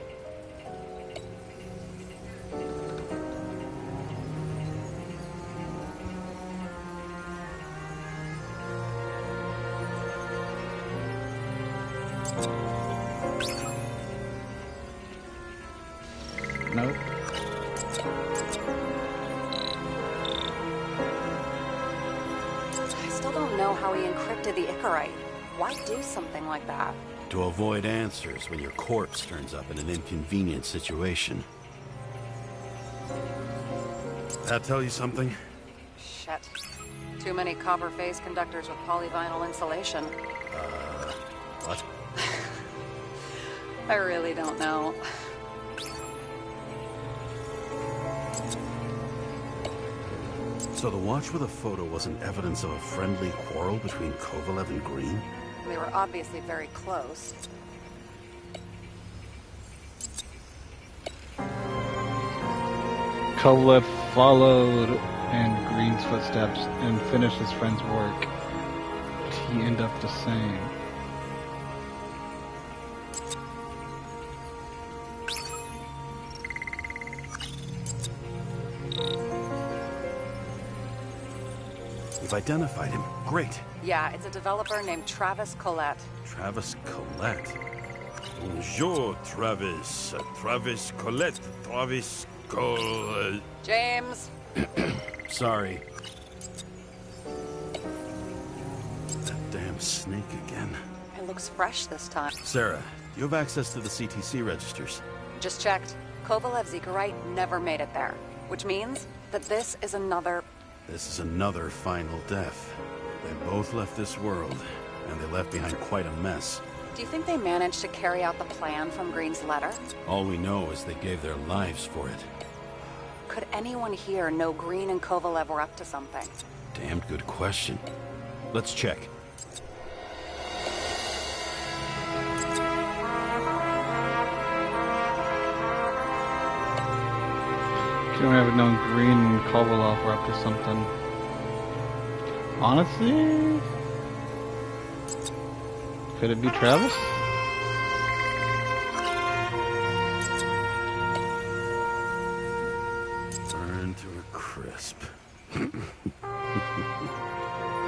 still don't know how he encrypted the Icarite. Why do something like that? To avoid answers when your corpse turns up in an inconvenient situation. That tell you something? Shit. Too many copper phase conductors with polyvinyl insulation. What? I really don't know. So the watch with a photo wasn't evidence of a friendly quarrel between Kovalev and Green? They were obviously very close. Kovalev followed in Green's footsteps and finished his friend's work. But he ended up the same. You've identified him. Great. Yeah, it's a developer named Travis Collette. Travis Collette. Bonjour, Travis. Travis Collette. Travis Collette. James! Sorry. That damn snake again. It looks fresh this time. Sarah, do you have access to the CTC registers? Just checked. Kovalev's Icarite never made it there. Which means that this is another final death. They both left this world, and they left behind quite a mess. Do you think they managed to carry out the plan from Green's letter? All we know is they gave their lives for it. Could anyone here know Green and Kovalev were up to something? Damn good question. Let's check. You don't ever known Green and Kovalev were up to something. Honestly? Could it be Travis? Burn to a crisp. Is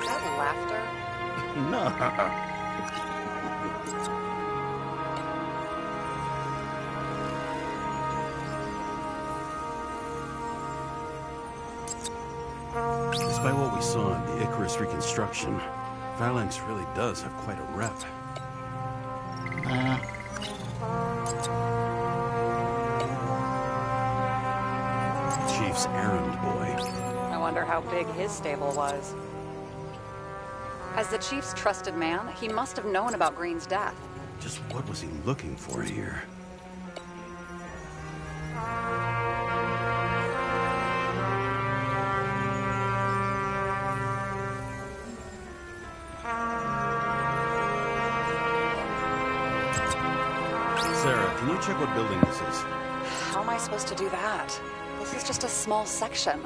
that laughter? No. Despite what we saw in the Icarus reconstruction, Phalanx really does have quite a rep. Chief's errand boy. I wonder how big his stable was. As the Chief's trusted man, he must have known about Green's death. Just what was he looking for here? Sarah, can you check what building this is? How am I supposed to do that? This is just a small section.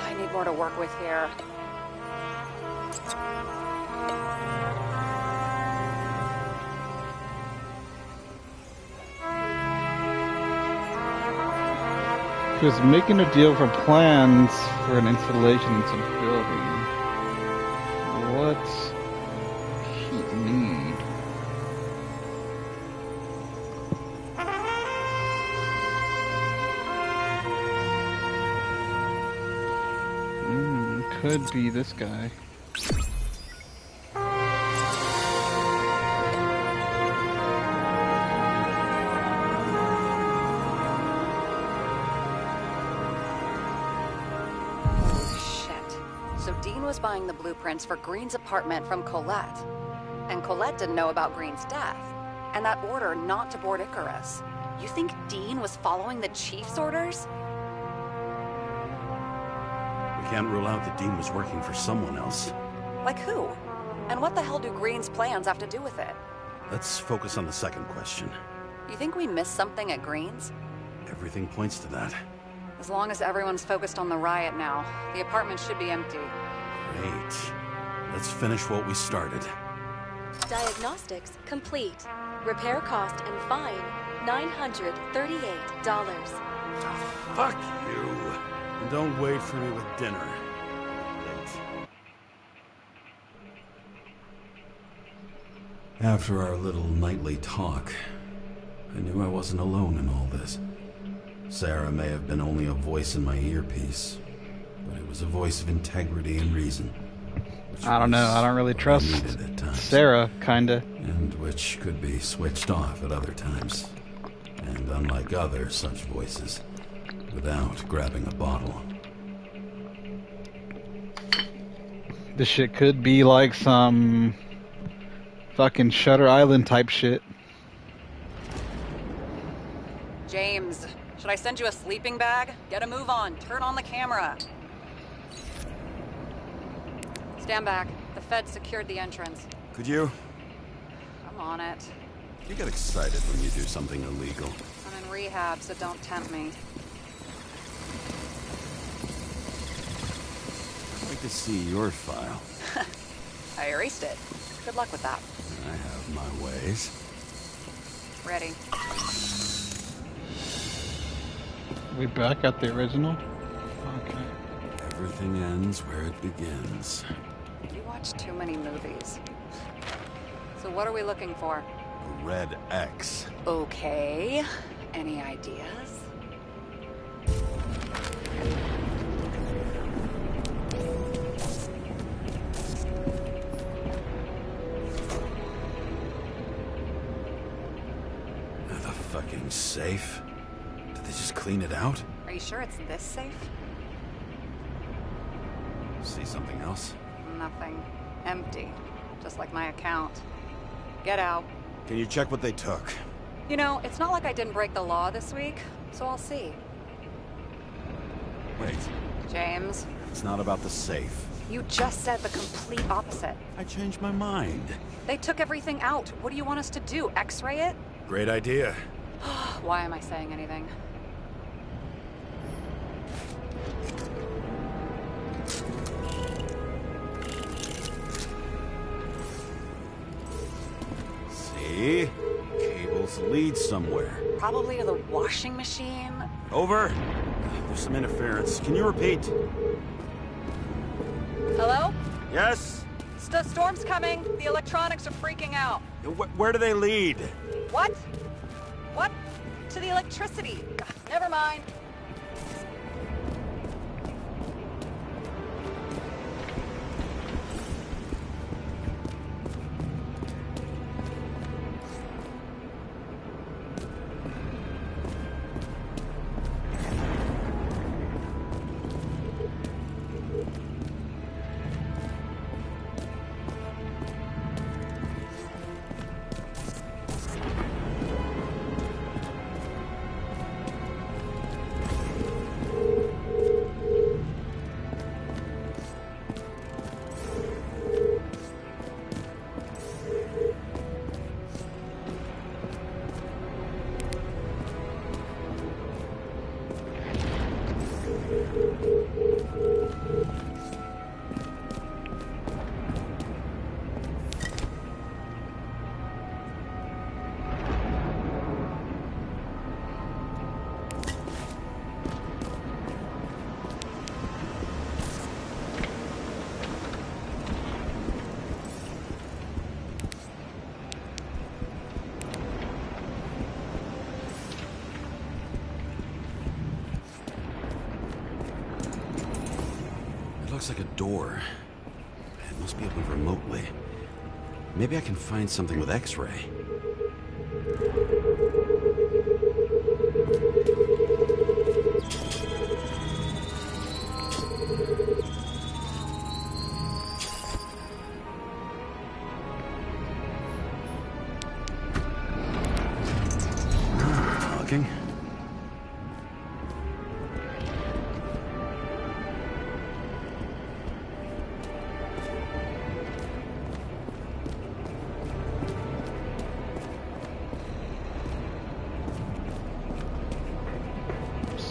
I need more to work with here. He was making a deal for plans for an installation in some building. What's he need? Could be this guy. Was buying the blueprints for Green's apartment from Collette. And Collette didn't know about Green's death. And that order not to board Icarus. You think Dean was following the Chief's orders? We can't rule out that Dean was working for someone else. Like who? And what the hell do Green's plans have to do with it? Let's focus on the second question. You think we missed something at Green's? Everything points to that. As long as everyone's focused on the riot now, the apartment should be empty. Great. Let's finish what we started. Diagnostics complete. Repair cost and fine, $938. Fuck you. And don't wait for me with dinner. After our little nightly talk, I knew I wasn't alone in all this. Sarah may have been only a voice in my earpiece, but it was a voice of integrity and reason. I don't know. I don't really trust needed at times. Sarah, kinda. And which could be switched off at other times. And unlike other such voices, without grabbing a bottle. This shit could be like some fucking Shutter Island type shit. James, should I send you a sleeping bag? Get a move on. Turn on the camera. Stand back. The Fed secured the entrance. Could you? I'm on it. You get excited when you do something illegal. I'm in rehab, so don't tempt me. I'd like to see your file. I erased it. Good luck with that. I have my ways. Ready. We back at the original? Okay. Everything ends where it begins. You watch too many movies. So what are we looking for? A red X. Okay. Any ideas? The fucking safe? Did they just clean it out? Are you sure it's this safe? See something else? Nothing. Empty. Just like my account. Get out. Can you check what they took? You know, it's not like I didn't break the law this week, so I'll see. Wait. James. It's not about the safe. You just said the complete opposite. I changed my mind. They took everything out. What do you want us to do? X-ray it? Great idea. Why am I saying anything? See? Cables lead somewhere. Probably to the washing machine. Over. There's some interference. Can you repeat? Hello? Yes? Storm's coming. The electronics are freaking out. Where do they lead? What? What? To the electricity. Never mind. Looks like a door. It must be opened remotely. Maybe I can find something with X-ray. Talking.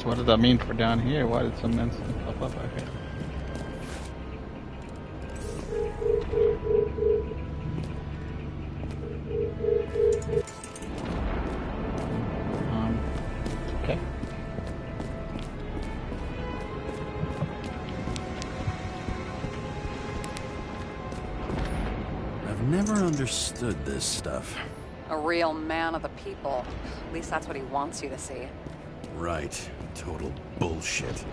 What does that mean for down here? Why did some incident pop up out here? Okay. I've never understood this stuff. A real man of the people. At least that's what he wants you to see. Right. Total bullshit.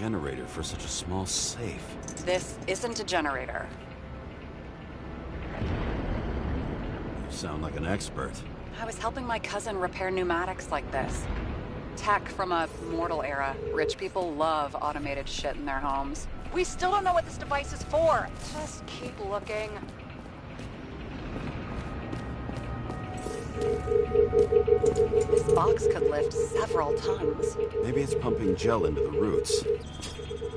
generator for such a small safe? This isn't a generator. You sound like an expert. I was helping my cousin repair pneumatics like this. Tech from a mortal era. Rich people love automated shit in their homes. We still don't know what this device is for. Just keep looking. This box could lift several tons. Maybe it's pumping gel into the roots.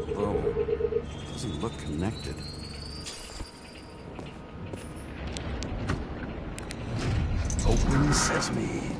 Although, it doesn't look connected. Open sesame.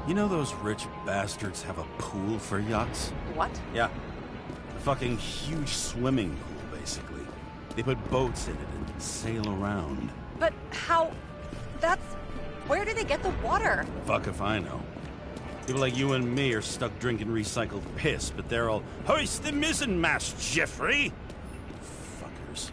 You know those rich bastards have a pool for yachts? What? Yeah. A fucking huge swimming pool, basically. They put boats in it and sail around. But how... That's... Where do they get the water? Fuck if I know. People like you and me are stuck drinking recycled piss, but they're all, hoist the mizzenmast, Jeffrey! Fuckers.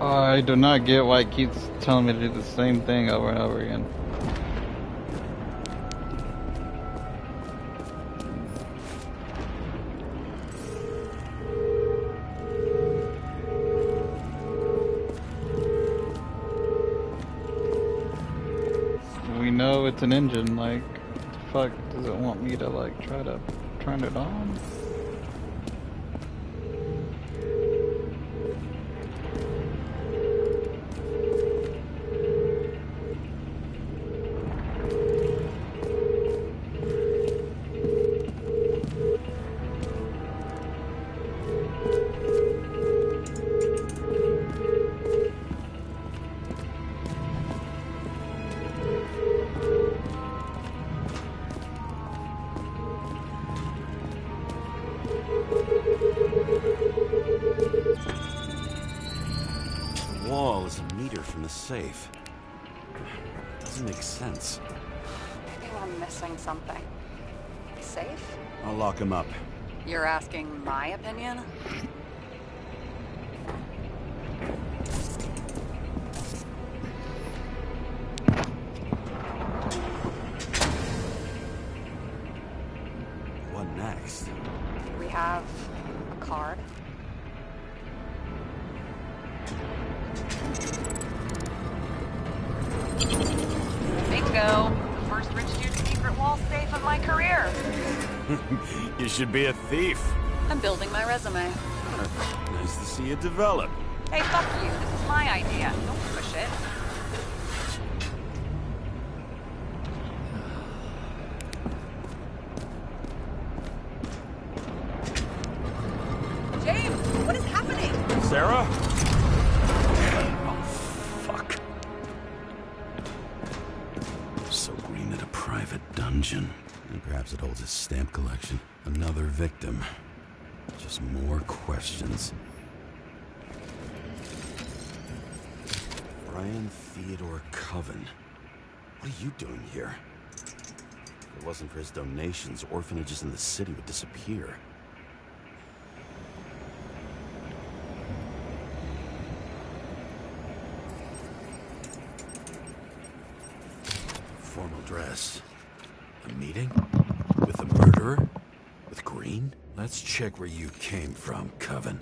I do not get why it keeps telling me to do the same thing over and over again. We know it's an engine, like, what the fuck does it want me to, like, try to turn it on? Wall is a meter from the safe. Doesn't make sense. Maybe I'm missing something. Safe? I'll lock him up. You're asking my opinion? What next? We have a card. Bingo! The first rich dude's secret wall safe of my career. You should be a thief. I'm building my resume. Nice to see you develop. Hey, fuck you. This is my idea. Don't push it. James, what is happening? Sarah? Oh, fuck. So Green at a private dungeon. And perhaps it holds his stamp collection. Another victim. Just more questions. Brian Theodore Coven. What are you doing here? If it wasn't for his donations, orphanages in the city would disappear. Formal dress. A meeting? With a murderer? With Green? Let's check where you came from, Coven.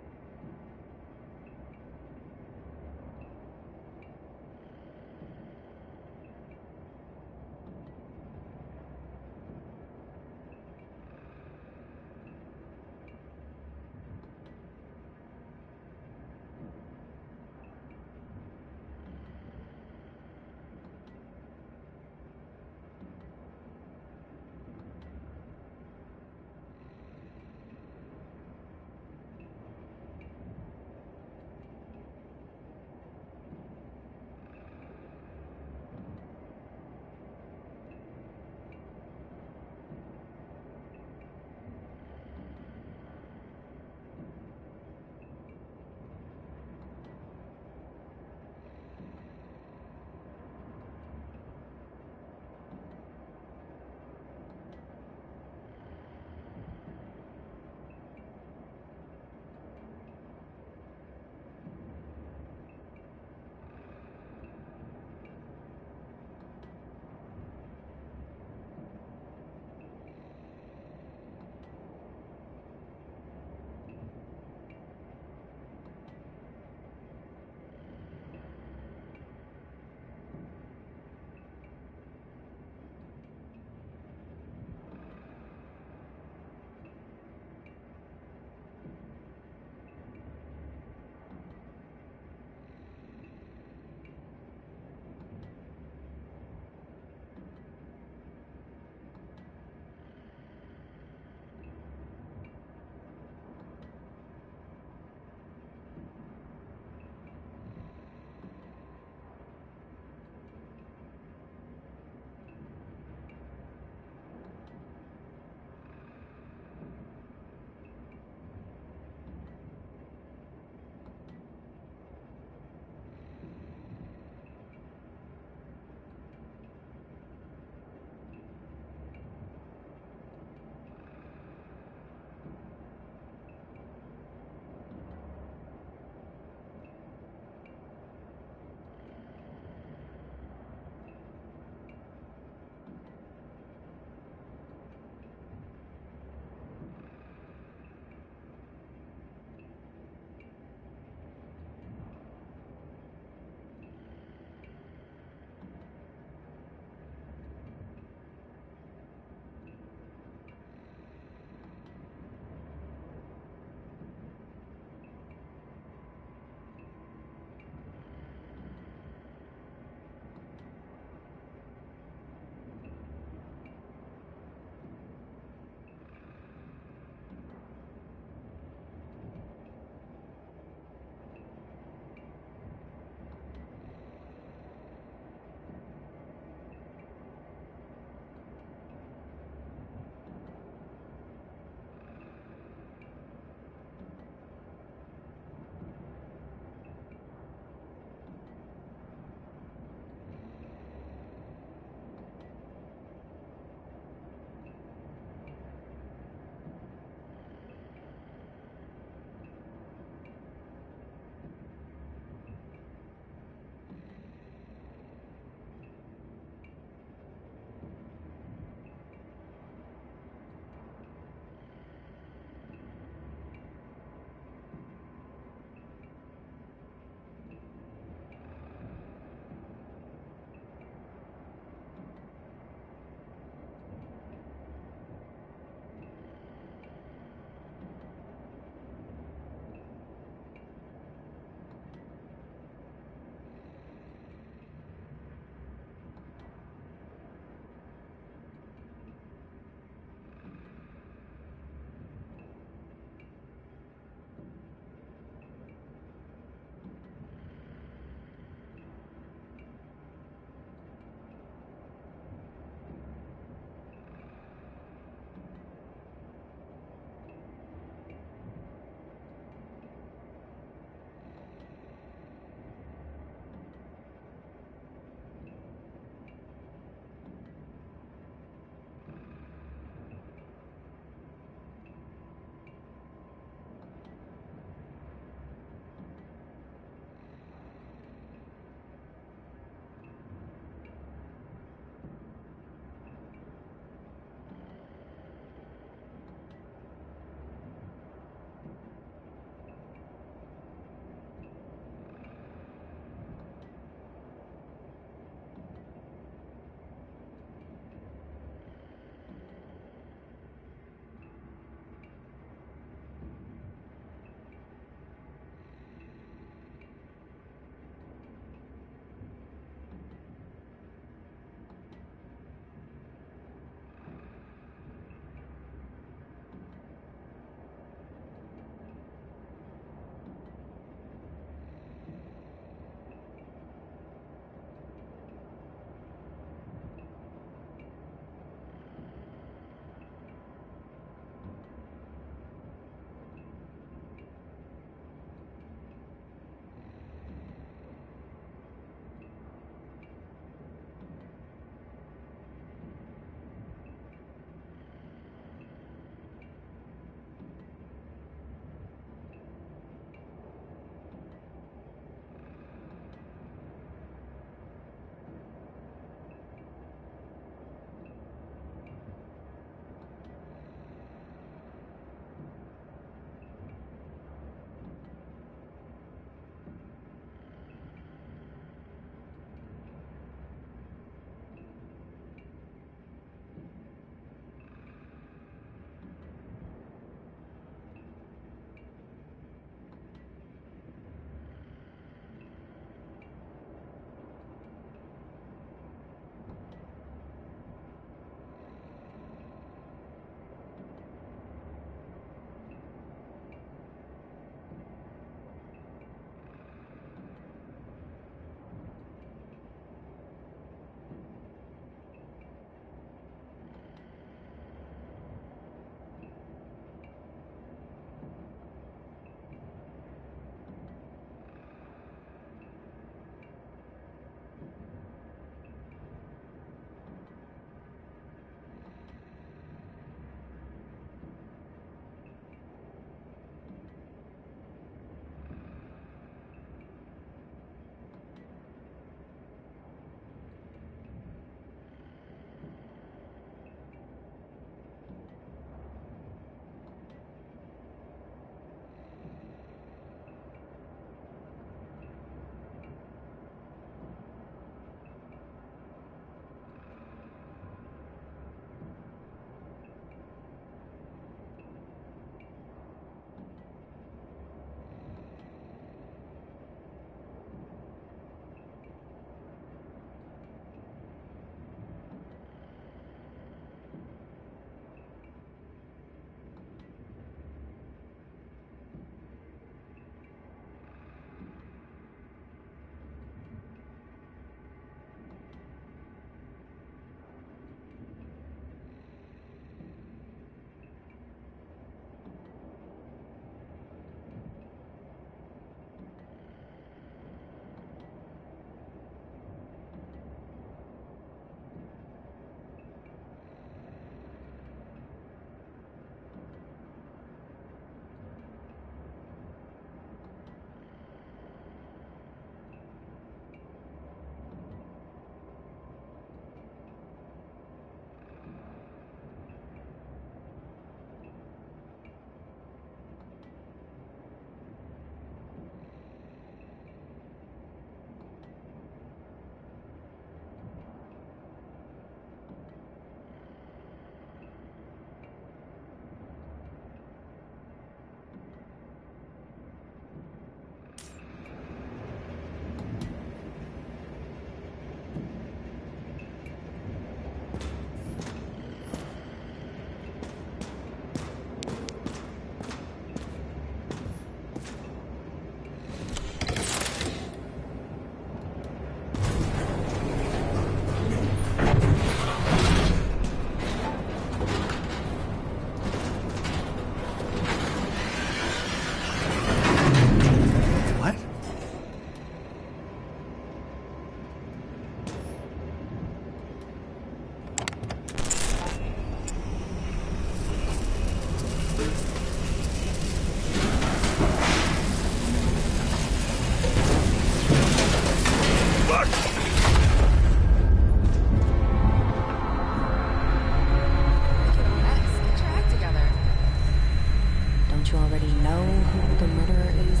you already know who the murderer is?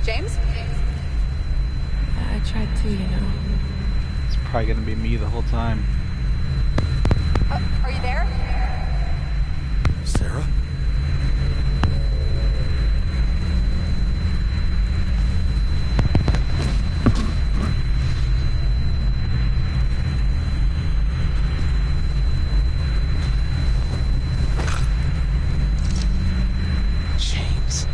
James? I tried to, you know. It's probably gonna be me the whole time. Are you there? Sarah? James,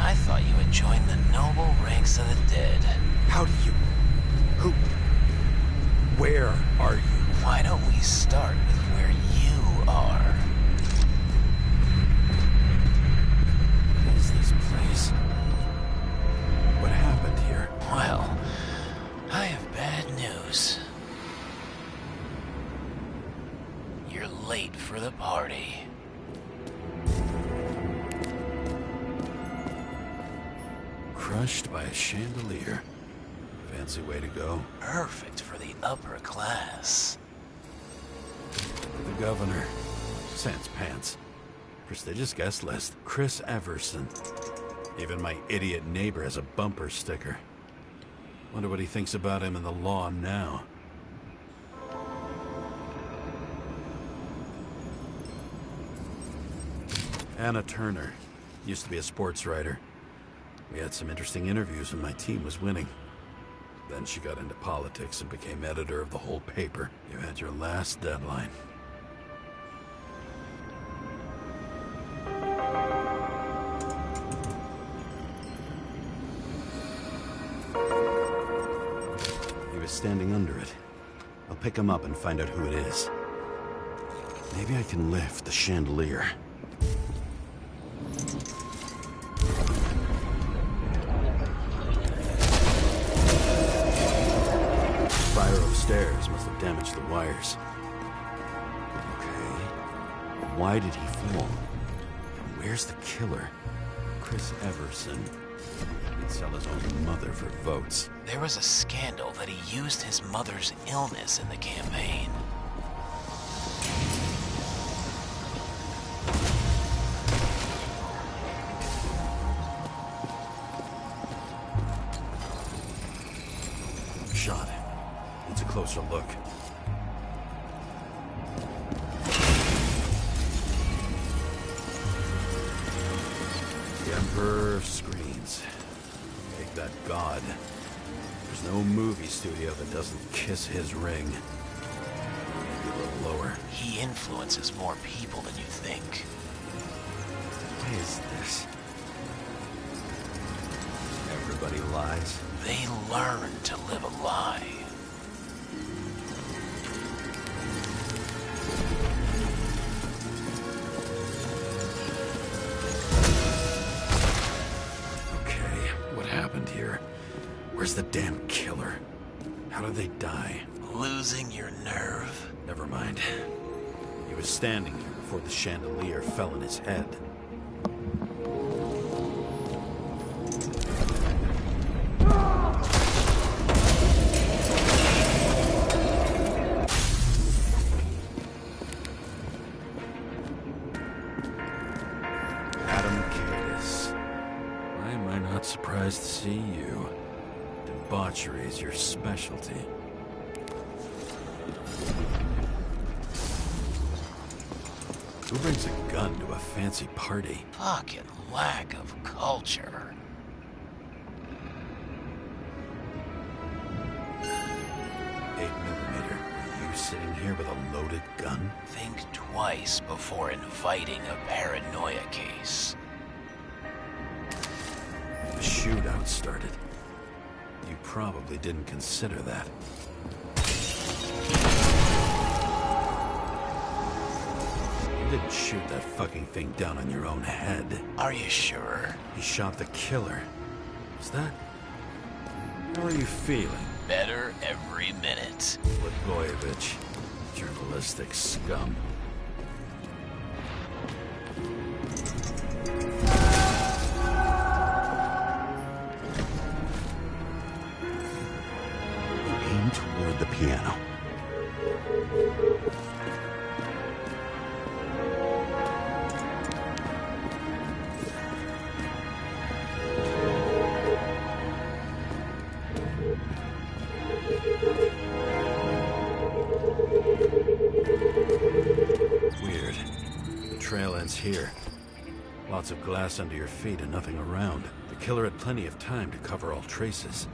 I thought you had joined the noble ranks of the dead. How do you... Who... Where are you? Why don't we start with where you are? What is this place? What happened here? Well, I have bad news. You're late for the party. Crushed by a chandelier. Fancy way to go. Perfect for the upper class. The governor. Sans pants. Prestigious guest list. Chris Everson. Even my idiot neighbor has a bumper sticker. Wonder what he thinks about him in the law now. Anna Turner. Used to be a sports writer. We had some interesting interviews when my team was winning. Then she got into politics and became editor of the whole paper. You had your last deadline. He was standing under it. I'll pick him up and find out who it is. Maybe I can lift the chandelier. Fire upstairs must have damaged the wires. Okay. Why did he fall? And where's the killer? Chris Everson. He'd sell his own mother for votes. There was a scandal that he used his mother's illness in the campaign. Shot. Needs a closer look. The Emperor screens. Take that god. There's no movie studio that doesn't kiss his ring. Maybe a little lower. He influences more people than you think. What is this? Everybody lies. They learn to live a lie. Okay, what happened here? Where's the damn killer? How did they die? Losing your nerve? Never mind. He was standing here before the chandelier fell on his head. Surprised to see you. Debauchery is your specialty. Who brings a gun to a fancy party? Fucking lack of culture. 8mm. Are you sitting here with a loaded gun? Think twice before inviting a paranoia case. The shootout started. You probably didn't consider that. You didn't shoot that fucking thing down on your own head. Are you sure? He shot the killer. Is that... How are you feeling? Better every minute. Blagojevich, journalistic scum. Toward the piano. trail ends here. Lots of glass under your feet and nothing around. The killer had plenty of time to cover all traces.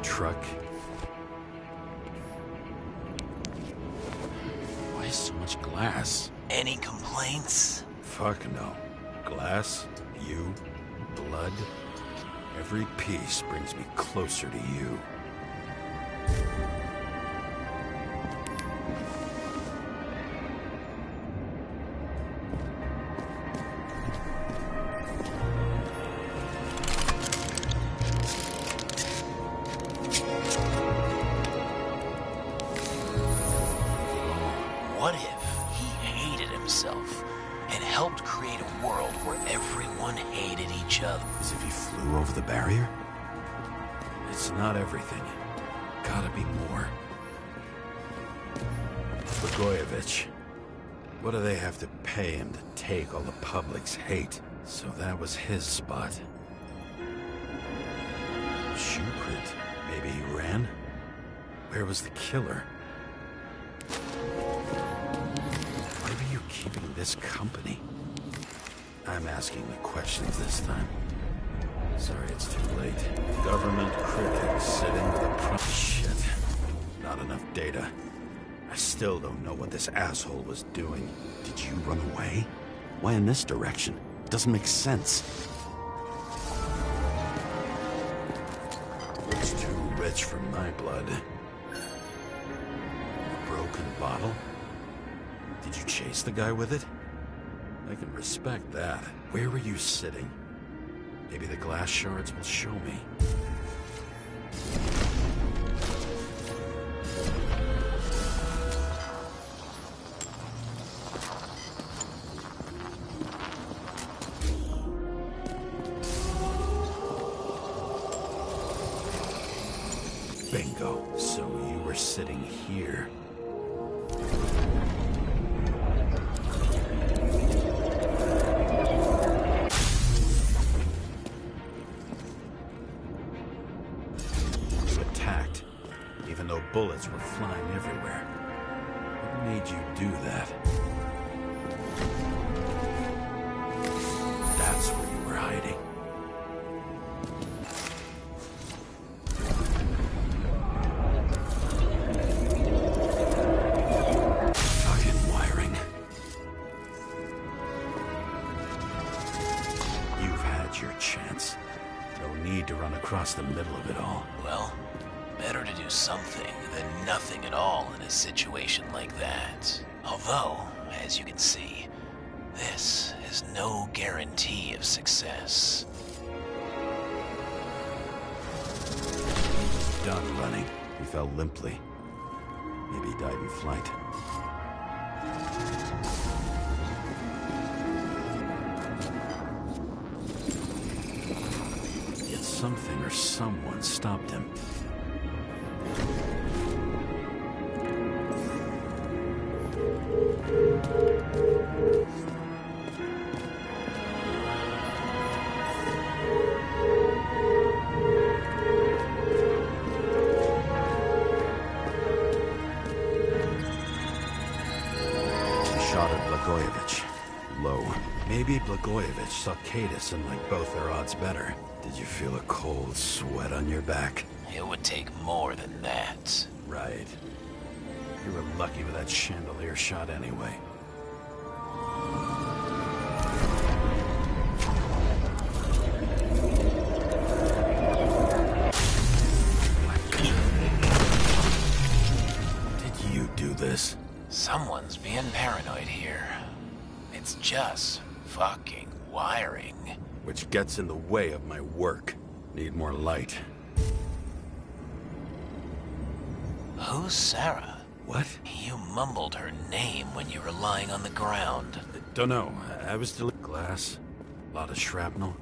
Truck. Why so much glass? Any complaints? Fuck no. Glass, you, blood. Every piece brings me closer to you. What if he hated himself and helped create a world where everyone hated each other? As if he flew over the barrier? It's not everything. Gotta be more. Blagojevich. What do they have to pay him to take all the public's hate? So that was his spot. Shoe print. Maybe he ran? Where was the killer? Why were you keeping this company? I'm asking the questions this time. Sorry it's too late. Government critics sitting with a shit. Not enough data. I still don't know what this asshole was doing. Did you run away? Why in this direction? Doesn't make sense. It's too rich for my blood. A broken bottle? Did you chase the guy with it? I can respect that. Where were you sitting? Maybe the glass shards will show me. Bingo. So you were sitting here. You attacked, even though bullets were flying everywhere. What made you do that? That's where you were hiding. Your chance. No need to run across the middle of it all. Well, better to do something than nothing at all in a situation like that. Although, as you can see, this is no guarantee of success. Done running. He fell limply. Maybe he died in flight. Something or someone stopped him. Shot at Blagojevich. Low. Maybe Blagojevich saw Cadis and liked both their odds better. Did you feel a cold sweat on your back? It would take more than that. Right. You were lucky with that chandelier shot anyway. this? Someone's being paranoid here. It's just fucking wiring. Which gets in the way of my work. Need more light. Who's Sarah? What? You mumbled her name when you were lying on the ground. Don't know. I was still at glass. A lot of shrapnel.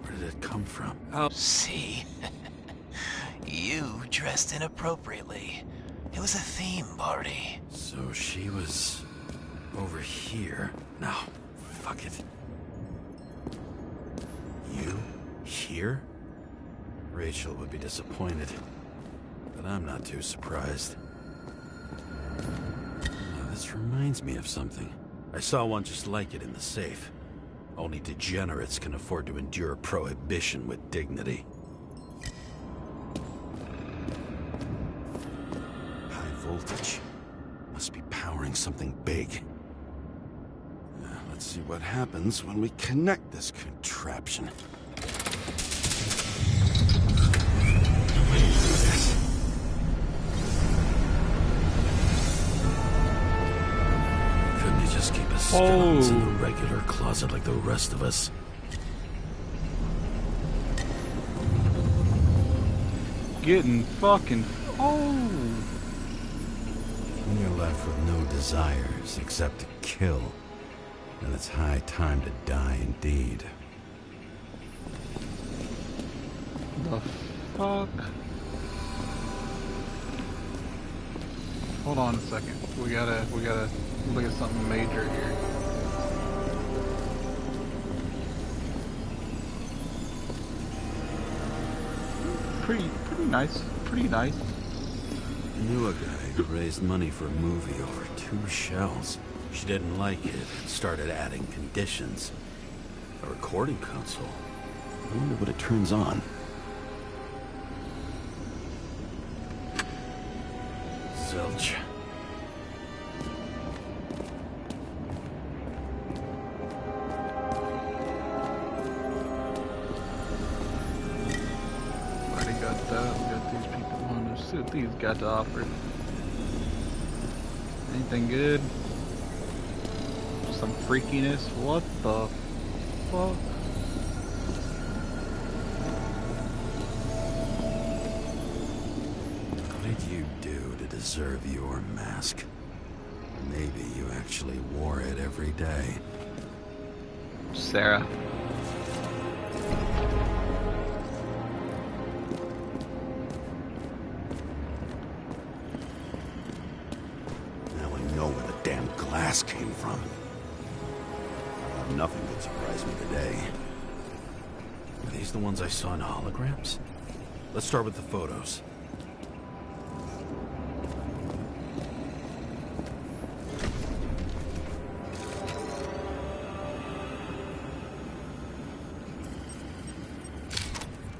Where did it come from? Oh. See? You dressed inappropriately. It was a theme party. So she was over here. No, fuck it. You here? Rachel would be disappointed, but I'm not too surprised. Now, this reminds me of something. I saw one just like it in the safe. Only degenerates can afford to endure prohibition with dignity. High voltage. Must be powering something big. Now, let's see what happens when we connect this contraption. Couldn't you just keep us skeletons in the regular closet like the rest of us? Getting fucking... When you're left with no desires except to kill, then it's high time to die indeed. The fuck? Hold on a second. We gotta look at something major here. Pretty nice. I knew a guy who raised money for a movie over 2 shells. She didn't like it and started adding conditions. A recording console. I wonder what it turns on. Zilch. Already got that. We got these people on. Let's see what these got to offer. Anything good? Some freakiness? What the fuck? What did you do to deserve your mask? Maybe you actually wore it every day. Sarah. Now I know where the damn glass came from. Nothing could surprise me today. Are these the ones I saw in holograms? Let's start with the photos.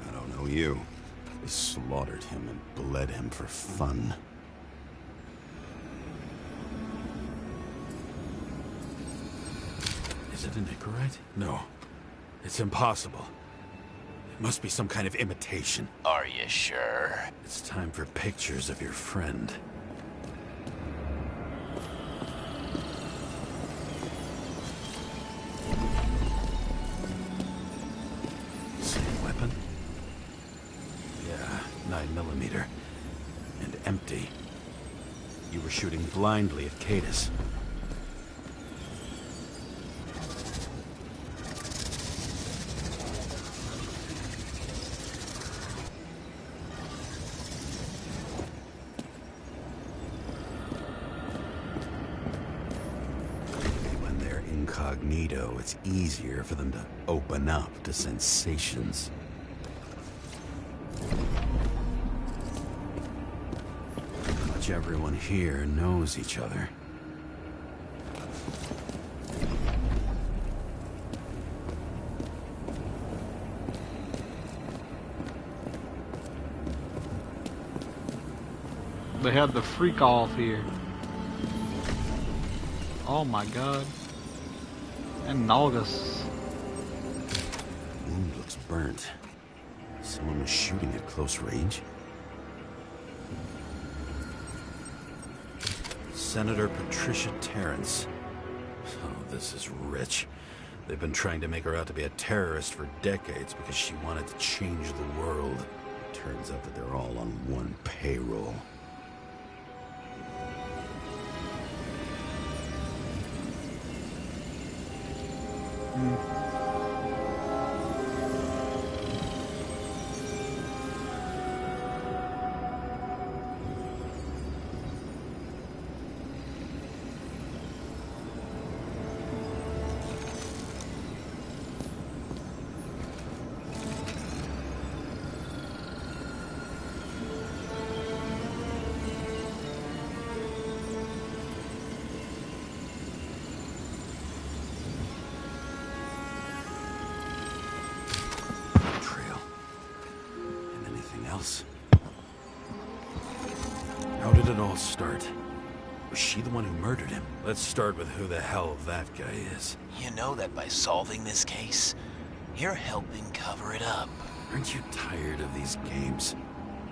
I don't know you. They slaughtered him and bled him for fun. Is it an Icarite? No. It's impossible. It must be some kind of imitation. Are you sure? It's time for pictures of your friend. Same weapon? Yeah, 9mm. And empty. You were shooting blindly at Cadus. Incognito, it's easier for them to open up to sensations. Much everyone here knows each other. They had the freak off here. Oh my god. And Naugus. Wound looks burnt. Someone was shooting at close range. Senator Patricia Terrence. Oh, this is rich. They've been trying to make her out to be a terrorist for decades because she wanted to change the world. It turns out that they're all on one payroll. How did it all start? Was she the one who murdered him? Let's start with who the hell that guy is. You know that by solving this case, you're helping cover it up. Aren't you tired of these games?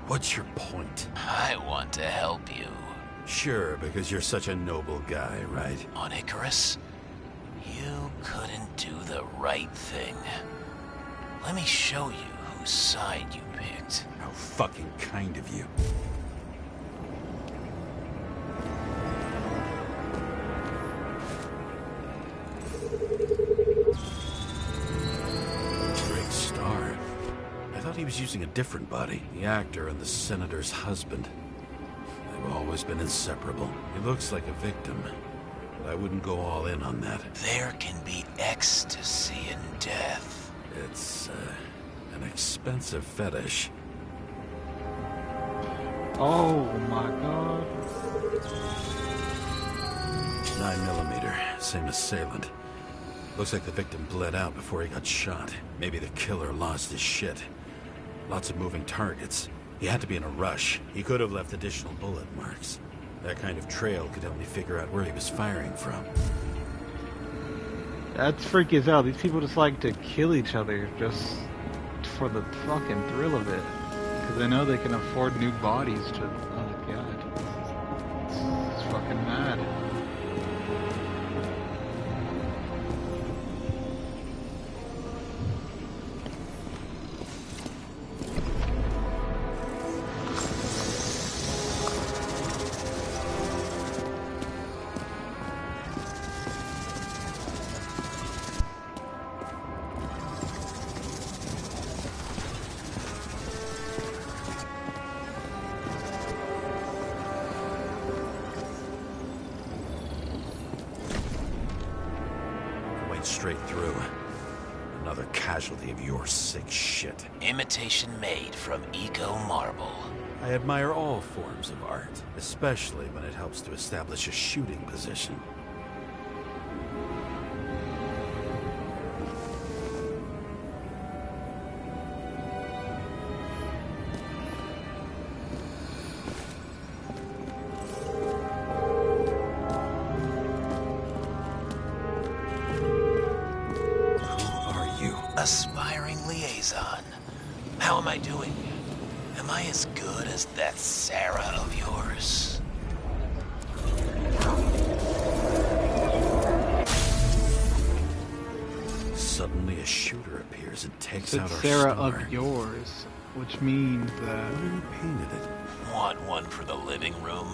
What's your point? I want to help you. Sure, because you're such a noble guy, right? On Icarus, you couldn't do the right thing. Let me show you whose side you picked. How fucking kind of you. Drake Starr. I thought he was using a different body. The actor and the senator's husband. They've always been inseparable. He looks like a victim, but I wouldn't go all in on that. There can be ecstasy in death. It's, an expensive fetish. Oh my god. 9mm, same assailant. Looks like the victim bled out before he got shot. Maybe the killer lost his shit. Lots of moving targets. He had to be in a rush. He could have left additional bullet marks. That kind of trail could help me figure out where he was firing from. That's freaky as hell. These people just like to kill each other just for the fucking thrill of it. Because they know they can afford new bodies to... Oh god. It's fucking mad. Straight through. Another casualty of your sick shit. Imitation made from eco marble. I admire all forms of art, especially when it helps to establish a shooting position. Aspiring liaison. How am I doing? Am I as good as that Sarah of yours? Suddenly a shooter appears and takes It's out our Sarah star. of yours, which means that... Who painted it? Want one for the living room?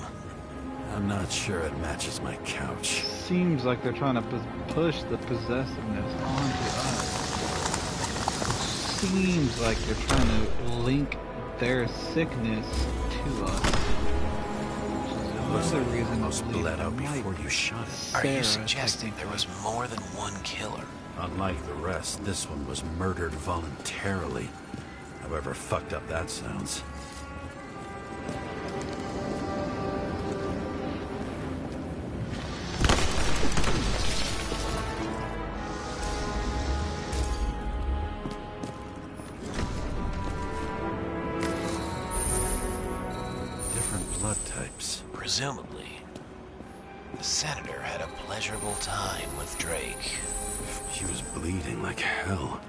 I'm not sure it matches my couch. Seems like they're trying to push the possessiveness onto us. Seems like they're trying to link their sickness to us. Which is another reason Most to believe bled out it before you shot it. Are you Sarah, suggesting there was more than one killer? Unlike the rest, this one was murdered voluntarily. However fucked up that sounds. Blood types. Presumably, the senator had a pleasurable time with Drake. She was bleeding like hell.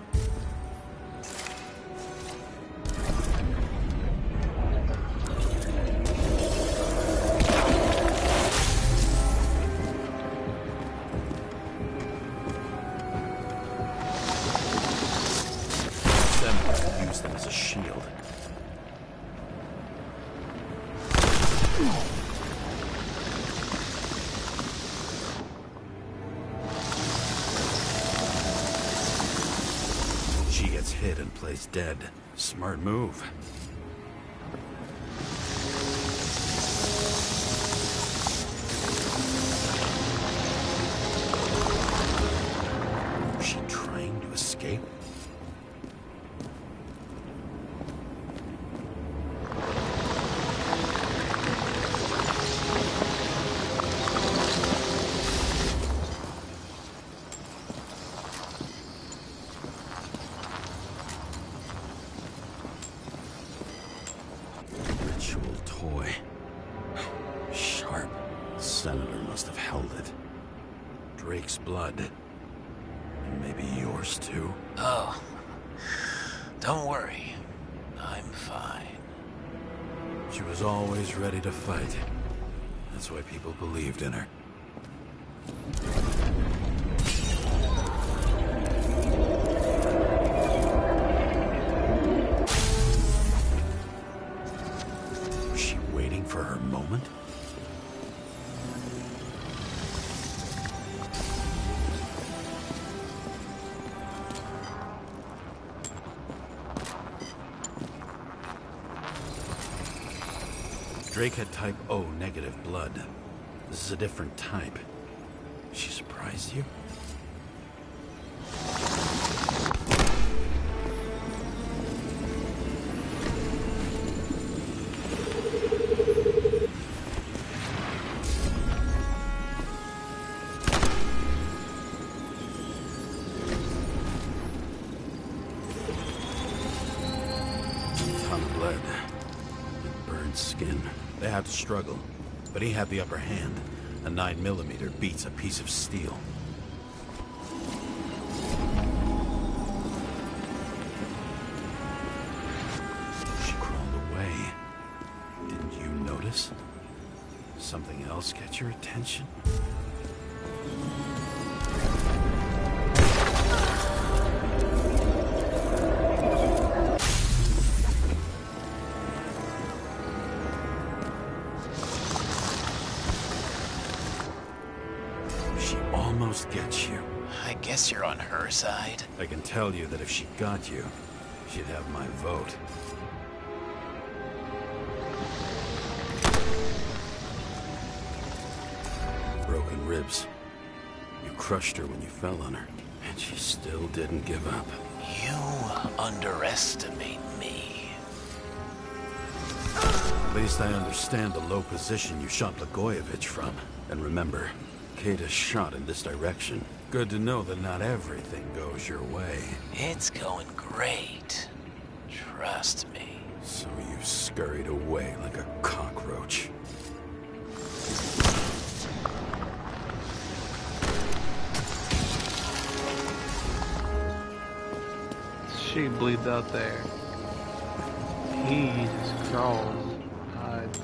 pit and plays dead. Smart move. Was she trying to escape? Toy. Sharp. Senator must have held it. Drake's blood. And maybe yours too. Oh. Don't worry. I'm fine. She was always ready to fight. That's why people believed in her. For her moment? Drake had type O negative blood. This is a different type. She surprised you? Bled. It burned skin. They had to struggle, but he had the upper hand. A 9mm beats a piece of steel. She crawled away. Didn't you notice? Something else get your attention? Almost gets you. I guess you're on her side. I can tell you that if she got you, she'd have my vote. Broken ribs. You crushed her when you fell on her, and she still didn't give up. You underestimate me. At least I understand the low position you shot Blagojevich from. And remember, Kata's shot in this direction. Good to know that not everything goes your way. It's going great. Trust me. So you scurried away like a cockroach. She bleeds out there. He just crawls, hides.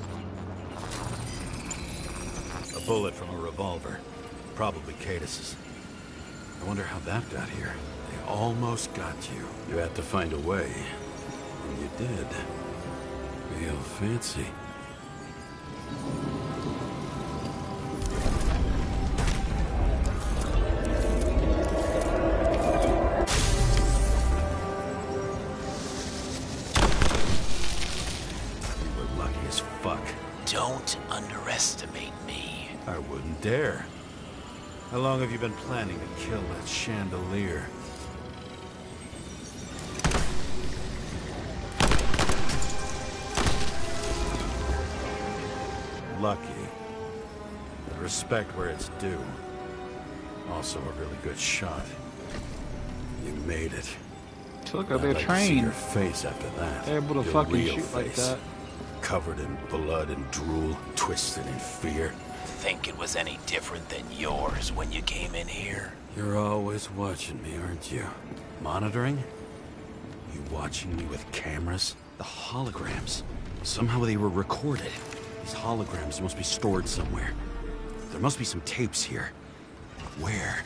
A bullet from a revolver. Probably Cadis's. I wonder how that got here. They almost got you. You had to find a way. And you did. Real fancy. You were lucky as fuck. Don't underestimate me. I wouldn't dare. How long have you been planning to kill that chandelier? Lucky. But respect where it's due. Also a really good shot. You made it. Look at I'd their like to see train. your face after that. They're able to Your fucking real shoot like face. that. Covered in blood and drool, twisted in fear. Think it was any different than yours when you came in here? You're always watching me, aren't you? Monitoring? You watching me with cameras? The holograms. Somehow they were recorded. These holograms must be stored somewhere. There must be some tapes here. Where?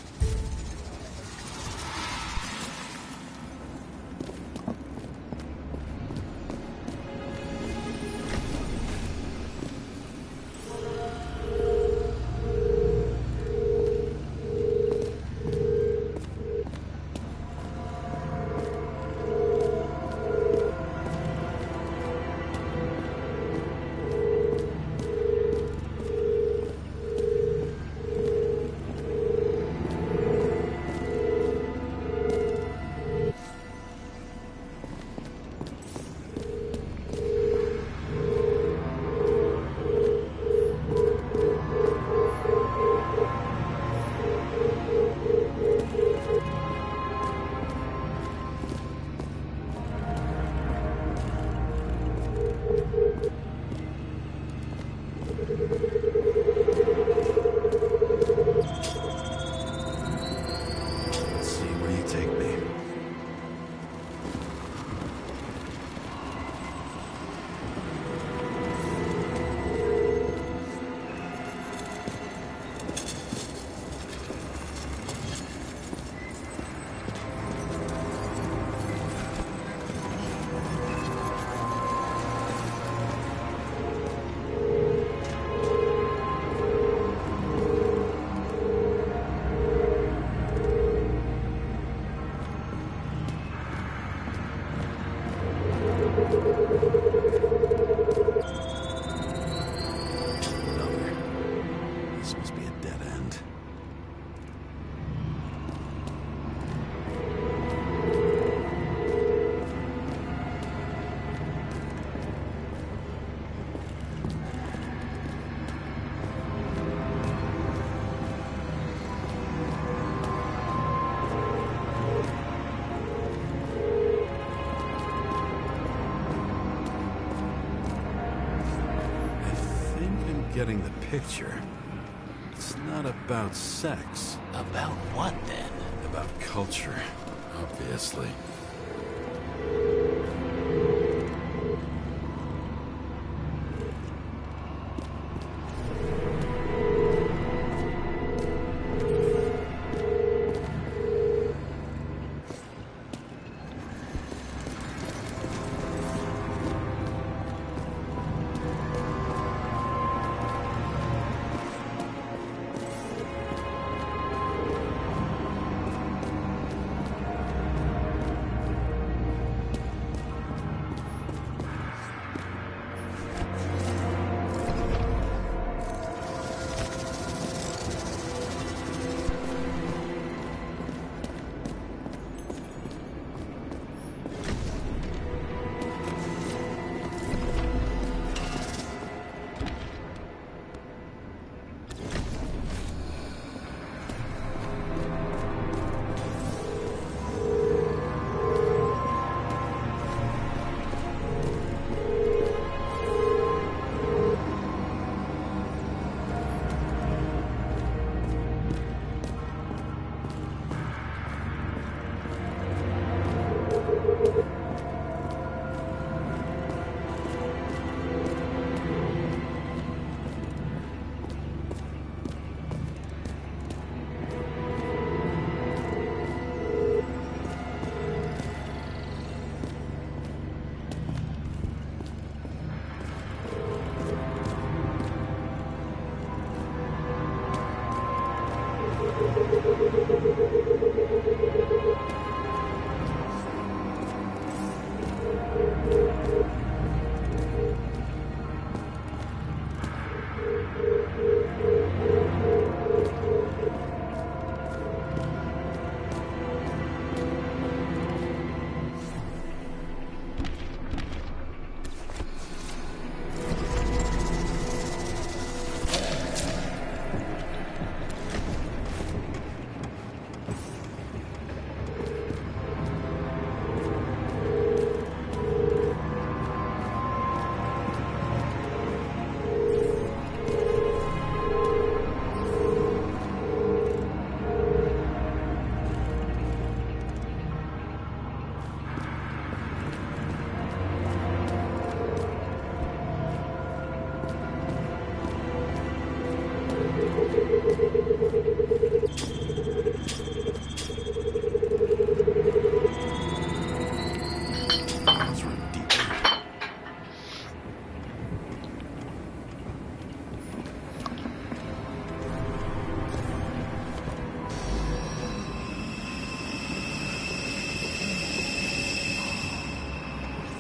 getting the picture. It's not about sex. About what, then? About culture, obviously.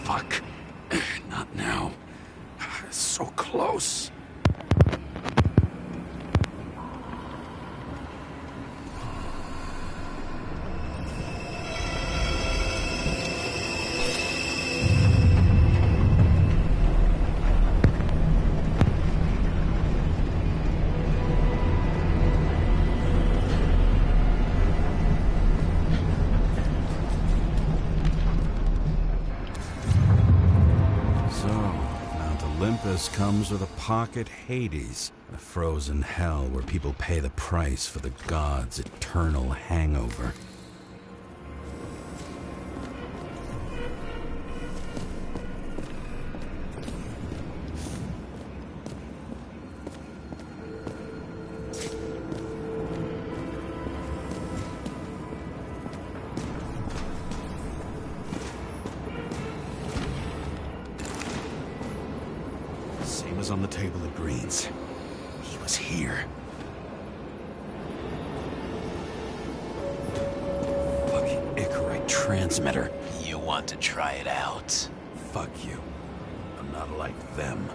Fuck. Not now. So close. Olympus comes with a pocket Hades, a frozen hell where people pay the price for the gods' eternal hangover. Same as on the table of greens. He was here. Fucking Icarite transmitter. You want to try it out? Fuck you. I'm not like them.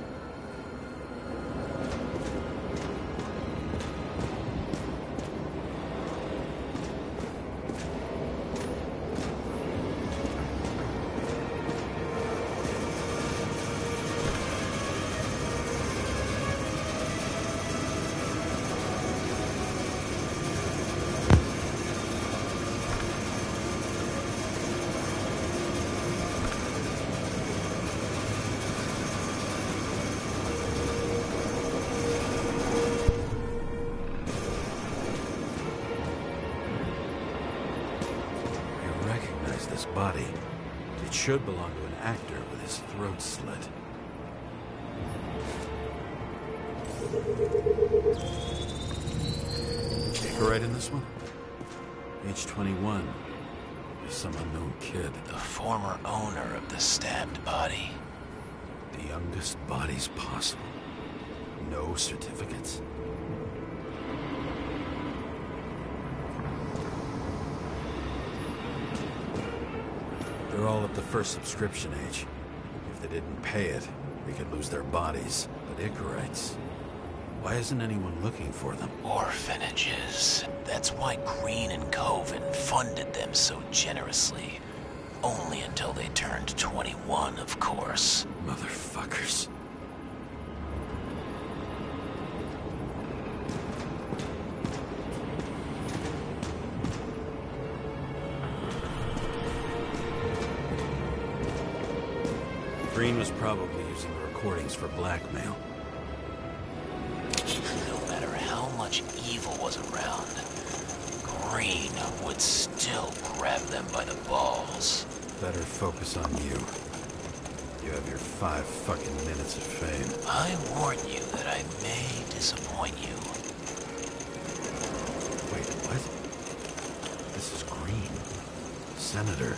body. It should belong to an actor with his throat slit. Right in this one? Age 21. Some unknown kid. The former owner of the stabbed body. The youngest bodies possible. No certificates. They're all at the first subscription age. If they didn't pay it, we could lose their bodies. But Icarites... Why isn't anyone looking for them? Orphanages. That's why Green and Coven funded them so generously. Only until they turned 21, of course. Motherfuckers. Green was probably using the recordings for blackmail. No matter how much evil was around, Green would still grab them by the balls. Better focus on you. You have your 5 fucking minutes of fame. I warn you that I may disappoint you. Wait, what? This is Green. Senator.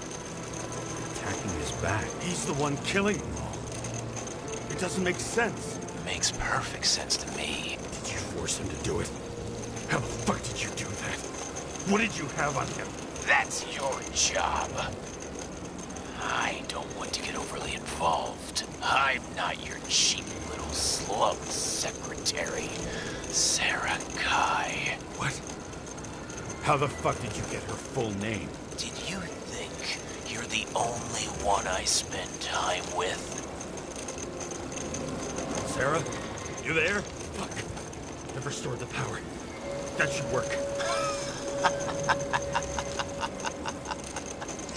Attacking his back. He's the one killing them all. It doesn't make sense. Makes perfect sense to me. Did you force him to do it? How the fuck did you do that? What did you have on him? That's your job. I don't want to get overly involved. I'm not your cheap little slug secretary, Sarah Kai. What? How the fuck did you get her full name? Did you think you're the only one I spend time with? Sarah? You there? Fuck. I've restored the power. That should work.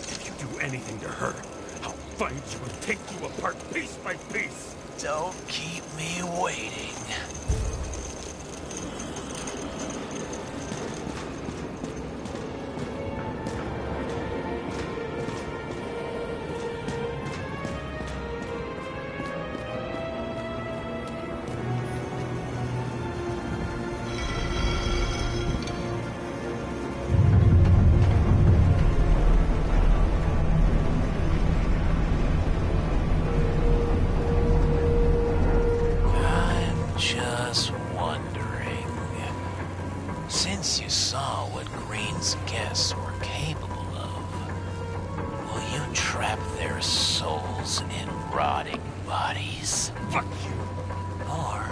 If you do anything to her, I'll find you and take you apart piece by piece. Don't keep me waiting. Just wondering, since you saw what Green's guests were capable of, will you trap their souls in rotting bodies? Fuck you. Or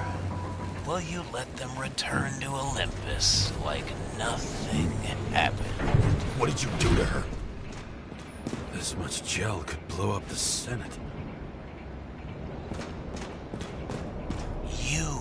will you let them return to Olympus like nothing happened? What did you do to her? This much gel could blow up the Senate. You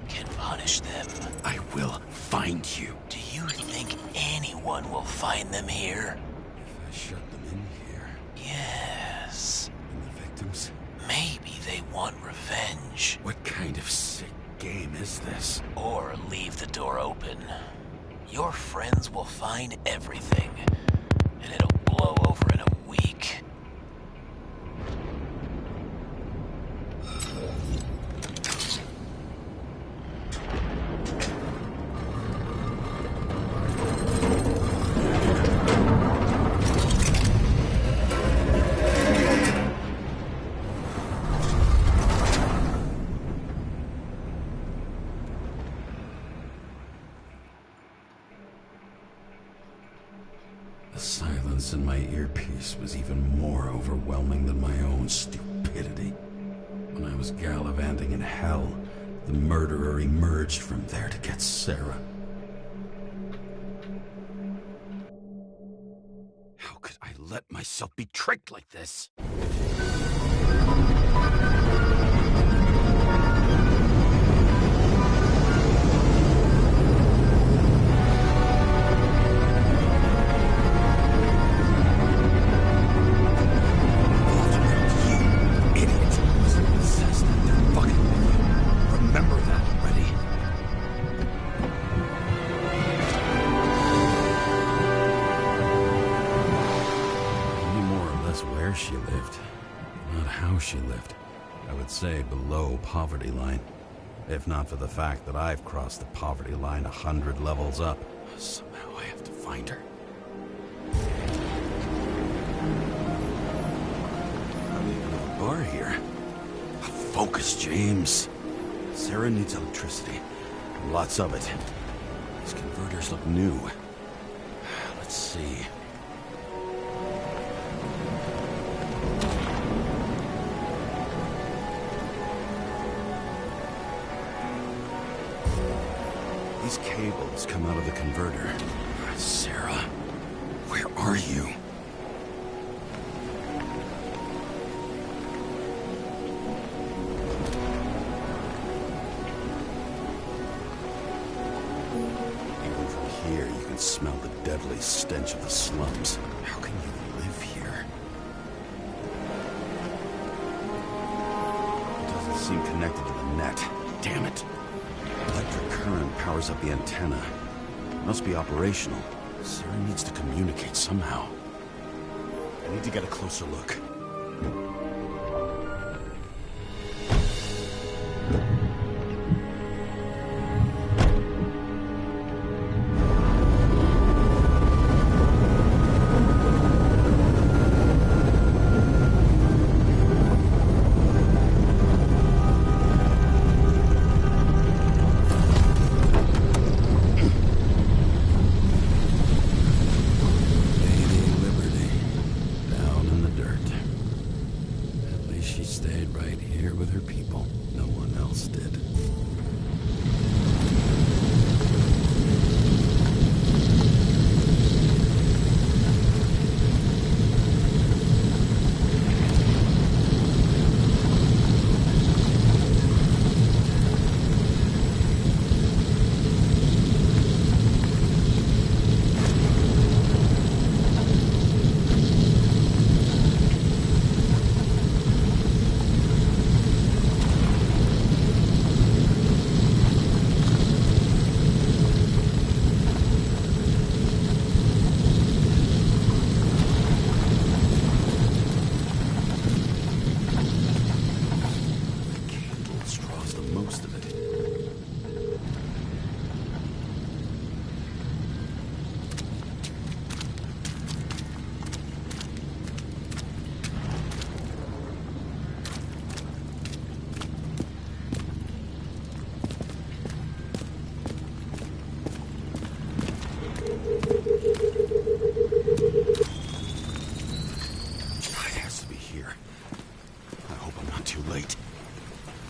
can punish them. I will find you. Do you think anyone will find them here? If I shut them in here... Yes. And the victims? Maybe they want revenge. What kind of sick game is this? Or leave the door open. Your friends will find everything, and it'll blow over in a week. The silence in my earpiece was even more overwhelming than my own stupidity. When I was gallivanting in hell, the murderer emerged from there to get Sarah. How could I let myself be tricked like this? would say below poverty line. If not for the fact that I've crossed the poverty line 100 levels up. Somehow I have to find her. Not even a bar here. Focus, James. Sarah needs electricity. Lots of it. These converters look new. Let's see. These cables come out of the converter. Sarah, where are you? Even from here, you can smell the deadly stench of the slums. How can you live here? It doesn't seem connected to the net. Damn it. Electric current powers up the antenna. It must be operational. Sarah needs to communicate somehow. I need to get a closer look.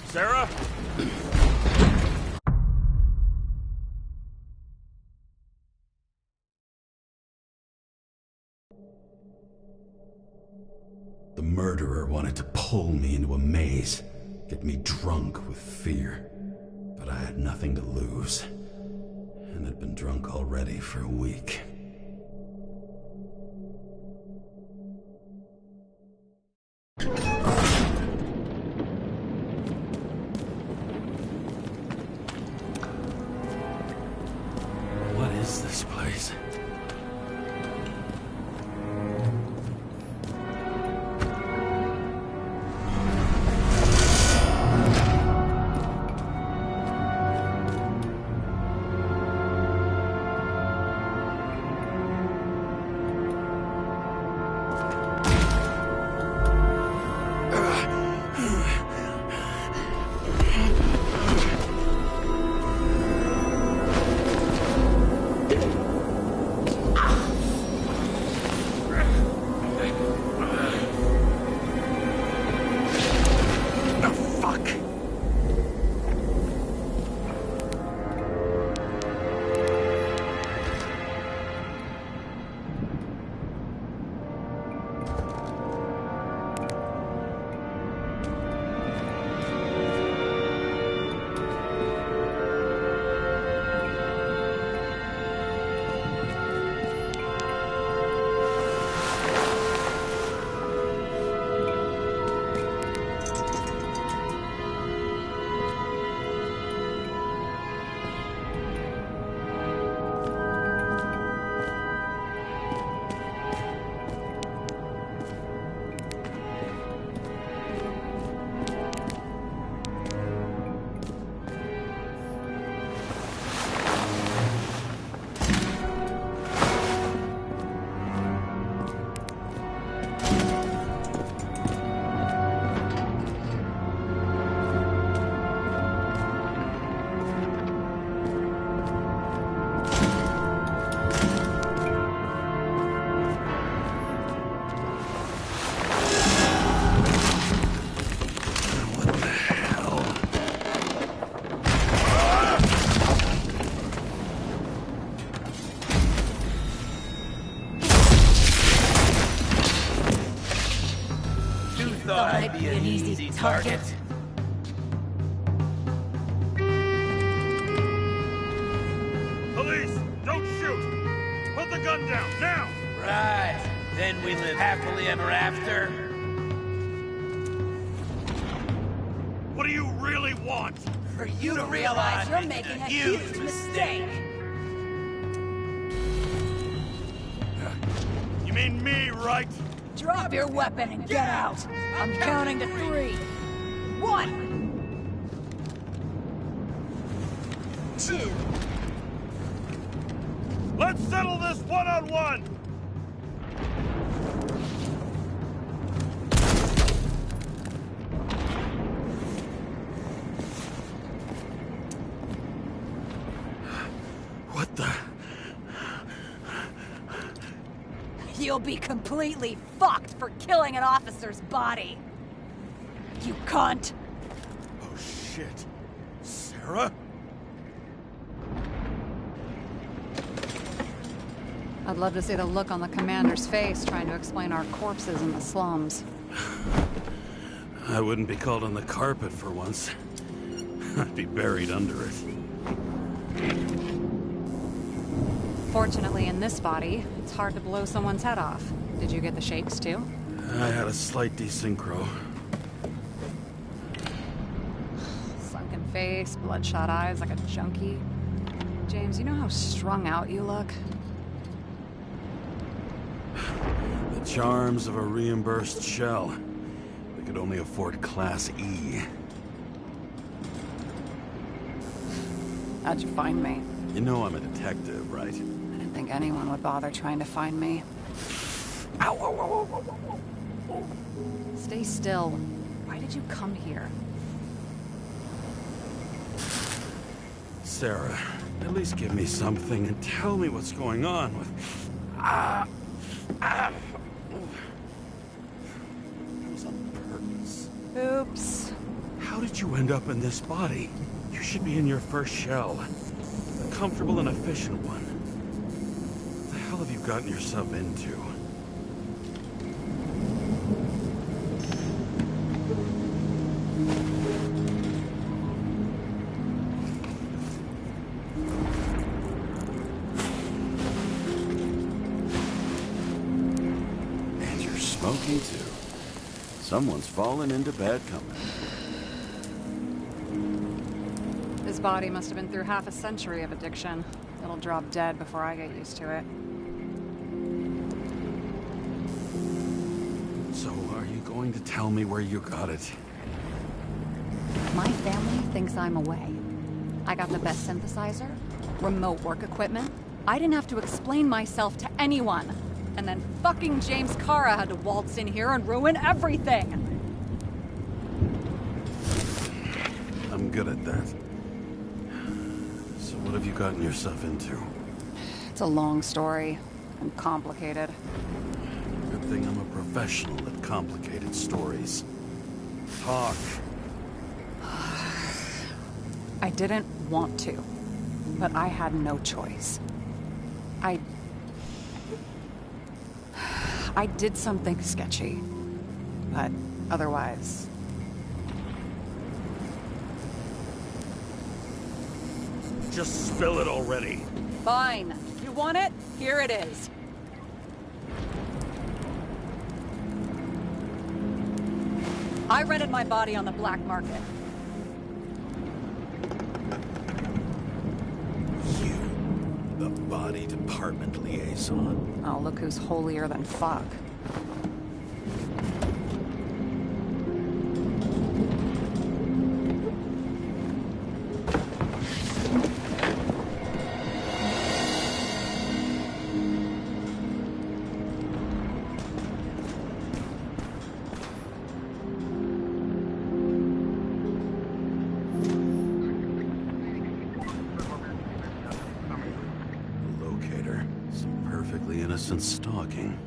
Sarah? The murderer wanted to pull me into a maze, get me drunk with fear. But I had nothing to lose, and had been drunk already for a week. What is this place? target. Police, don't shoot! Put the gun down, now! Right. Then we live happily ever after. What do you really want? For you to realize you're making a huge mistake. You mean me, right? Drop your weapon and get out. I'm counting to 3. 1. 2. Let's settle this one-on-one! What the? You'll be completely fucked for killing an officer's body. You cunt. Oh, shit. Sarah? I'd love to see the look on the commander's face trying to explain our corpses in the slums. I wouldn't be called on the carpet for once. I'd be buried under it. Fortunately, in this body, it's hard to blow someone's head off. Did you get the shakes, too? I had a slight desynchro. Sunken face, bloodshot eyes like a junkie. James, you know how strung out you look? The charms of a reimbursed shell. We could only afford Class E. How'd you find me? You know I'm a detective, right? I didn't think anyone would bother trying to find me. Ow, ow, ow, ow, ow, ow. Stay still. Why did you come here? Sarah, at least give me something and tell me what's going on with... That was on purpose. Oops. How did you end up in this body? You should be in your first shell. A comfortable and efficient one. What the hell have you gotten yourself into? And you're smoking too. Someone's fallen into bad company. This body must have been through half a century of addiction. It'll drop dead before I get used to it. So, are you going to tell me where you got it? My family thinks I'm away. I got the best synthesizer, remote work equipment. I didn't have to explain myself to anyone. And then fucking James Kara had to waltz in here and ruin everything. I'm good at that. So what have you gotten yourself into? It's a long story and complicated. Good thing I'm a professional at complicated stories. Talk. I didn't want to, but I had no choice. I did something sketchy, but otherwise... Just spill it already. Fine. You want it? Here it is. I rented my body on the black market. You, the body department liaison. Oh, look who's holier than fuck. Locator. Some perfectly innocent stalking.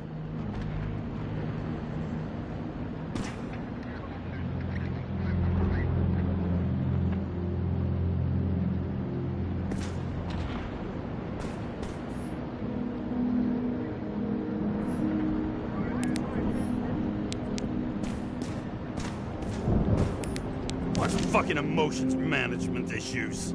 My fucking emotions management issues.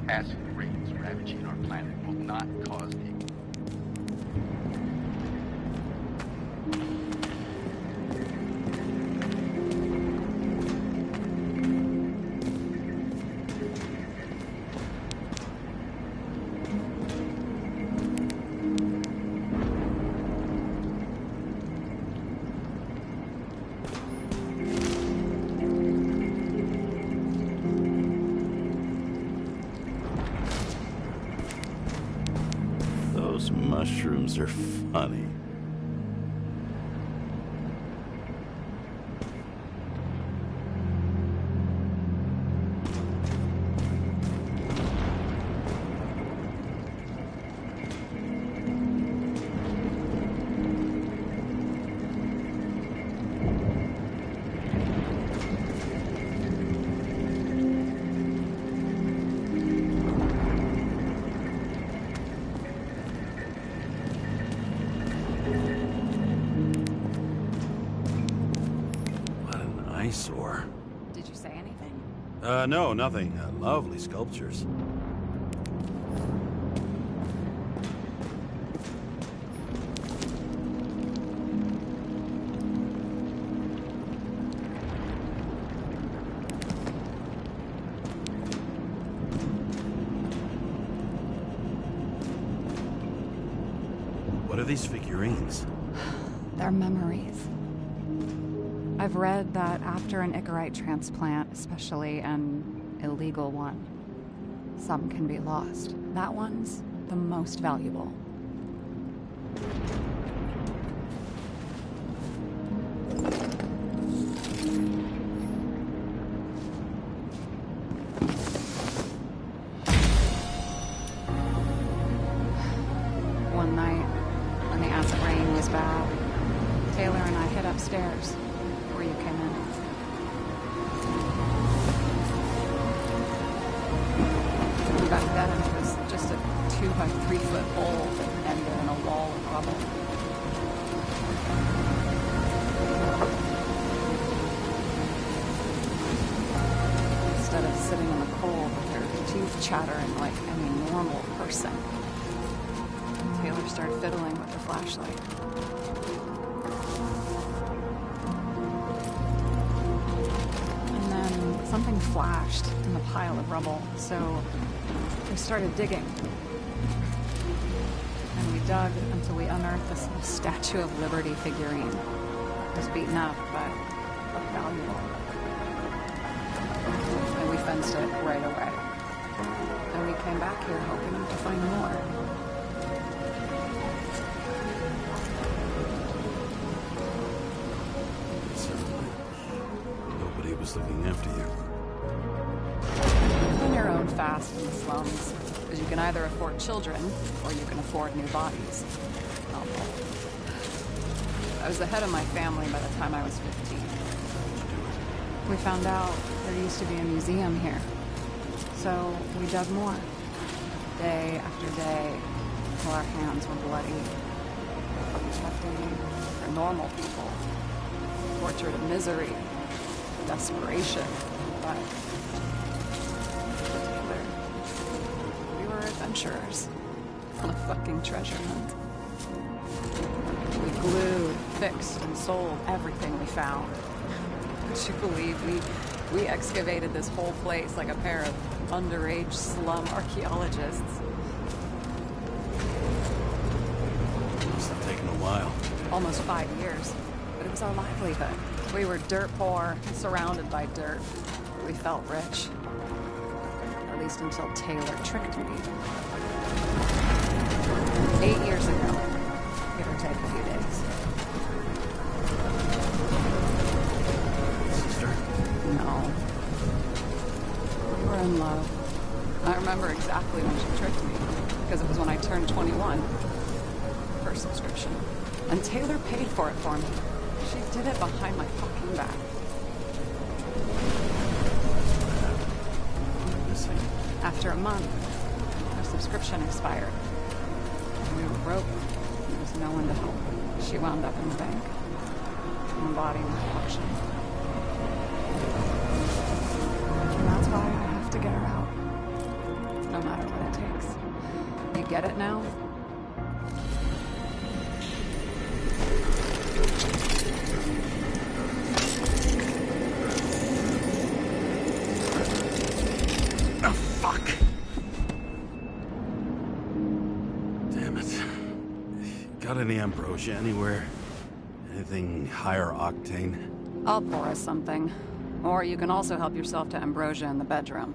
Acid rains ravaging our planet will not cause the... Those mushrooms are funny. Eyesore. Did you say anything? No, nothing. Lovely sculptures. What are these figurines? They're memories. I've read that after an Icarite transplant, especially an illegal one, some can be lost. That one's the most valuable. One night, when the acid rain was bad, Taylor and I hid upstairs. You came in. Back then it was just a 2 by 3 foot hole that ended in a wall of rubble. Instead of sitting in the cold with her teeth chattering like any normal person, Taylor started fiddling with the flashlight. Something flashed in the pile of rubble, so we started digging. And we dug until we unearthed this little Statue of Liberty figurine. It was beaten up, but valuable. And we fenced it right away. And we came back here hoping to find more. Nobody was looking after you. Clean your own fast in the slums, because you can either afford children, or you can afford new bodies. I was the head of my family by the time I was 15. We found out there used to be a museum here, so we dug more. Day after day, till our hands were bloody. Nothing for normal people. Torture to misery. Desperation, but we were adventurers on a fucking treasure hunt. We glued, fixed, and sold everything we found. Would you believe we excavated this whole place like a pair of underage slum archaeologists? Must have taken a while. Almost 5 years, but it was our livelihood. We were dirt poor, surrounded by dirt. We felt rich. At least until Taylor tricked me. 8 years ago, give or take a few days. remember exactly when she tricked me, because it was when I turned 21. First subscription. And Taylor paid for it for me. She did it behind my fucking back. After a month, her subscription expired. We were broke. There was no one to help. She wound up in the bank. Her body was auction. And that's why I have to get her out. No matter what it takes. You get it now? Oh, fuck! Damn it. Got any ambrosia anywhere? Anything higher octane? I'll pour us something. Or you can also help yourself to ambrosia in the bedroom.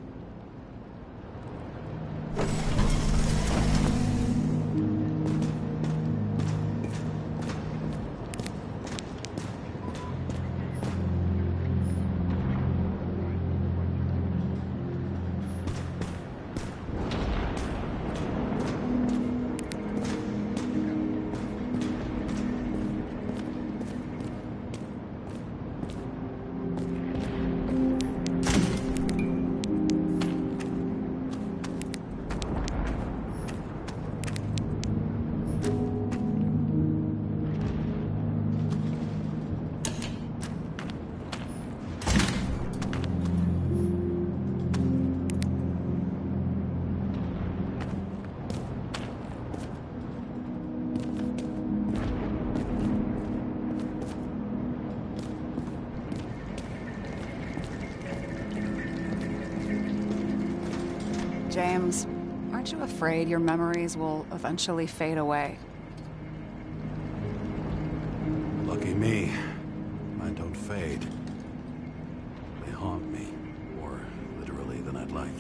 James, aren't you afraid your memories will eventually fade away? Lucky me. Mine don't fade. They haunt me. More literally than I'd like.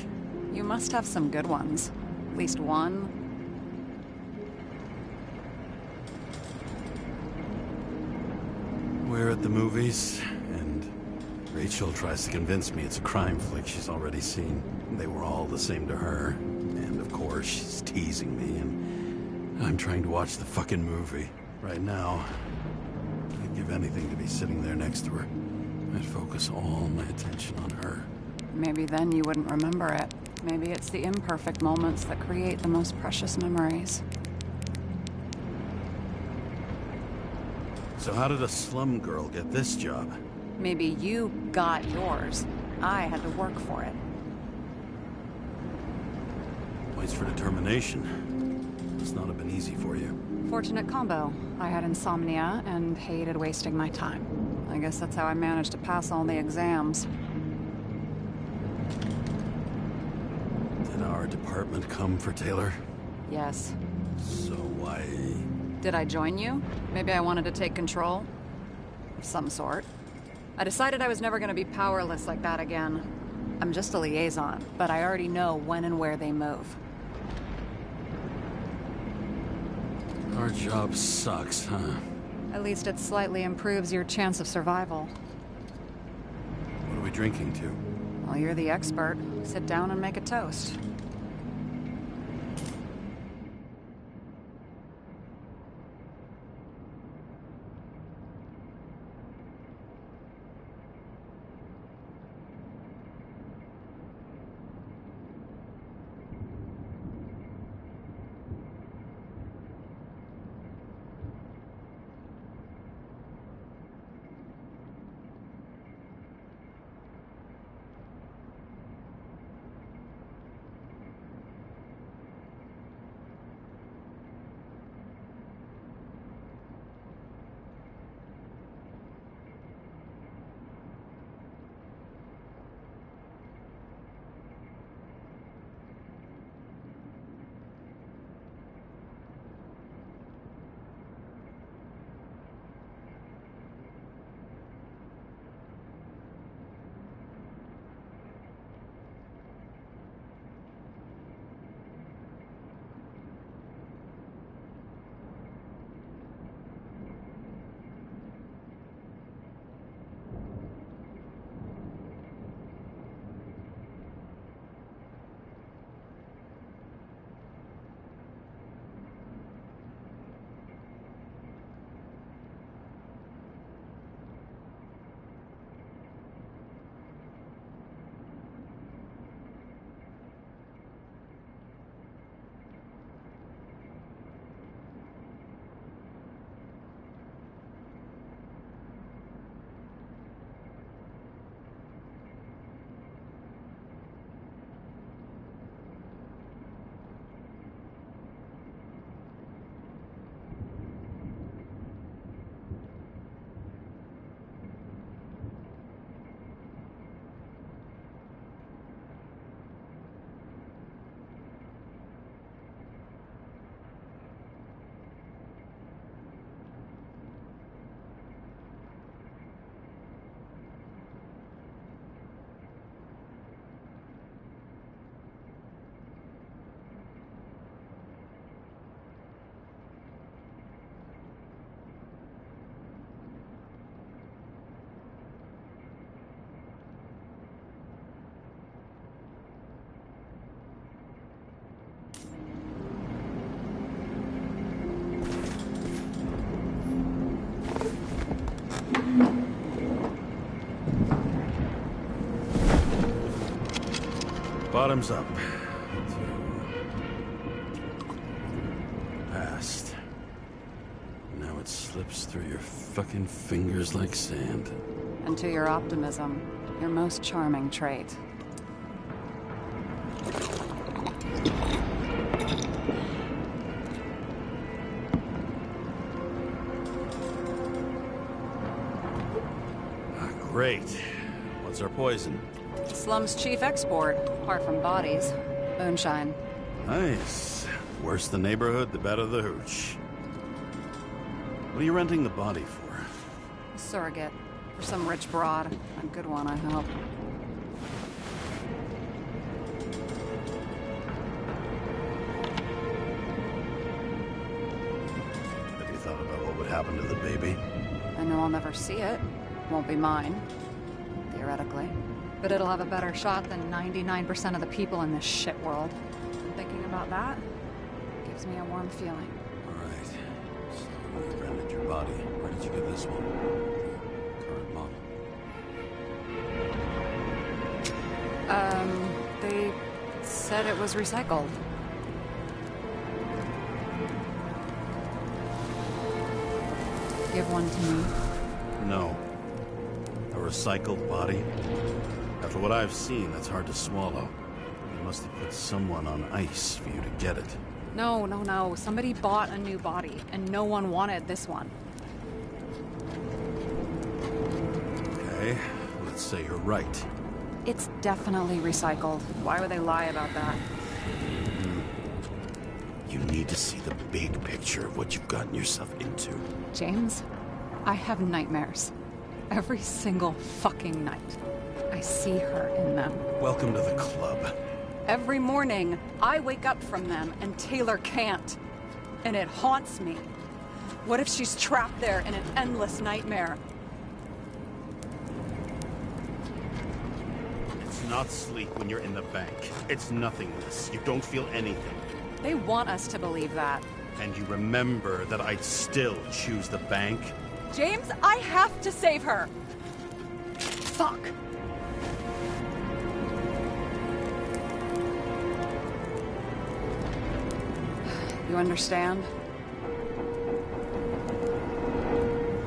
You must have some good ones. At least one. We're at the movies, and Rachel tries to convince me it's a crime flick she's already seen. They were all the same to her. And of course, she's teasing me, and I'm trying to watch the fucking movie. Right now, I'd give anything to be sitting there next to her. I'd focus all my attention on her. Maybe then you wouldn't remember it. Maybe it's the imperfect moments that create the most precious memories. So how did a slum girl get this job? Maybe you got yours. I had to work for it. Points for determination. Must not have been easy for you. Fortunate combo. I had insomnia and hated wasting my time. I guess that's how I managed to pass all the exams. Did our department come for Taylor? Yes. So why... Did I join you? Maybe I wanted to take control? Of some sort. I decided I was never going to be powerless like that again. I'm just a liaison, but I already know when and where they move. Our job sucks, huh? At least it slightly improves your chance of survival. What are we drinking to? Well, you're the expert. Sit down and make a toast. Bottoms up. Past. Now it slips through your fucking fingers like sand. And to your optimism, your most charming trait. Great. What's our poison? Slum's chief export, apart from bodies. Moonshine. Nice. Worse the neighborhood, the better the hooch. What are you renting the body for? A surrogate. For some rich broad. A good one, I hope. Have you thought about what would happen to the baby? I know I'll never see it. Won't be mine. Theoretically. But it'll have a better shot than 99% of the people in this shit world. Thinking about that gives me a warm feeling. Alright. So you rented your body. Where did you get this one? Current model. They said it was recycled. Give one to me. No. A recycled body? After what I've seen, that's hard to swallow. They must have put someone on ice for you to get it. No. Somebody bought a new body, and no one wanted this one. Okay, let's say you're right. It's definitely recycled. Why would they lie about that? You need to see the big picture of what you've gotten yourself into. James, I have nightmares. Every single fucking night. I see her in them. Welcome to the club. Every morning, I wake up from them and Taylor can't. And it haunts me. What if she's trapped there in an endless nightmare? It's not sleep when you're in the bank. It's nothingness. You don't feel anything. They want us to believe that. And you remember that I'd still choose the bank? James, I have to save her! Fuck! You understand?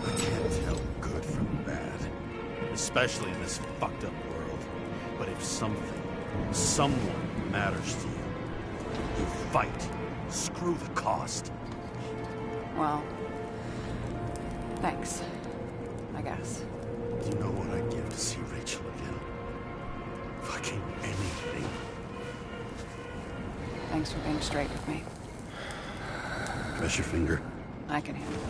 I can't tell good from bad. Especially in this fucked up world. But if someone matters to you, you fight. Screw the cost. Well, thanks, I guess. Do you know what I'd give to see Rachel again? Fucking anything. Thanks for being straight with me. Press your finger. I can handle it.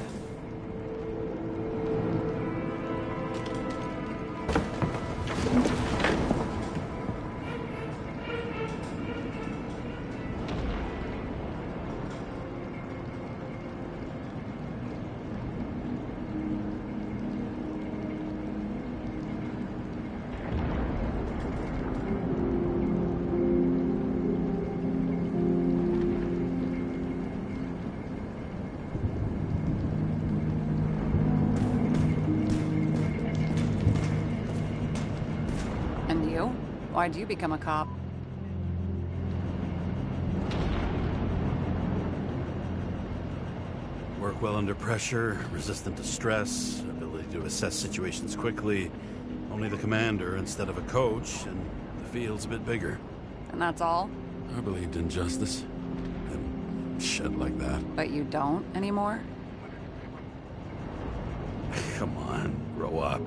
Why'd you become a cop? Work well under pressure, resistant to stress, ability to assess situations quickly. Only the commander instead of a coach, and the field's a bit bigger. And that's all? I believed in justice. And shit like that. But you don't anymore? Come on, grow up.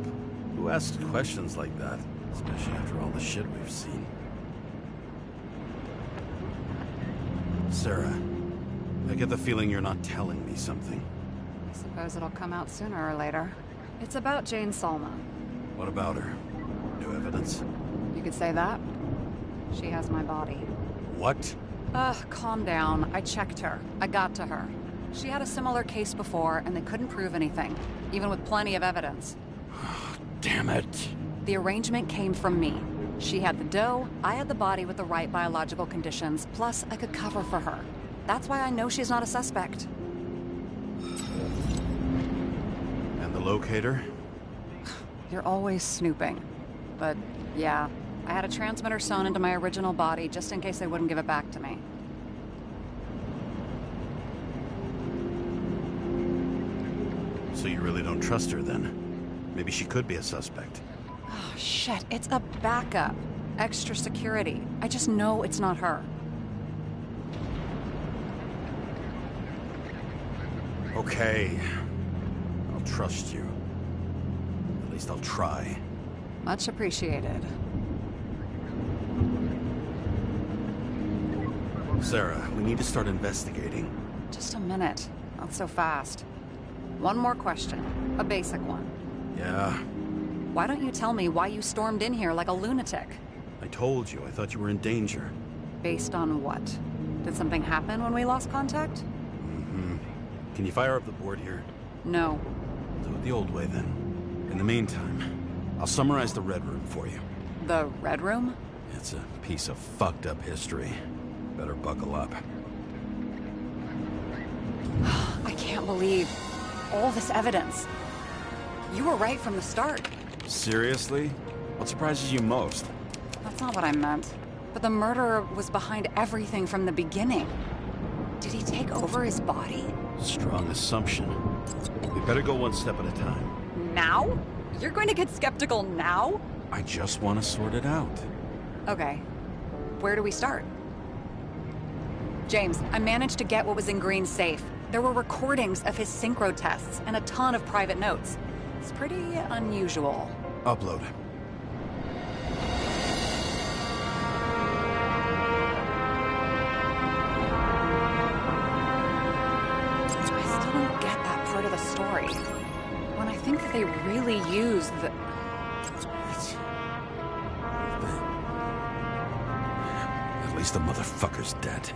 Who asks questions like that? Especially after all the shit we've seen. Sarah, I get the feeling you're not telling me something. I suppose it'll come out sooner or later. It's about Jane Salma. What about her? New evidence? You could say that. She has my body. What? Calm down. I checked her. I got to her. She had a similar case before, and they couldn't prove anything, even with plenty of evidence. Damn it. The arrangement came from me. She had the dough, I had the body with the right biological conditions, plus I could cover for her. That's why I know she's not a suspect. And the locator? You're always snooping. But yeah, I had a transmitter sewn into my original body just in case they wouldn't give it back to me. So you really don't trust her then? Maybe she could be a suspect. Oh, shit. It's a backup. Extra security. I just know it's not her. Okay. I'll trust you. At least I'll try. Much appreciated. Sarah, we need to start investigating. Just a minute. Not so fast. One more question. A basic one. Yeah? Why don't you tell me why you stormed in here like a lunatic? I told you, I thought you were in danger. Based on what? Did something happen when we lost contact? Mm-hmm. Can you fire up the board here? No. Do it the old way then. In the meantime, I'll summarize the Red Room for you. The Red Room? It's a piece of fucked up history. Better buckle up. I can't believe all this evidence. You were right from the start. Seriously? What surprises you most? That's not what I meant. But the murderer was behind everything from the beginning. Did he take over his body? Strong assumption. We better go one step at a time. Now? You're going to get skeptical now? I just want to sort it out. Okay. Where do we start? James, I managed to get what was in Green's safe. There were recordings of his synchro tests and a ton of private notes. It's pretty unusual. Upload. I still don't get that part of the story. When I think that they really use the... At least the motherfucker's dead.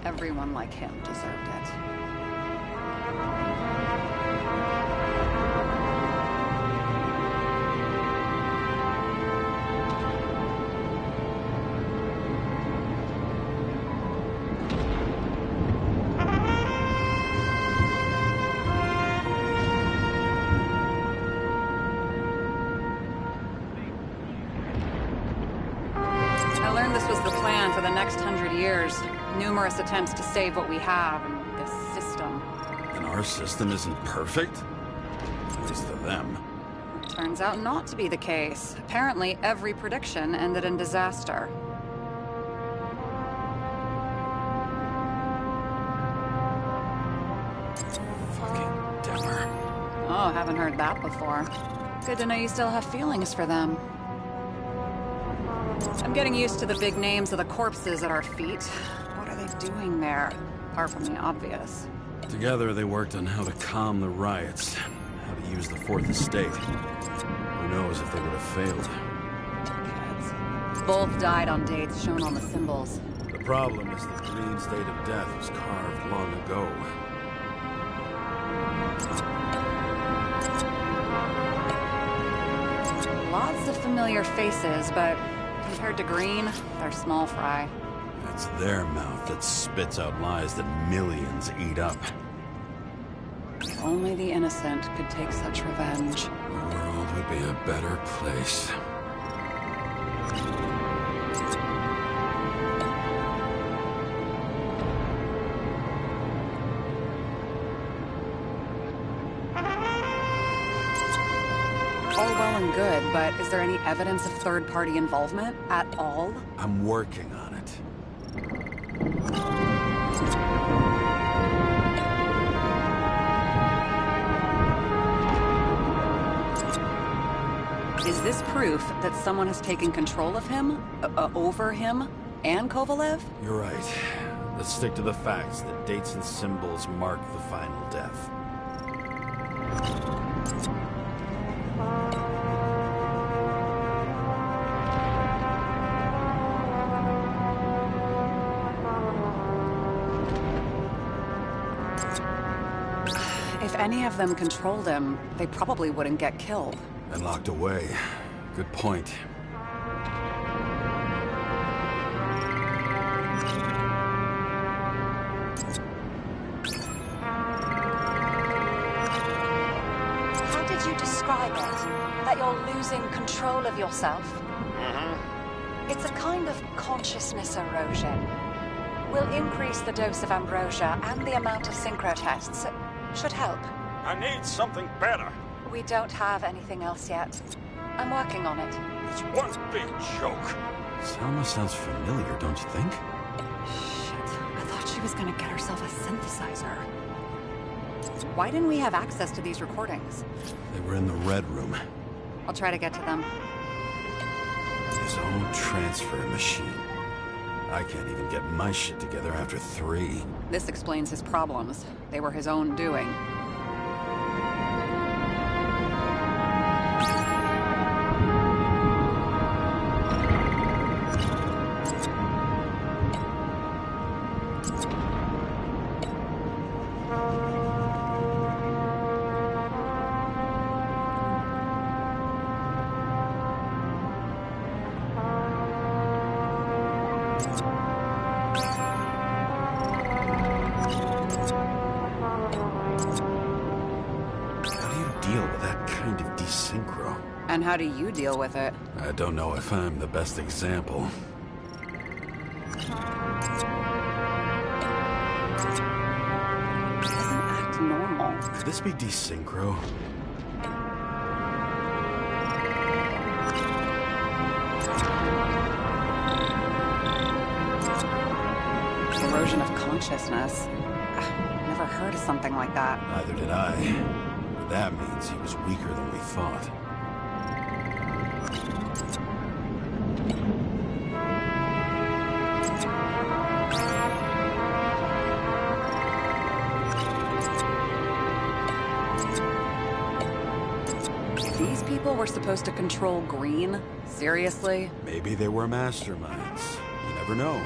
Everyone like him deserved it. I learned this was the plan for the next 100 years. Numerous attempts to save what we have in this system. And our system isn't perfect? At least to them. Turns out not to be the case. Apparently, every prediction ended in disaster. Fucking Denver. Oh, haven't heard that before. Good to know you still have feelings for them. I'm getting used to the big names of the corpses at our feet. What are they doing there, apart from the obvious? Together, they worked on how to calm the riots, how to use the Fourth Estate. Who knows if they would have failed. Kids. Both died on dates shown on the symbols. The problem is that Green's date of death was carved long ago. Lots of familiar faces, but compared to Green, they're small fry. It's their mouth that spits out lies that millions eat up. If only the innocent could take such revenge. The world would be a better place. All well and good, but is there any evidence of third-party involvement at all? I'm working on it. Is this proof that someone has taken control of him, over him, and Kovalev? You're right. Let's stick to the facts that dates and symbols mark the final death. If any of them controlled him, they probably wouldn't get killed. And locked away. Good point. How did you describe it? That you're losing control of yourself? Mm-hmm. It's a kind of consciousness erosion. We'll increase the dose of ambrosia and the amount of synchro tests. Should help. I need something better. We don't have anything else yet. I'm working on it. It's one big joke. Selma sounds familiar, don't you think? Shit. I thought she was gonna get herself a synthesizer. Why didn't we have access to these recordings? They were in the Red Room. I'll try to get to them. His own transfer machine. I can't even get my shit together after 3. This explains his problems. They were his own doing. And how do you deal with it? I don't know if I'm the best example. Doesn't act normal. Could this be desynchro? Erosion of consciousness. Never heard of something like that. Neither did I. But that means he was weaker than we thought. These people were supposed to control green? Seriously? Maybe they were masterminds. You never know.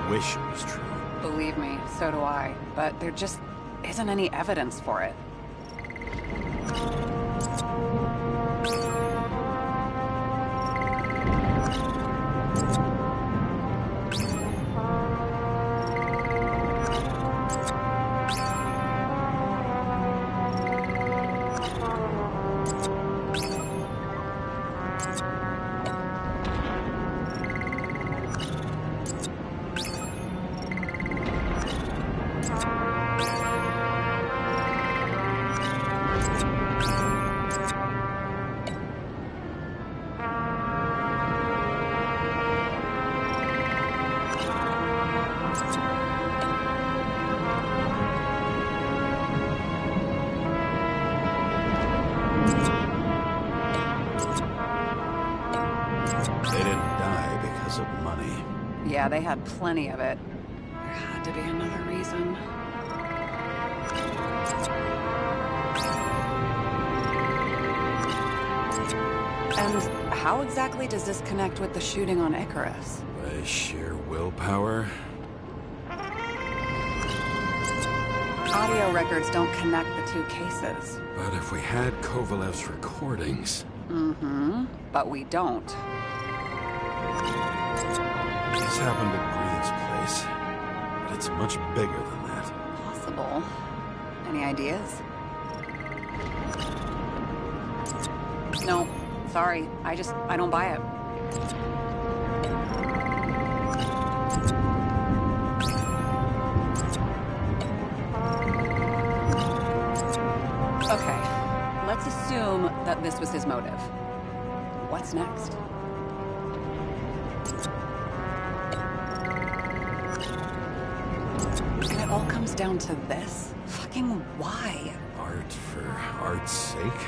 Wish it was true. Believe me, so do I. But there just isn't any evidence for it. Yeah, they had plenty of it. There had to be another reason. And how exactly does this connect with the shooting on Icarus? By sheer willpower? Audio records don't connect the two cases. But if we had Kovalev's recordings... Mm-hmm. But we don't. This happened at Green's place, but it's much bigger than that. Possible. Any ideas? No, sorry. I don't buy it. Okay, let's assume that this was his motive. What's next? And it all comes down to this? Fucking why? Art for art's sake?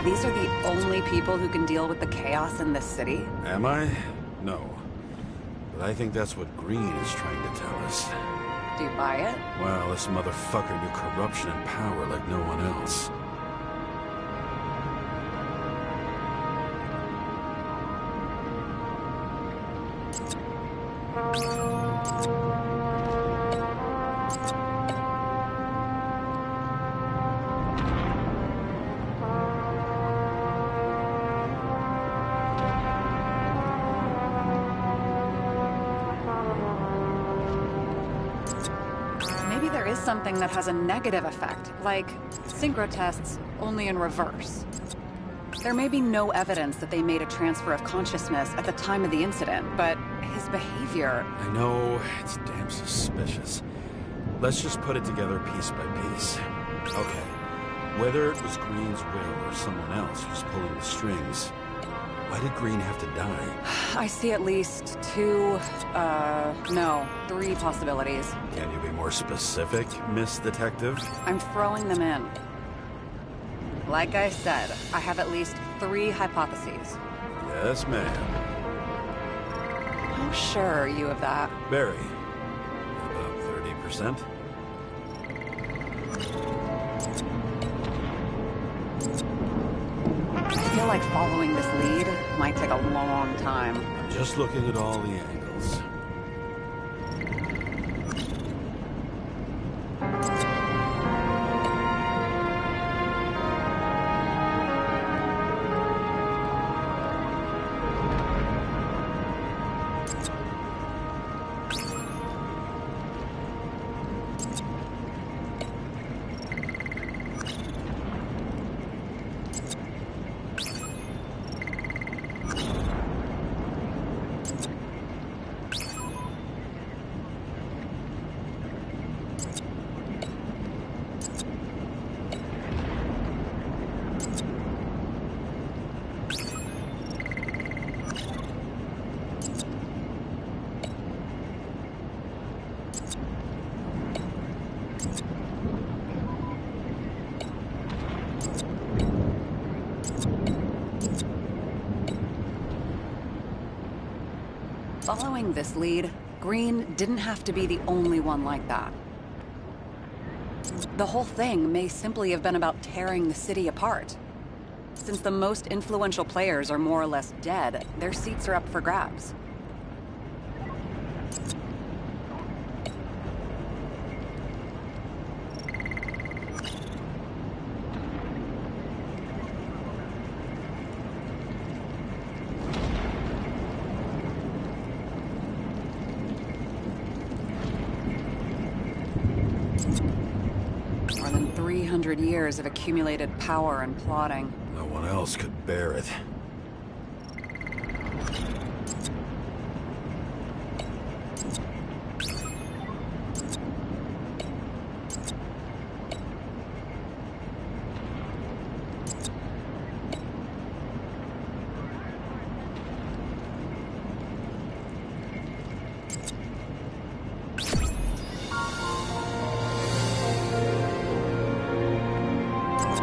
These are the only people who can deal with the chaos in this city? Am I? No. But I think that's what Green is trying to tell us. Do you buy it? Well, this motherfucker knew corruption and power like no one else. Maybe there is something that has a negative effect, like synchro tests, only in reverse. There may be no evidence that they made a transfer of consciousness at the time of the incident, but his behavior... I know, it's damn suspicious. Let's just put it together piece by piece. Okay, whether it was Green's will or someone else who's pulling the strings, why did Green have to die? I see at least three possibilities. Can you be more specific, Miss Detective? I'm throwing them in. Like I said, I have at least 3 hypotheses. Yes, ma'am. How sure are you of that? Barry, about 30%? I feel like following this lead might take a long time. I'm just looking at all the angles. Following this lead, Green didn't have to be the only one like that. The whole thing may simply have been about tearing the city apart. Since the most influential players are more or less dead, their seats are up for grabs. More than 300 years of accumulated power and plotting. No one else could bear it.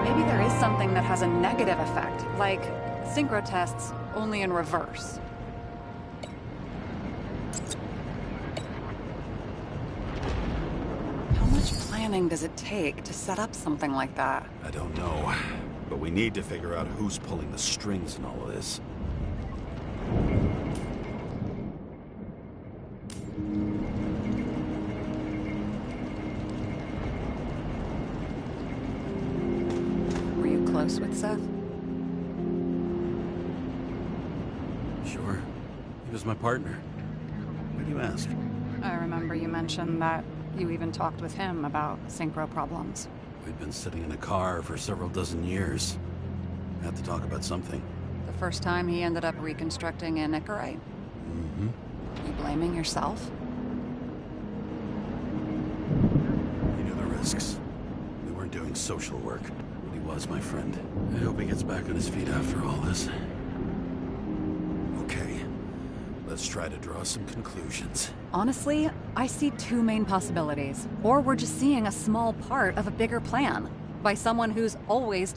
Maybe there is something that has a negative effect, like synchro tests, only in reverse. How much planning does it take to set up something like that? I don't know, but we need to figure out who's pulling the strings in all of this. Were you close with Seth? Sure. He was my partner. Why do you ask? I remember you mentioned that you even talked with him about synchro problems. We'd been sitting in a car for several dozen years. Had to talk about something. The first time he ended up reconstructing an Icarite? Mm-hmm. You blaming yourself? He knew the risks. We weren't doing social work, but he was my friend. I hope he gets back on his feet after all this. Okay, let's try to draw some conclusions. Honestly, I see 2 main possibilities. Or we're just seeing a small part of a bigger plan by someone who's always